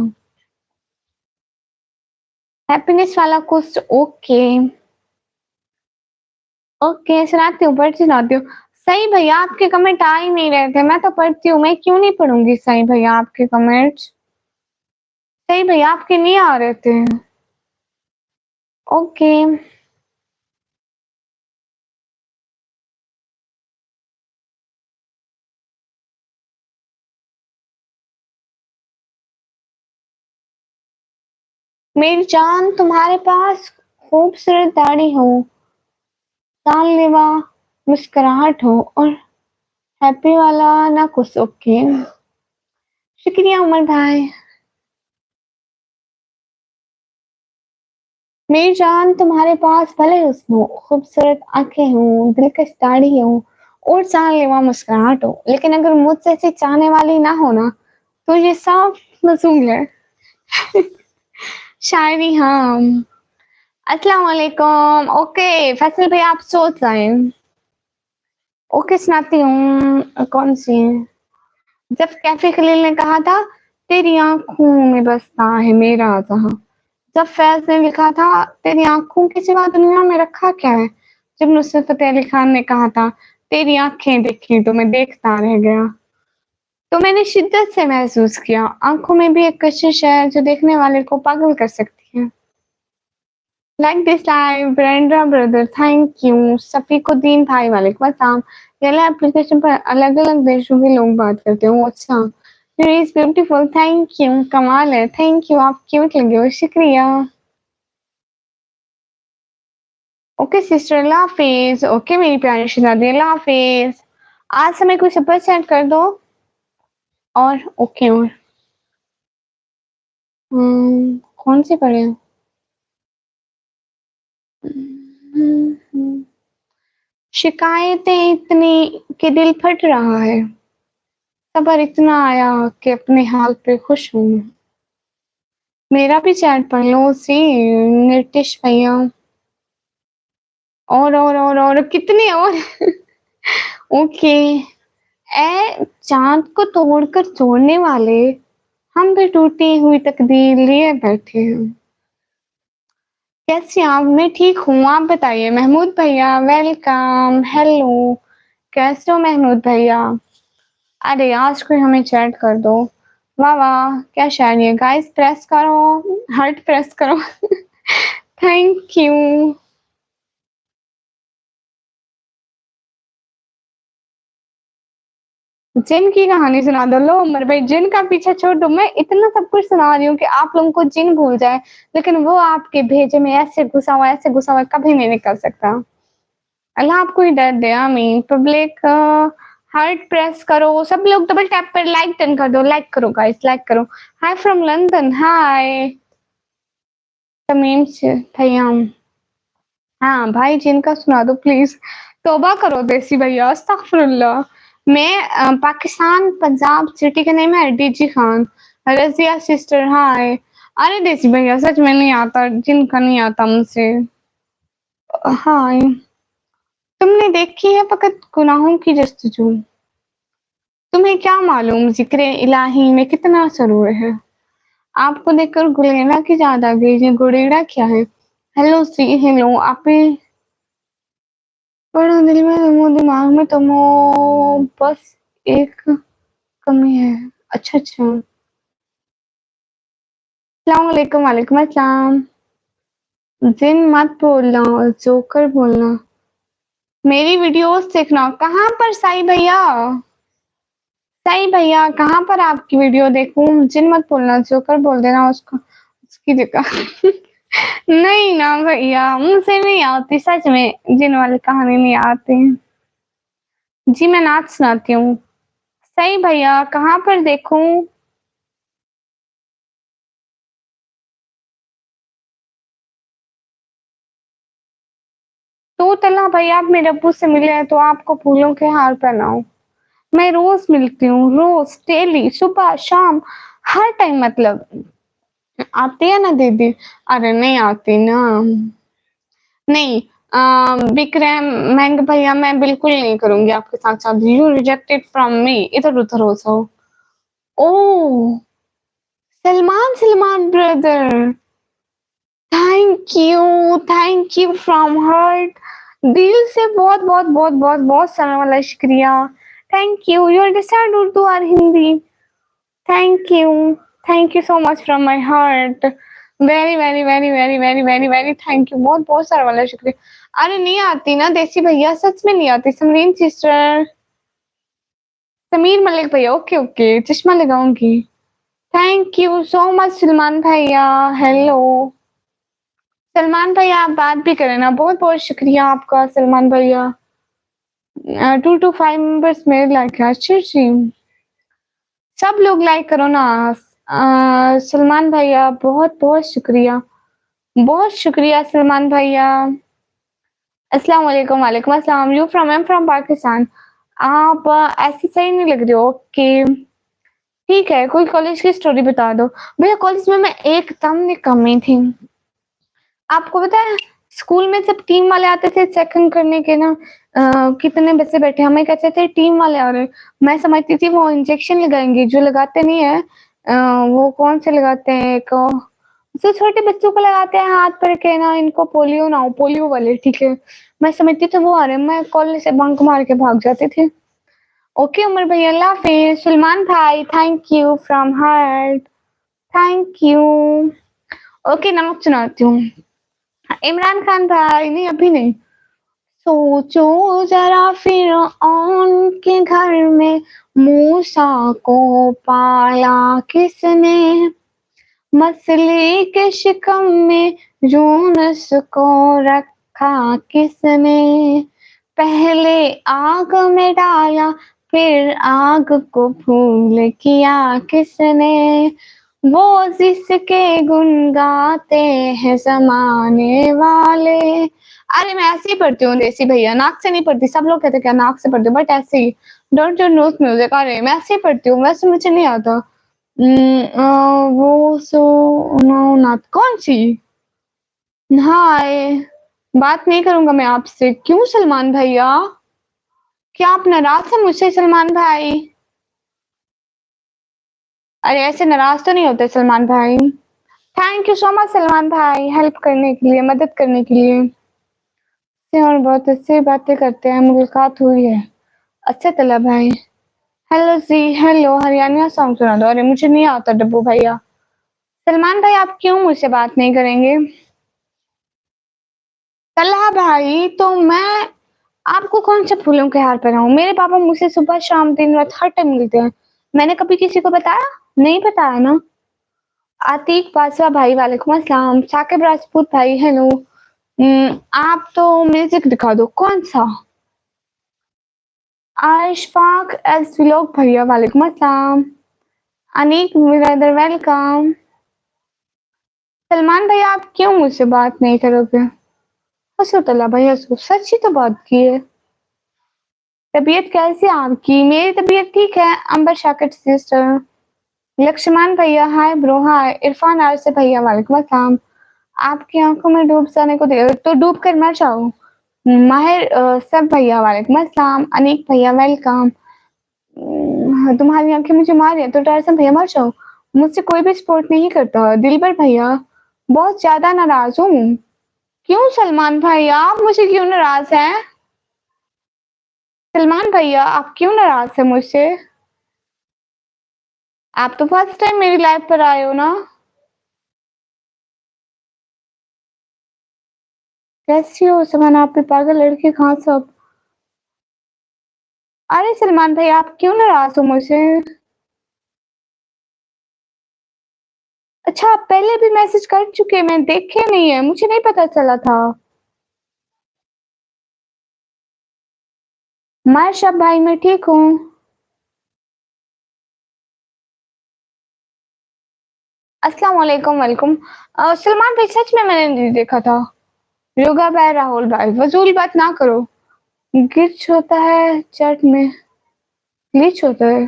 हैप्पीनेस वाला कुछ ओके, ओके सुनाती हूँ, पढ़ सुनाती हूँ। सही भैया आपके कमेंट आ ही नहीं रहे थे, मैं तो पढ़ती हूँ, मैं क्यों नहीं पढ़ूँगी सही भैया आपके कमेंट्स? सही भैया आपके नहीं आ रहे थे। ओके। मेरी जान तुम्हारे पास खूबसूरत दाढ़ी हो, जानलेवा मुस्कुराहट हो और हैप्पी वाला ना कुछ ओके। शुक्रिया उमर भाई। मेरी जान तुम्हारे पास भले हुस्न हो, खूबसूरत आँखें हों, दिलकश दाढ़ी हो और जानलेवा मुस्कुराहट हो, लेकिन अगर मुझ जैसी चाहने वाली ना हो ना, तो ये साफ मज़ूल है। शायरी हाँ। अस्सलाम वालेकुम। ओके, फैसल भैया आप सोच जाएँ। ओके सुनाती हूँ कौन सी है? जब कैफे खलील ने कहा था तेरी आँखों में बसता है मेरा जहाँ। जब फैज़ ने लिखा था तेरी आँखों के सिवा दुनिया में रखा क्या है? जब नुसरत फ़तेह अली खान ने कहा था तेरी आँखें देखी तो मैं देखता रह गया। तो मैंने शिद्दत से महसूस किया आँखों में भी एक कशिश है जो देखने वाले को पागल कर सकती है। Like this live Brenda brother thank you. Safiquddin भाई वालेकुम अस्सलाम। ये वाला एप्लीकेशन पर अलग-अलग देशों के लोग बात करते हैं। ओह अच्छा। You is beautiful thank you. कमाल है। थैंक यू आप क्यूट लगे हो। शुक्रिया। ओके सिस्टर अल्लाह हाफ़िज़। ओके मेरी प्यारी शहज़ादी अल्लाह हाफ़िज़। आज से मेरे को सुपर चैट कर दो। और ओके और कौन सी पढ़ें? शिकायतें इतनी कि दिल फट रहा है। सब्र इतना आया कि अपने हाल पे खुश हूँ मैं। मेरा भी चैट पढ़ लो सी निर्टिश भैया। और कितने और ओके। ए चाँद को तोड़कर जोड़ने वाले, हम भी टूटी हुई तकदीर लिए बैठे हैं। कैसे हैं आप? मैं ठीक हूँ, आप बताइए? महमूद भैया वेलकम, हेलो, कैसे हो महमूद भैया? अरे आज कोई हमें चैट कर दो। वाह, वाह! क्या शायरी है गाइस प्रेस करो, हार्ट प्रेस करो। Thank you. जिन की कहानी सुना दो। लो उमर भाई जिन का पीछा छोड़ दो। मैं इतना सब कुछ सुना रही हूँ कि आप लोगों को जिन भूल जाए, लेकिन वो आपके भेजे में ऐसे घुसा हुआ है कभी नहीं निकल सकता। अल्लाह आपको हिदायत दे, आमीन। पब्लिक हार्ट प्रेस करो, सब लोग डबल टैप पर लाइक डन कर दो, लाइक करो गाइस, लाइक करो। हाय फ्रॉम लंदन, हाय तमीम से तैयाम। हाँ भाई जिनका सुना दो प्लीज। तौबा करो देसी भैया, अस्तगफिरुल्लाह। मैं पाकिस्तान पंजाब सिटी का नेम है डीजी खान। रजिया सिस्टर हाय। अरे देसी भैया सच में नहीं आता, जिनका नहीं आता मुझसे। हाय। तुमने देखी है फकत गुनाहों की जस्तजू, तुम्हें क्या मालूम जिक्र इलाही में कितना सरूर है। आपको देखकर गुलेरा की याद आ गई। ये गुलेरा क्या है? हेलो सी, हेलो आप ही बड़ा दिल में तुमो, दिमाग में तुमो, बस एक कमी है। अच्छा अच्छा, अस्सलाम वालेकुम। वालेकुम अस्सलाम। जिन मत बोलना, जोकर बोलना। मेरी वीडियोस देखना। कहाँ पर साई भैया? साई भैया कहाँ पर आपकी वीडियो देखूं? जिन मत बोलना, जोकर बोल देना उसको, उसकी जगह। नहीं ना भैया, मुझसे नहीं आती सच में, जिन वाली कहानी नहीं आती। जी मैं नाच सुनाती हूँ। सही भैया कहाँ पर देखूं? तो तला भैया आप मेरे अब्बू से मिले हैं तो आपको फूलों के हार पहनाऊं। मैं रोज मिलती हूँ, रोज डेली सुबह शाम हर टाइम। मतलब आती है ना दीदी? अरे नहीं आती ना। नहीं विक्रम महंग भैया मैं बिल्कुल नहीं करूंगी आपके साथ शादी। You rejected from me. इधर उधर हो जाओ। Oh Salman, Salman brother, thank you from heart. दिल से बहुत बहुत बहुत बहुत बहुत सारा वाला शुक्रिया। Thank you. You understand Urdu और Hindi? Thank you, thank you so much from my heart. Very very very very very very very thank you. बहुत बहुत सारा वाला शुक्रिया। अरे नहीं आती ना देसी भैया, सच में नहीं आती। समरीन सिस्टर, समीर मलिक भैया, ओके ओके चश्मा लगाऊंगी। Thank you so much Salman भैया। हेलो सलमान भैया, आप बात भी करें ना। बहुत बहुत शुक्रिया आपका सलमान भैया। 2 to 5 मेंबर्स मेरे लाइक है। अच्छा जी, सब लोग लाइक करो ना। सलमान भैया बहुत बहुत शुक्रिया, बहुत शुक्रिया सलमान भैया। अस्सलाम वालेकुम। वालेकुम अस्सलाम। You from? I am from Pakistan. आप ऐसे सही नहीं लग रहे हो। ओके ठीक है, कोई कॉलेज की स्टोरी बता दो। भैया कॉलेज में मैं एकदम निकम्मी थी। आपको पता है स्कूल में जब टीम वाले आते थे चेकिंग करने के ना, कितने बच्चे बैठे, हमें कहते थे टीम वाले आ रहे। मैं समझती थी वो इंजेक्शन लगाएंगे, जो लगाते नहीं है। वो कौन से लगाते हैं, एक जो छोटे बच्चों को लगाते हैं हाथ पर के ना, इनको पोलियो ना हो, पोलियो वाले। ठीक है, मैं समझती थी वो आ रहे, मैं कॉलेज से बंक मार के भाग जाती थी। ओके उमर भैया, अल्लाह हाफिज। सलमान भाई thank you from heart, thank you. Okay नमक सुनाती हूँ। इमरान खान भाई, नहीं अभी नहीं। सोचो जरा फिरऔन के घर में मूसा को पाला किसने, मछली के शिकम में यूनुस को रखा किसने, पहले आग में डाला फिर आग को फूल किया किसने, वो जिसके गुन गाते हैं जमाने वाले। अरे मैं ऐसे ही पढ़ती हूँ देसी भैया, नाक से नहीं पढ़ती। सब लोग कहते हैं क्या नाक से पढ़ती हूँ, बट ऐसे ही डोंट यू नोस म्यूजिक। अरे मैं ऐसे ही पढ़ती हूँ, वैसे मुझे नहीं आता। वो सो नो नाथ कौन सी? हाय, बात नहीं करूंगा मैं आपसे। क्यों सलमान भैया, क्या आप नाराज हैं मुझसे सलमान भाई? अरे ऐसे नाराज तो नहीं होते सलमान भाई। Thank you so much Salman भाई, हेल्प करने के लिए, मदद करने के लिए। और बहुत अच्छी बातें करते हैं, मुलाकात हुई है। अच्छा तला भाई। हेलो जी, हेलो हरियाणा सॉन्ग सुना दो। अरे मुझे नहीं आता डब्बू भैया। सलमान भाई आप क्यों मुझसे बात नहीं करेंगे? तला भाई तो मैं आपको कौन से फूलों के हार पहनाऊं? मेरे पापा मुझसे सुबह शाम दिन रात हर टाइम मिलते हैं। मैंने कभी किसी को बताया? नहीं बताया ना। आतिक बादशाह भाई वालेकुम अस्सलाम। साकिब राजपूत भाई हेलो। आप तो म्यूजिक दिखा दो कौन सा? अशफाक एस व्लॉग भैया वालेकुम अस्सलाम। Aneek brother welcome. सलमान भैया आप क्यों मुझसे बात नहीं करोगे? हंसो तला भाई हंसो, सच ही तो बात की है। तबीयत कैसी है आपकी? मेरी तबीयत ठीक है। अंबर शाकिर सिस्टर। लक्ष्मण भैया हाय ब्रो हाय। इरफान आरसे भैया वालेकुम अस्सलाम। आपकी आंखों में डूब जाने को दे तो डूब कर मर जाओ। माहिर सब भैया वालेकुम अस्सलाम। अनीक भैया वेलकम। तुम्हारी आंखें मुझे मार रही है तो टारसन भैया मर जाओ। मुझसे कोई भी सपोर्ट नहीं करता। दिलबर भैया बहुत ज्यादा नाराज हूँ। क्यों सलमान भाई आप मुझे क्यों नाराज हैं? सलमान भैया आप क्यों नाराज हैं मुझसे? आप तो फर्स्ट टाइम मेरी लाइफ पर आए हो ना। कैसी हो समान आप भी पागल लड़के कहाँ सब? अरे सलमान भाई आप क्यों नाराज हो मुझसे? अच्छा आप पहले भी मैसेज कर चुके मैं देखे नहीं है मुझे नहीं पता चला था। माशा भाई मैं ठीक हूँ। अस्सलाम वालेकुम वेलकम। सलमान भाई सच में मैंने नहीं देखा था। योगा बाय राहुल भाई फजूल बात ना करो। ग्लिच होता है चैट में। ग्लिच होता है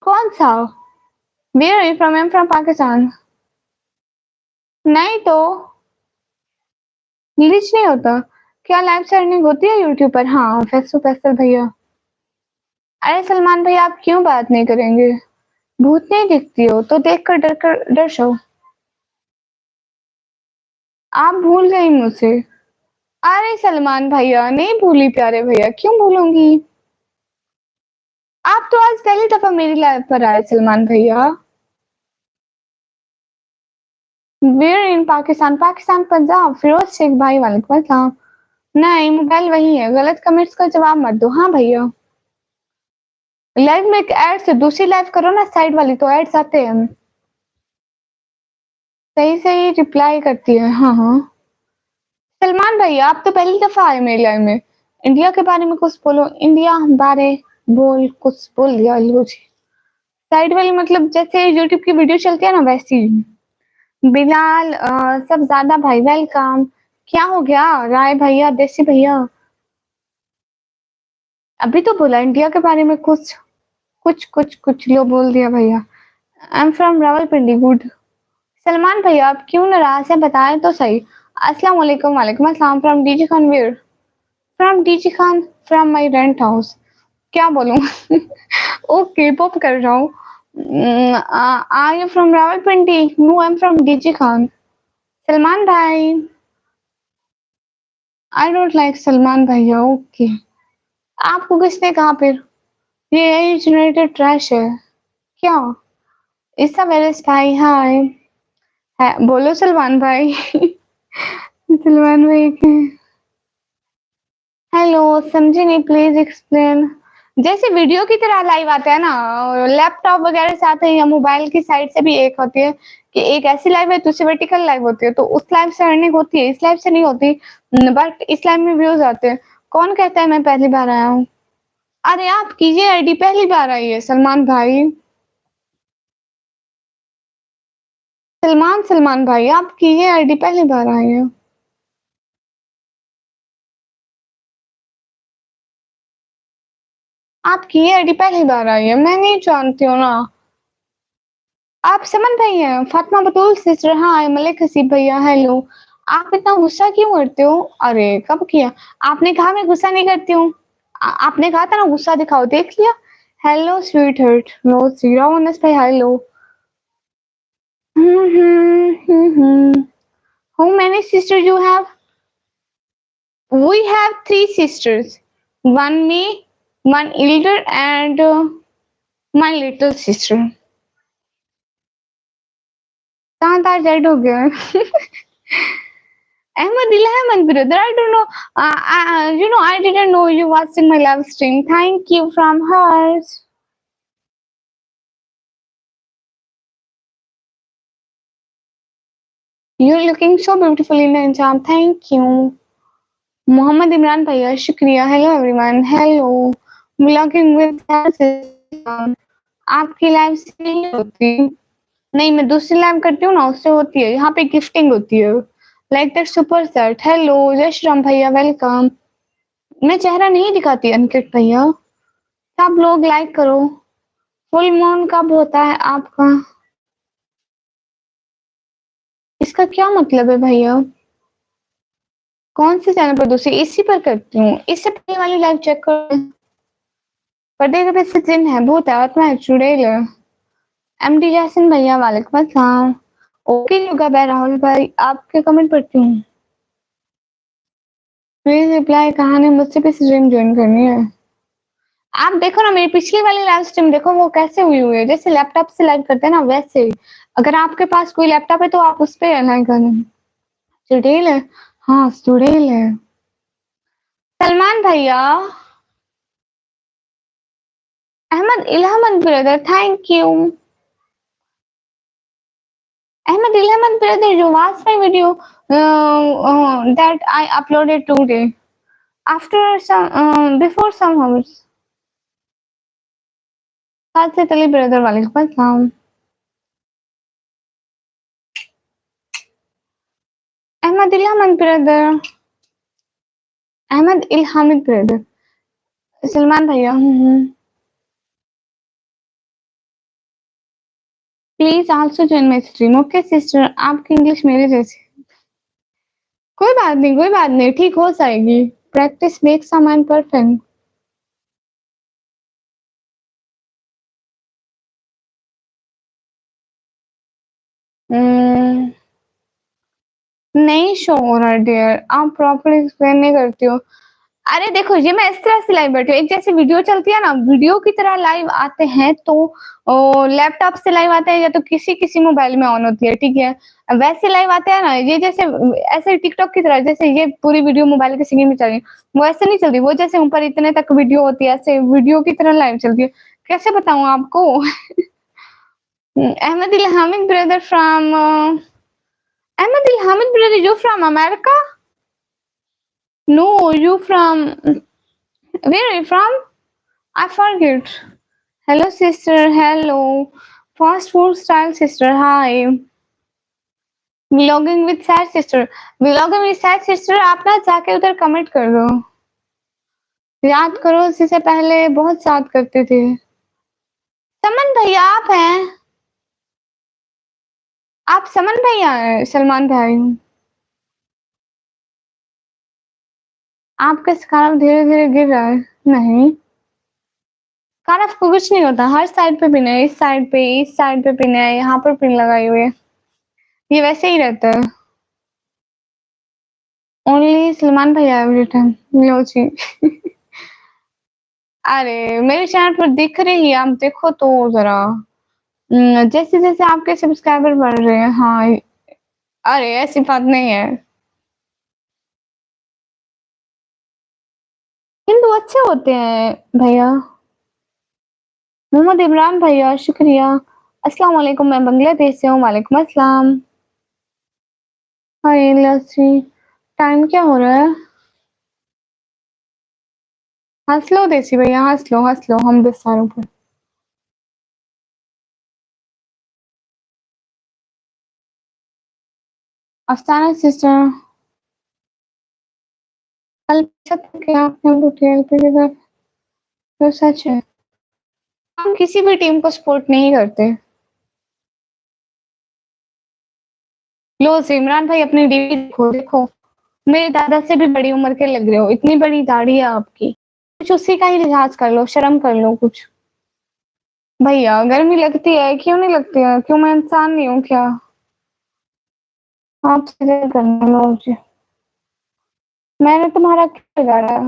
कौन सा? Where are you from? I am from Pakistan. नहीं तो ग्लिच नहीं होता। क्या लाइव स्ट्रीमिंग होती है यूट्यूब पर? हाँ फैसो फैसल भैया। अरे सलमान भाई आप क्यों बात नहीं करेंगे? भूत नहीं दिखती हो तो देख कर डर जाओ। आप भूल गई मुझसे। अरे सलमान भैया नहीं भूली प्यारे भैया क्यों भूलूंगी? आप तो आज पहली दफा मेरी लाइफ पर आए सलमान भैया। वेयर इन पाकिस्तान? पाकिस्तान पंजाब। फिरोज शेख भाई वालेकुम अस्सलाम। नहीं मोबाइल वही है। गलत कमेंट्स का जवाब मत दो। हाँ भैया लाइव में एक ऐड से दूसरी लाइव करो ना साइड वाली तो एड्स आते हैं। सही सही रिप्लाई करती है। हाँ हाँ सलमान भैया आप तो पहली दफा आए मेरी लाइव में। इंडिया के बारे में कुछ बोलो। इंडिया बारे बोल कुछ बोल दिया लो जी। साइड वाली मतलब जैसे यूट्यूब की वीडियो चलती है ना वैसी। बिलाल सब ज्यादा भाई वेलकम। क्या हो गया राय भैया देसी भैया? अभी तो बोला इंडिया के बारे में कुछ कुछ लो बोल दिया भैया। I am from Rawalpindi good. Salman भैया आप क्यों नाराज हैं बताएं तो सही। अस्सलाम वालेकुम वालेकुम अस्सलाम from DG Khan where? From DG Khan from my rent house. क्या बोलूं? ओके पॉप कर रहा हूँ। Are you from Rawalpindi? No I am from DG Khan. Salman भाई आई डोंट लाइक सलमान भैया ओके। आपको किसने कहा फिर? ये एआई जनरेटेड ट्रैश है क्या? इसका मेरे भाई हाय है बोलो सलमान भाई। सलमान भाई के हेलो समझे नहीं प्लीज एक्सप्लेन। जैसे वीडियो की तरह लाइव आता है ना लैपटॉप वगैरह से आते हैं या मोबाइल की साइड से भी एक होती है कि एक ऐसी लाइव है दूसरी वर्टिकल लाइव होती है तो उस लाइव से अर्निंग होती है इस लाइव से नहीं होती। बट इस लाइव में व्यूज आते हैं। कौन कहता है मैं पहली बार आया हूँ? अरे आपकी ये आईडी पहली बार आई है सलमान भाई। सलमान भाई आपकी ये आईडी पहली बार आई है। आपकी ये आईडी पहली बार आई है मैं नहीं जानती हूँ ना। आप समन भाई हैं? फातिमा बतूल सिस्टर हाँ मलिक हसीब भैया हेलो। आप इतना गुस्सा क्यों करते हो? अरे कब किया? आपने कहा मैं गुस्सा नहीं करती हूँ। आपने कहा था ना गुस्सा दिखाओ देख लिया। हेलो स्वीट हर्ट नो जीरा भाई hello. How many sisters you have? We have three sisters. One me, one elder, and my little sister. कहाँ तार जेड हो गया? Ahmed Ilham brother. I don't know. I didn't know you watching my live stream. Thank you from her. You looking so beautiful in हिजाब, thank you. Mohammad Imran भैया शुक्रिया। Hello everyone, hello. Blogging with आपकी live से नहीं होती। नहीं, मैं दूसरी लाइव करती हूँ ना, उससे होती है। यहाँ पे गिफ्टिंग होती है, like that super set. Hello जय श्री राम भैया, वेलकम। मैं चेहरा नहीं दिखाती अंकित भैया, सब लोग लाइक करो। फुल मून कब होता है आपका? इसका क्या मतलब है भैया? कौन से चैनल पर? दूसरी इसी पर करती हूँ, इससे पहले वाली लाइव चेक करो। पर्दे के पीछे जिन है, भूत है, आत्मा है, चुड़ैल है। एमडी जैसन भैया वालेकुम अस्सलाम। ओके योगा भाई, राहुल भाई आपके कमेंट पढ़ती हूँ। प्लीज रिप्लाई, कहानी मुझसे भी स्ट्रीम ज्वाइन करनी है। आप देखो ना मेरी पिछली वाली लाइव स्ट्रीम, देखो वो कैसे हुई है, जैसे लैपटॉप से लाइव करते हैं ना वैसे। अगर आपके पास कोई लैपटॉप है तो आप उस पे लाइव करना। चुड़ैल है, हाँ चुड़ैल है। सलमान भैया, Ahmed Ilhamad brother, thank you. Ahmed Ilhamad brother, you watched my video that I uploaded today. After some, before some hours. साथ से तली ब्रदर वालेकुम अस्सलाम। Ahmed Ilhamad brother, Ahmed Ilhamid brother. सलमान भैया, please also join my stream. Okay sister, आपकी इंग्लिश मेरे जैसी। कोई बात नहीं, कोई बात नहीं, ठीक हो जाएगी। Practice makes a man perfect. नहीं शो हो रहा डियर, आप प्रॉपर एक्सप्लेन नहीं करती हो। अरे देखो, ये मैं इस तरह से लाइव बैठी हूँ, एक जैसे वीडियो चलती है ना, वीडियो की तरह लाइव आते हैं तो लैपटॉप से लाइव आते हैं या तो किसी किसी मोबाइल में ऑन होती है, ठीक है। वैसे लाइव आते हैं ना, ये जैसे ऐसे टिकटॉक की तरह, जैसे ये पूरी वीडियो मोबाइल की स्क्रीन में चल रही है, वो ऐसे नहीं चलती, वो जैसे ऊपर इतने तक वीडियो होती है, ऐसे वीडियो की तरह लाइव चलती है। कैसे बताऊं आपको? अहमद इल Hamid brother from Ahmed El Hamid brother, you from America? No, you from where are you from? I forget. Hello sister, hello. Fast food style sister, hi. Vlogging with sad sister. Vlogging with sad sister, आप ना जाके उधर comment कर दो। याद करो, इससे पहले बहुत याद करते थे। समन भैया आप हैं? आप समन भैया हैं? सलमान भाई, आपका स्कार्फ धीरे धीरे गिर रहा है। नहीं, स्कार्फ को कुछ नहीं होता, हर साइड पे पिन है, इस साइड पे पिन है, यहाँ पर पिन लगाई हुई है, ये वैसे ही रहता है। ओनली सलमान भैया एवरी टाइम। लो जी। अरे मेरे चैनल पर दिख रही है, आप देखो तो जरा। जैसे जैसे आपके सब्सक्राइबर बढ़ रहे हैं, हाँ। अरे ऐसी बात नहीं है, हिंदू अच्छे होते हैं भैया। मोहम्मद इमरान भैया शुक्रिया। अस्सलाम वालेकुम, मैं बांग्लादेश से हूँ। वालेकुम अस्सलाम। हाय लस्सी, टाइम क्या हो रहा है? हंस लो देसी भैया, हंस लो हम बेसारों पर। अफसाना सिस्टर, कल छत के आपने बुटेल पे किधर? तो सच है, हम किसी भी टीम को सपोर्ट नहीं करते। लो से इमरान भाई, अपनी डीपी देखो, देखो मेरे दादा से भी बड़ी उम्र के लग रहे हो, इतनी बड़ी दाढ़ी है आपकी। कुछ उसी का ही लिहाज कर लो, शर्म कर लो कुछ। भैया गर्मी लगती है, क्यों नहीं लगती है? क्यों मैं इंसान नहीं हूँ क्या? आपसे क्या करना लो मुझे, मैंने तुम्हारा क्या बिगाड़ा?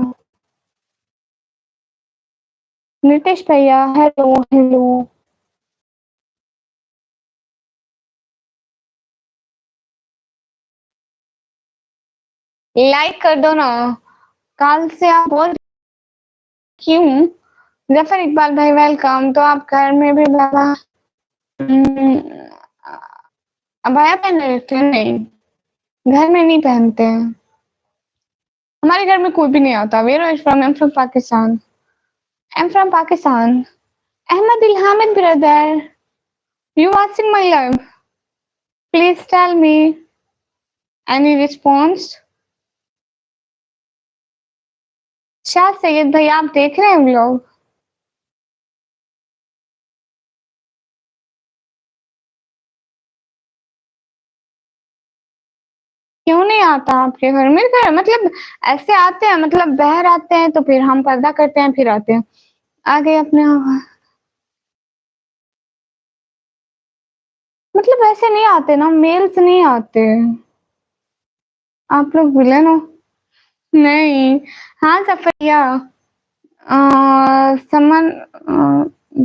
नितेश भैया हेलो हेलो। लाइक कर दो ना, कल से आप बोल क्यों? जफर इकबाल भाई वेलकम। तो आप घर में भी बाबा, भैया पहन रहे थे? नहीं, घर में नहीं पहनते हैं। हमारे घर में कोई भी नहीं आता। Where are you from? I am from Pakistan. I am from Pakistan. Ahmad Ilhamid brother, you watching my live? Please tell me any response. Shah Syed भाई आप देख रहे हैं व्लॉग? क्यों नहीं आता आपके घर? मेरे घर मतलब ऐसे आते हैं, मतलब बाहर आते हैं तो फिर हम पर्दा करते हैं फिर आते हैं। आ गए अपने मतलब ऐसे नहीं आते ना, मेल्स नहीं आते। आप लोग विलन हो? नहीं। हाँ सफरिया। समन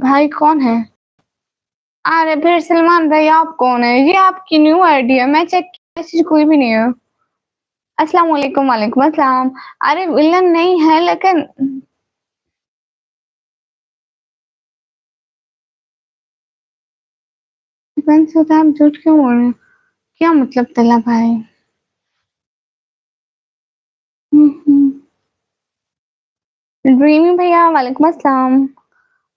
भाई कौन है? अरे फिर सलमान भाई आप कौन है? ये आपकी न्यू आईडी है, मैं चेक मैसेज कोई भी नहीं है। अस्सलाम वालेकुम। वालेकुम अस्सलाम। अरे विलन नहीं है लेकिन डिफेंस होता है, आप झूठ क्यों बोल रहे हो? क्या मतलब तला भाई? ड्रीमी भैया वालेकुम अस्सलाम।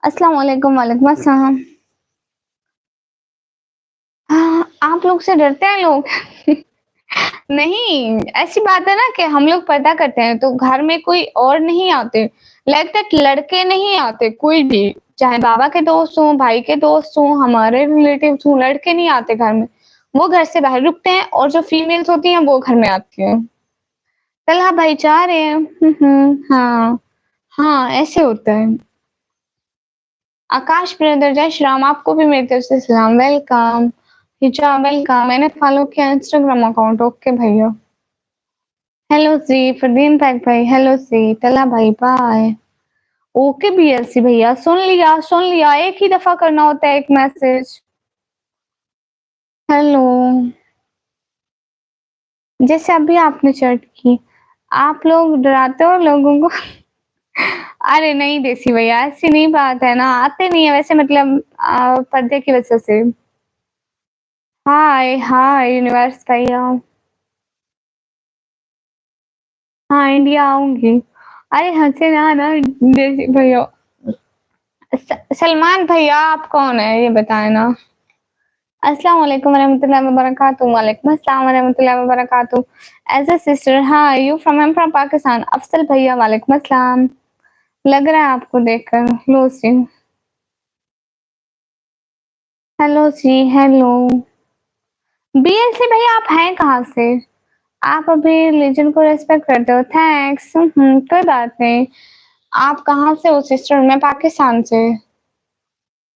अस्सलाम वालेकुम। वालेकुम अस्सलाम। हाँ, आप लोग से डरते हैं लोग। नहीं, ऐसी बात है ना कि हम लोग पर्दा करते हैं तो घर में कोई और नहीं आते। लाइक दैट लड़के नहीं आते कोई भी, चाहे बाबा के दोस्त हों, भाई के दोस्त हों, हमारे रिलेटिव्स हों, लड़के नहीं आते घर में। वो घर से बाहर रुकते हैं और जो फीमेल्स होती हैं वो घर में आती हैं। तलहा भाई चाह रहे हैं। हाँ। हाँ, ऐसे होता है। आकाश ब्रदर जय श्री राम, आपको भी मेरी तरफ से सलाम। वेलकम। हिजा वेलकम। मैंने फॉलो किया इंस्टाग्राम अकाउंट। ओके भैया। हेलो जी फरदीन भाई। हेलो जी तला भाई बाय। ओके बीएलसी भैया सुन लिया सुन लिया, एक ही दफा करना होता है एक मैसेज। हेलो। जैसे अभी आपने चैट की, आप लोग डराते हो लोगों को। अरे नहीं देसी भैया ऐसी नहीं बात है ना, आते नहीं है वैसे, मतलब पर्दे की वजह से। हाय हाय यूनिवर्स भैया। हाँ इंडिया आऊंगी। अरे हंसे ना देसी भैया। सलमान भैया आप कौन है ये बताए ना। अस्सलाम वालेकुम वरहमतुल्लाहि वबरकातुहू। वालेकुम अस्सलाम वरहमतुल्लाहि वबरकातुहू। एज अ सिस्टर हाँ you from, I am from Pakistan. Afsal भैया वालेकुम अस्सलाम। लग रहा है आपको देखकर। लो जी। हेलो जी हेलो। बीएलसी भैया आप हैं कहाँ से? आप अभी रिलीजन को रेस्पेक्ट करते हो, थैंक्स। कोई बात नहीं। आप कहाँ से हो सिस्टर? मैं पाकिस्तान से।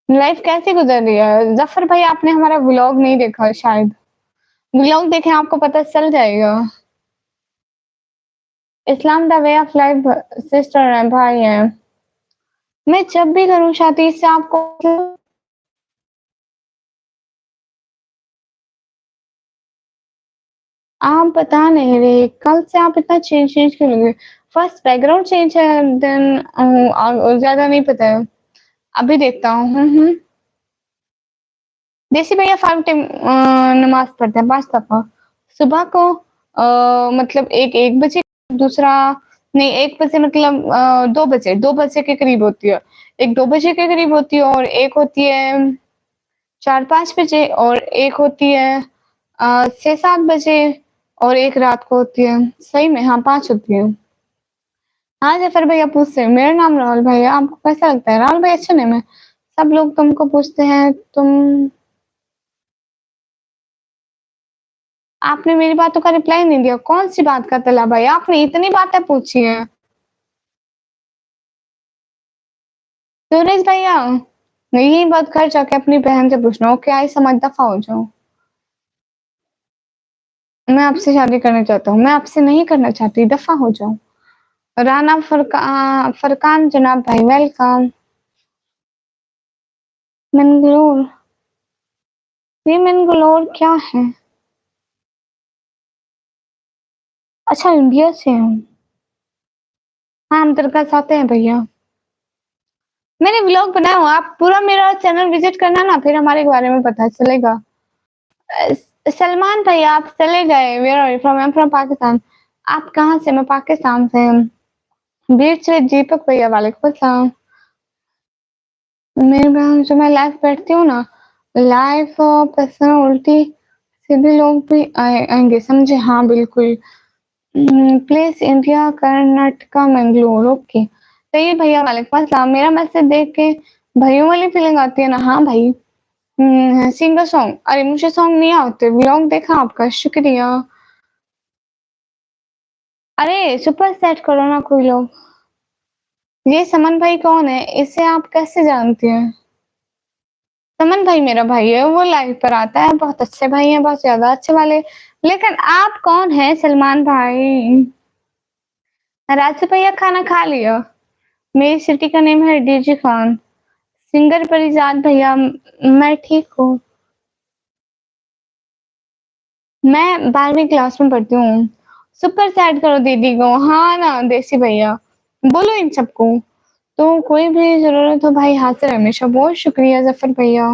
लाइफ कैसी गुजर रही है? जफर भाई आपने हमारा व्लॉग नहीं देखा शायद। व्लॉग देखें आपको पता चल जाएगा। इस्लाम the way of life sister है भाई है। मैं जब भी करूँ शादी इससे आपको आप बता नहीं रहे, कल से आप इतना चेंज चेंज क्यों लगे? फर्स्ट बैकग्राउंड चेंज है, देन ज्यादा नहीं पता है। अभी देखता हूँ। देसी भैया 5 टाइम नमाज पढ़ते हैं, 5 दफा सुबह को। मतलब एक 1 बजे, दूसरा नहीं 1 बजे, मतलब 2 बजे, 2 बजे के करीब होती है। एक 2 बजे के करीब होती है और एक होती है 4-5 बजे और एक होती है 6-7 बजे और एक रात को होती है। सही में हाँ 5 होती है। हाँ जफर भैया पूछते हैं मेरा नाम राहुल भैया, आपको कैसा लगता है? राहुल भाई अच्छा नेम है। सब लोग तुमको पूछते हैं तुम। आपने मेरी बातों का रिप्लाई नहीं दिया, कौन सी बात का तला भाई? आपने इतनी बातें पूछी है। सूरज भैया यही बात घर जाके अपनी बहन से पूछना। ओके आई समझ, दफा हो जाओ। मैं आपसे शादी करना चाहता हूँ। मैं आपसे नहीं करना चाहती, दफा हो जाओ। राना फरकान जनाब भाई वेलकम। मंगलोर? ये मंगलोर क्या है? अच्छा इंडिया से हैं। हाँ हम दरगाह आते हैं भैया। मैंने व्लॉग बनाया हुआ, आप पूरा मेरा चैनल विजिट करना ना, फिर हमारे बारे में पता चलेगा। सलमान भाई आप चले गए, where are you from? I am from Pakistan. आप कहाँ से? मैं पाकिस्तान से हूँ। बीच से दीपक भैया वालेकुम अस्सलाम। मेरे बहन जो मैं लाइव बैठती हूँ ना, लाइव पर्सनल उल्टी सीधे लोग भी आएंगे, समझे? हाँ बिल्कुल। Place India Karnataka Mangalore, okay. तो ये भैया वालेकुम अस्सलाम। मेरा मैसेज देख के भाइयों वाली फीलिंग आती है ना? हाँ भाई। सिंगर सॉन्ग, अरे मुझे सॉन्ग नहीं आते। व्लॉग देखा आपका, शुक्रिया। अरे सुपर सेट करो ना कोई लोग। ये समन भाई कौन है? इसे आप कैसे जानती हैं? समन भाई मेरा भाई है, वो लाइव पर आता है, बहुत अच्छे भाई हैं, बहुत ज्यादा अच्छे वाले। लेकिन आप कौन है सलमान भाई? राजू भैया खाना खा लिया? मेरी सिटी का नेम है डीजी खान। सिंगर परिजात भैया, मैं ठीक हूँ। मैं 12वीं क्लास में पढ़ती हूँ। सुपर चैट करो दीदी को। हाँ ना देसी भैया, बोलो इन सबको। तो कोई भी जरूरत हो भाई, हाजिर हमेशा। बहुत शुक्रिया जफर भैया।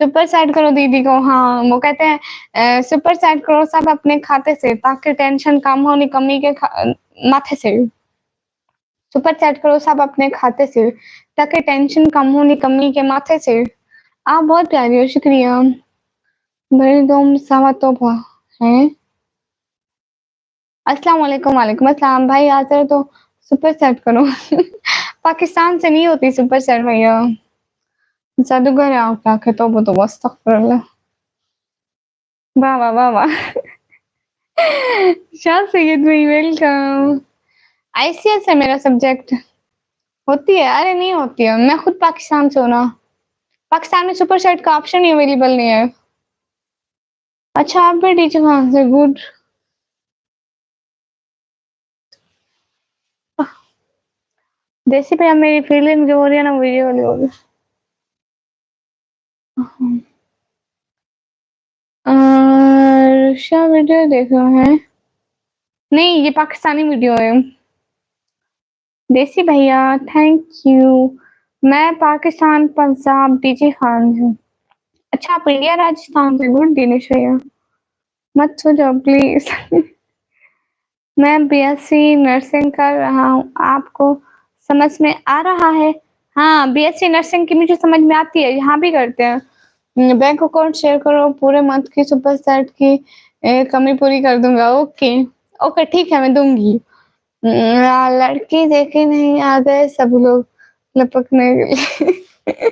सुपर चैट करो दीदी को। हाँ वो कहते हैं सुपर चैट करो सब अपने खाते से, ताकि टेंशन कम हो निकम्मी के माथे से। सुपर चैट करो सब अपने खाते से, ताकि टेंशन कम हो निकम्मी के माथे से। आप बहुत प्यारी हो, शुक्रिया। बड़ी दोम सवा तो है। अस्सलाम वालेकुम। वालेकुम अस्सलाम भाई, आते हो तो सुपर चैट करो। पाकिस्तान से नहीं होती सुपर चैट भैया। जादूगर है आप, क्या तो वो तो अस्तगफिरुल्लाह। वाह वाह वाह वाह। शाह सैयद भाई वेलकम। आईसीएस है मेरा सब्जेक्ट। होती है? अरे नहीं होती है, मैं खुद पाकिस्तान से हूँ ना। पाकिस्तान में सुपर चैट का ऑप्शन ही अवेलेबल नहीं है। अच्छा आप भी टीचर कहाँ से? गुड। जैसे भैया मेरी फीलिंग जो हो रही है ना, वो ये वाली हो रही है। रशिया वीडियो देख रहे हैं? नहीं ये पाकिस्तानी वीडियो है। देसी भैया थैंक यू। मैं पाकिस्तान पंजाब डीजे खान हूँ। अच्छा आप इंडिया राजस्थान से? गुड दिनेश भैया। मत सो जाओ प्लीज। मैं बीएससी नर्सिंग कर रहा हूँ, आपको समझ में आ रहा है? हाँ बीएससी नर्सिंग की मुझे समझ में आती है, यहाँ भी करते हैं। बैंक अकाउंट शेयर करो, पूरे मंथ की सुपर सेट की कमी पूरी कर दूंगा। ओके ओके ठीक है, मैं दूंगी। लड़की देखे नहीं आ गए सब लोग लपकने के लिए।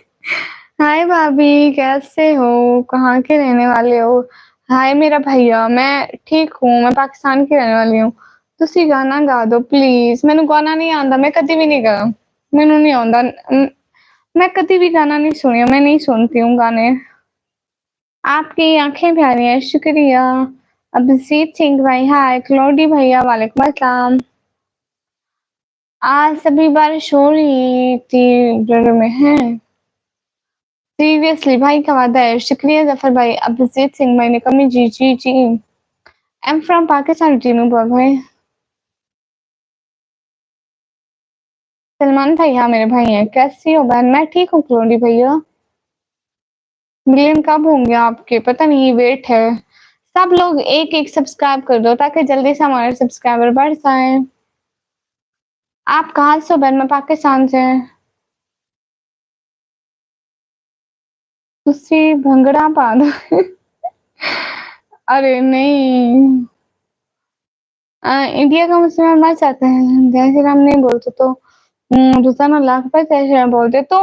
हाय भाभी कैसे हो? कहाँ के रहने वाले हो? हाय मेरा भैया, मैं ठीक हूँ, मैं पाकिस्तान की रहने वाली हूँ। तुसी गाना गा दो प्लीज। मैनू गाना नहीं आंदा, मैं कदी भी नहीं गा। मैनू नहीं आंदा। मैं कदी भी गाना नहीं सुनिया, मैं नहीं सुनती हूँ गाने। आपकी आंखें प्यारी हैं, शुक्रिया। अभिजीत सिंह भाई हाय। क्लोडी भैया वालेकुम अस्सलाम। आज सभी बारिश हो रही थी घर में है। सीरियसली भाई का वादा है, शुक्रिया जफर भाई। अभिजीत सिंह भाई ने कमी जी जी जी। I am from Pakistan Tinu भाई। सलमान भाई हाँ मेरे भाई हैं। कैसी हो बहन? मैं ठीक हूँ क्लोडी भैया। मिलियन कब होंगे आपके? पता नहीं, वेट है। सब लोग एक एक सब्सक्राइब कर दो, ताकि जल्दी से हमारे सब्सक्राइबर बढ़ जाए। आप कहाँ से हो बहन? मैं पाकिस्तान से। तुसी भंगड़ा पा दो। अरे नहीं। इंडिया का मुसलमान मर जाते हैं, जय श्री राम नहीं बोलते तो रोजाना लाख पर जय श्री राम बोलते। तो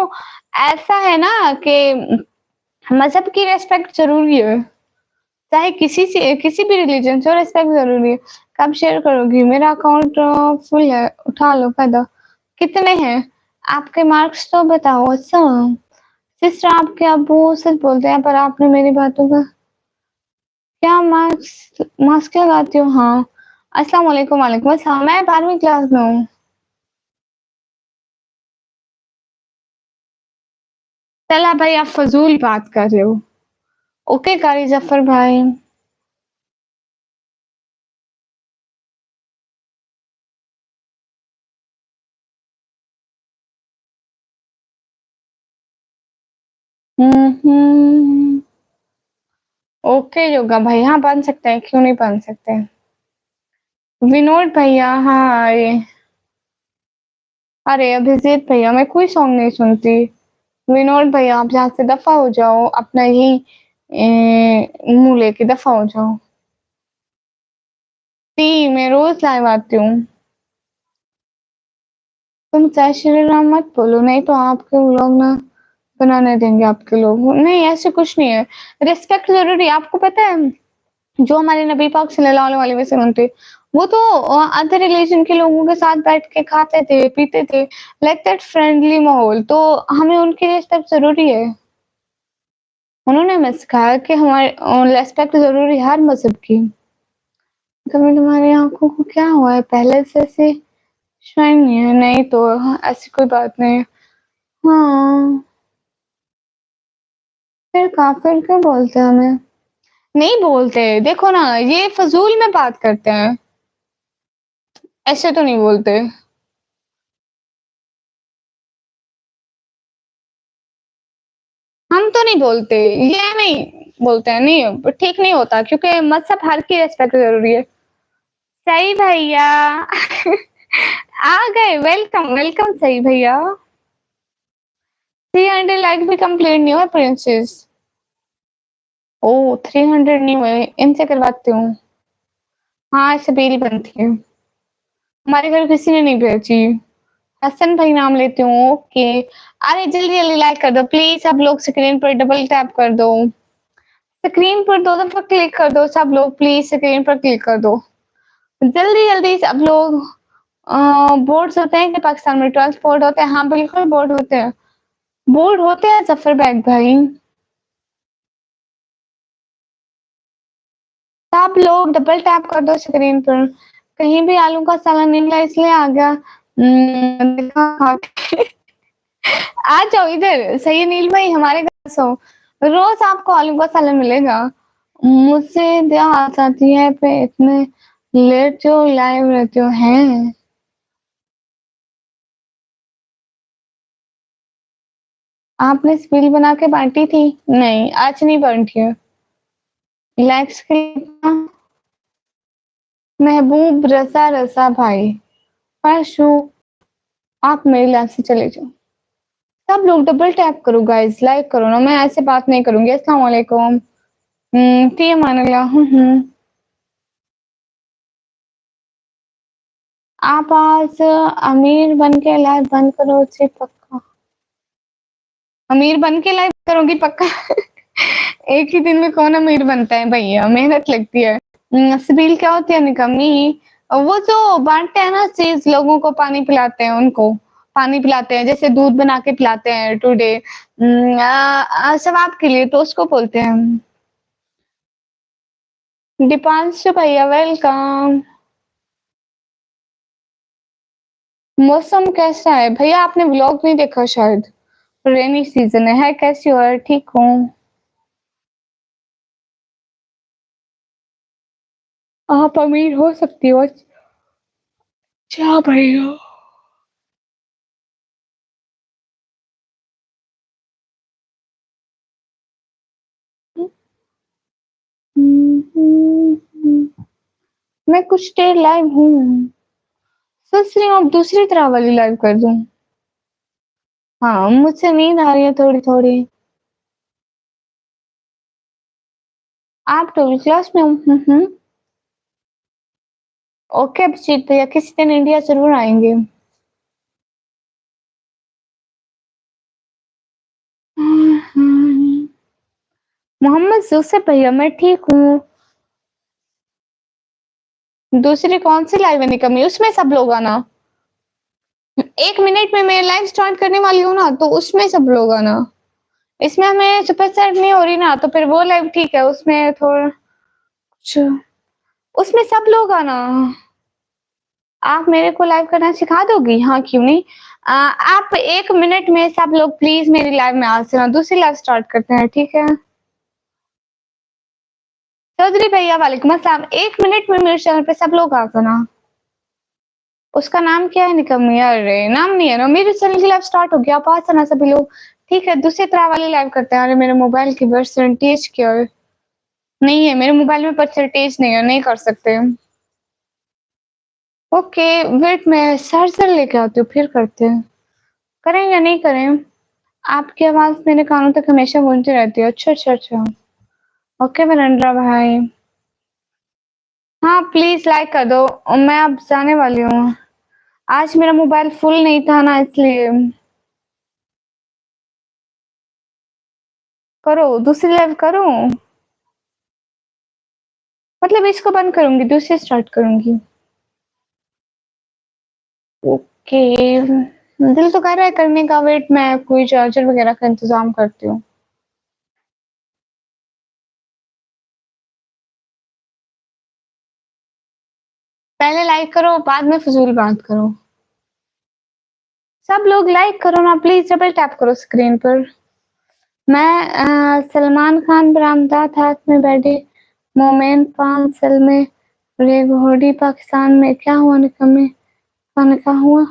ऐसा है ना कि मजहब की रेस्पेक्ट जरूरी है, चाहे किसी से किसी भी रिलीजन से, रेस्पेक्ट जरूरी है। कब शेयर करोगी? मेरा अकाउंट फुल है, उठा लो फायदा। कितने हैं आपके मार्क्स तो बताओ। अच्छा सिस्टर आपके अब्बू सच बोलते हैं, पर आपने मेरी बातों का क्या मार्क्स मार्क्स लगाती हो? हाँ अस्सलाम वालेकुम। वालेकुम अस्सलाम। मैं 12वीं क्लास में हूँ। चला भाई आप फजूल बात कर रहे हो। ओके कारी जफर भाई। हम्म। ओके योगा भाई, हाँ बन सकते हैं, क्यों नहीं बन सकते। विनोद भैया, हाँ ये, अरे अभिजीत भैया, मैं कोई सॉन्ग नहीं सुनती। विनोद भैया आप यहाँ से दफा हो जाओ, अपना यही मुंह लेके दफा हो जाओ। मैं रोज लाइव आती हूँ। तुम जय श्री राम मत बोलो, नहीं तो आपके लोग ना बनाने देंगे आपके लोग। नहीं ऐसे कुछ नहीं है, रिस्पेक्ट जरूरी है। आपको पता है जो हमारे नबी पाक सल्लल्लाहु अलैहि वसल्लम थे, वो तो अदर रिलीजन के लोगों के साथ बैठ के खाते थे, पीते थे, लाइक दैट फ्रेंडली माहौल, तो हमें उनकी रिस्पेक्ट ज़रूरी है। उन्होंने हमें सिखाया कि हमारे रिस्पेक्ट ज़रूरी है हर मज़हब की। कभी तुम्हारी आँखों को क्या हुआ है? पहले से ऐसी शाइन नहीं है? नहीं तो ऐसी कोई बात नहीं है। हाँ, फिर काफ़िर क्यों बोलते हैं हमें? नहीं बोलते, देखो ना ये फ़ज़ूल में बात करते हैं। ऐसे तो नहीं बोलते। हम तो नहीं बोलते, ये नहीं बोलते हैं, नहीं ठीक नहीं होता क्योंकि मज़हब हर की रिस्पेक्ट ज़रूरी है। सही भैया आ गए, वेलकम, वेलकम सही भैया। 300 लाइक भी कंप्लीट नहीं हुआ प्रिंसेस। ओह! 300 नहीं हुए, इनसे करवाती हूँ। हाँ, छबील बनती है। हमारे घर किसी ने नहीं भेजी। हसन भाई नाम लेती हूँ, ओके। अरे जल्दी-जल्दी लाइक कर दो प्लीज़, सब लोग स्क्रीन पर डबल टैप कर दो। स्क्रीन पर 2 दफ़ा क्लिक कर दो सब लोग, प्लीज़ स्क्रीन पर क्लिक कर दो। जल्दी-जल्दी सब लोग। बोर्ड्स होते हैं कि पाकिस्तान में 12th बोर्ड होते हैं? हाँ, बिल्कुल बोर्ड होते हैं। बोर्ड होते हैं ज़फ़र बैग भाई। सब लोग डबल टैप कर दो स्क्रीन पर। कहीं भी आलू का सालन निकला इसलिए आ गया। देखा खा के। आ जाओ इधर, सही है नील भाई, हमारे घर सो। रोज़ आपको आलू का सालन मिलेगा। मुझसे देहात आती है पे इतने लेट जो लाइव रहते हो हैं। आपने स्पील बना के बाँटी थी? नहीं, आज नहीं बाँटी है। लाइक्स के लिए महबूब रज़ा रज़ा भाई, परशु आप मेरी लाइफ से चले जाओ। सब लोग डबल टैप करो गाइस, लाइक करो ना, मैं ऐसे बात नहीं करूँगी। अस्सलाम वालेकुम। फी अमान अल्लाह। आप आज अमीर बन के लाइव बंद करो जी पक्का। अमीर बन के लाइव करोगी पक्का? एक ही दिन में कौन अमीर बनता है भैया, मेहनत लगती है। सबील क्या होती है निकम्मी? वो जो बाँटते हैं ना चीज़, लोगों को पानी पिलाते हैं उनको, पानी पिलाते हैं, जैसे दूध बना के पिलाते हैं टुडे सवाब के लिए, तो उसको बोलते हैं हम। दीपांशु भैया वेलकम। मौसम कैसा है? भैया आपने व्लॉग नहीं देखा शायद, रेनी सीज़न है। कैसी हो यार? ठीक हूँ। आप अमीर हो सकती हो। अच्छा भैया। मैं कुछ देर लाइव हूँ। सोच रही हूँ अब दूसरी तरह वाली लाइव कर दूँ। हाँ, मुझसे नींद आ रही है थोड़ी-थोड़ी। आप 12th क्लास में हो? ओके अभिजीत भैया, किसी दिन इंडिया ज़रूर आएँगे। मोहम्मद यूसुफ भैया मैं ठीक हूँ। दूसरी कौन-सी लाइव है निकम्मी? उसमें सब लोग आना। 1 मिनट में मैं लाइव स्टार्ट करने वाली हूँ ना, तो उसमें सब लोग आना। इसमें हमें सुपर चैट नहीं हो रही ना, तो फिर वो लाइव ठीक है, उसमें थोड़ा कुछ, उसमें सब लोग आना। आप मेरे को लाइव करना सिखा दोगी? हाँ, क्यों नहीं। आप 1 मिनट में सब लोग प्लीज़ मेरी लाइव में आ जाना, दूसरी लाइव स्टार्ट करते हैं, ठीक है? चौधरी भैया वालेकुम अस्सलाम। 1 मिनट में मेरे चैनल पे सब लोग आ जाना। उसका नाम क्या है निकम्मी? अरे! नाम नहीं है ना, मेरे चैनल की लाइव स्टार्ट हो गई, आप आ जाना सभी लोग। ठीक है, दूसरी तरह वाली लाइव करते हैं। अरे! मेरे मोबाइल की परसेंटेज क्या है? नहीं है, मेरे मोबाइल में परसेंटेज नहीं है, नहीं कर सकते। ओके, वेट मैं चार्जर लेके आती हूँ, फिर करते हैं। करें या नहीं करें? आपकी आवाज़ मेरे कानों तक हमेशा गूंजती रहती है। अच्छा, अच्छा, अच्छा। ओके वरेंद्रा भाई। हाँ, प्लीज़ लाइक कर दो। मैं अब जाने वाली हूँ। आज मेरा मोबाइल फुल नहीं था ना इसलिए। करो, दूसरी लाइव करूँ? मतलब इसको बंद करूँगी, दूसरी स्टार्ट करूँगी। ओके, दिल तो कर रहा है करने का, वेट मैं कोई चार्जर वगैरह का इंतज़ाम करती हूँ। पहले लाइक करो, बाद में फ़िज़ूल बात करो। सब लोग लाइक करो ना प्लीज़, डबल टैप करो स्क्रीन पर। मैं सलमान खान बरामदा हाथ में बैठे मोमेन 5 साल में रेगोडी पाकिस्तान में क्या हुआ निकम्मे खाने का हुआ।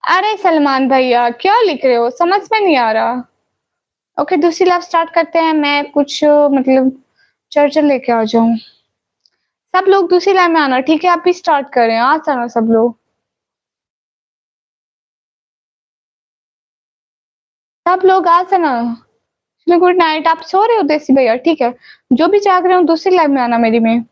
अरे सलमान भैया क्या लिख रहे हो? समझ में नहीं आ रहा। ओके दूसरी लाइफ स्टार्ट करते हैं। मैं कुछ मतलब चार्जर लेके आ जाऊँ। सब लोग दूसरी लाइन में आना, ठीक है? आप भी स्टार्ट करें, आ जाना सब लोग। सब लोग आ जाना। चलो गुड नाइट। आप सो रहे हो देसी भैया? ठीक है। जो भी जाग रहे हो दूसरी लाइन में आना मेरी में।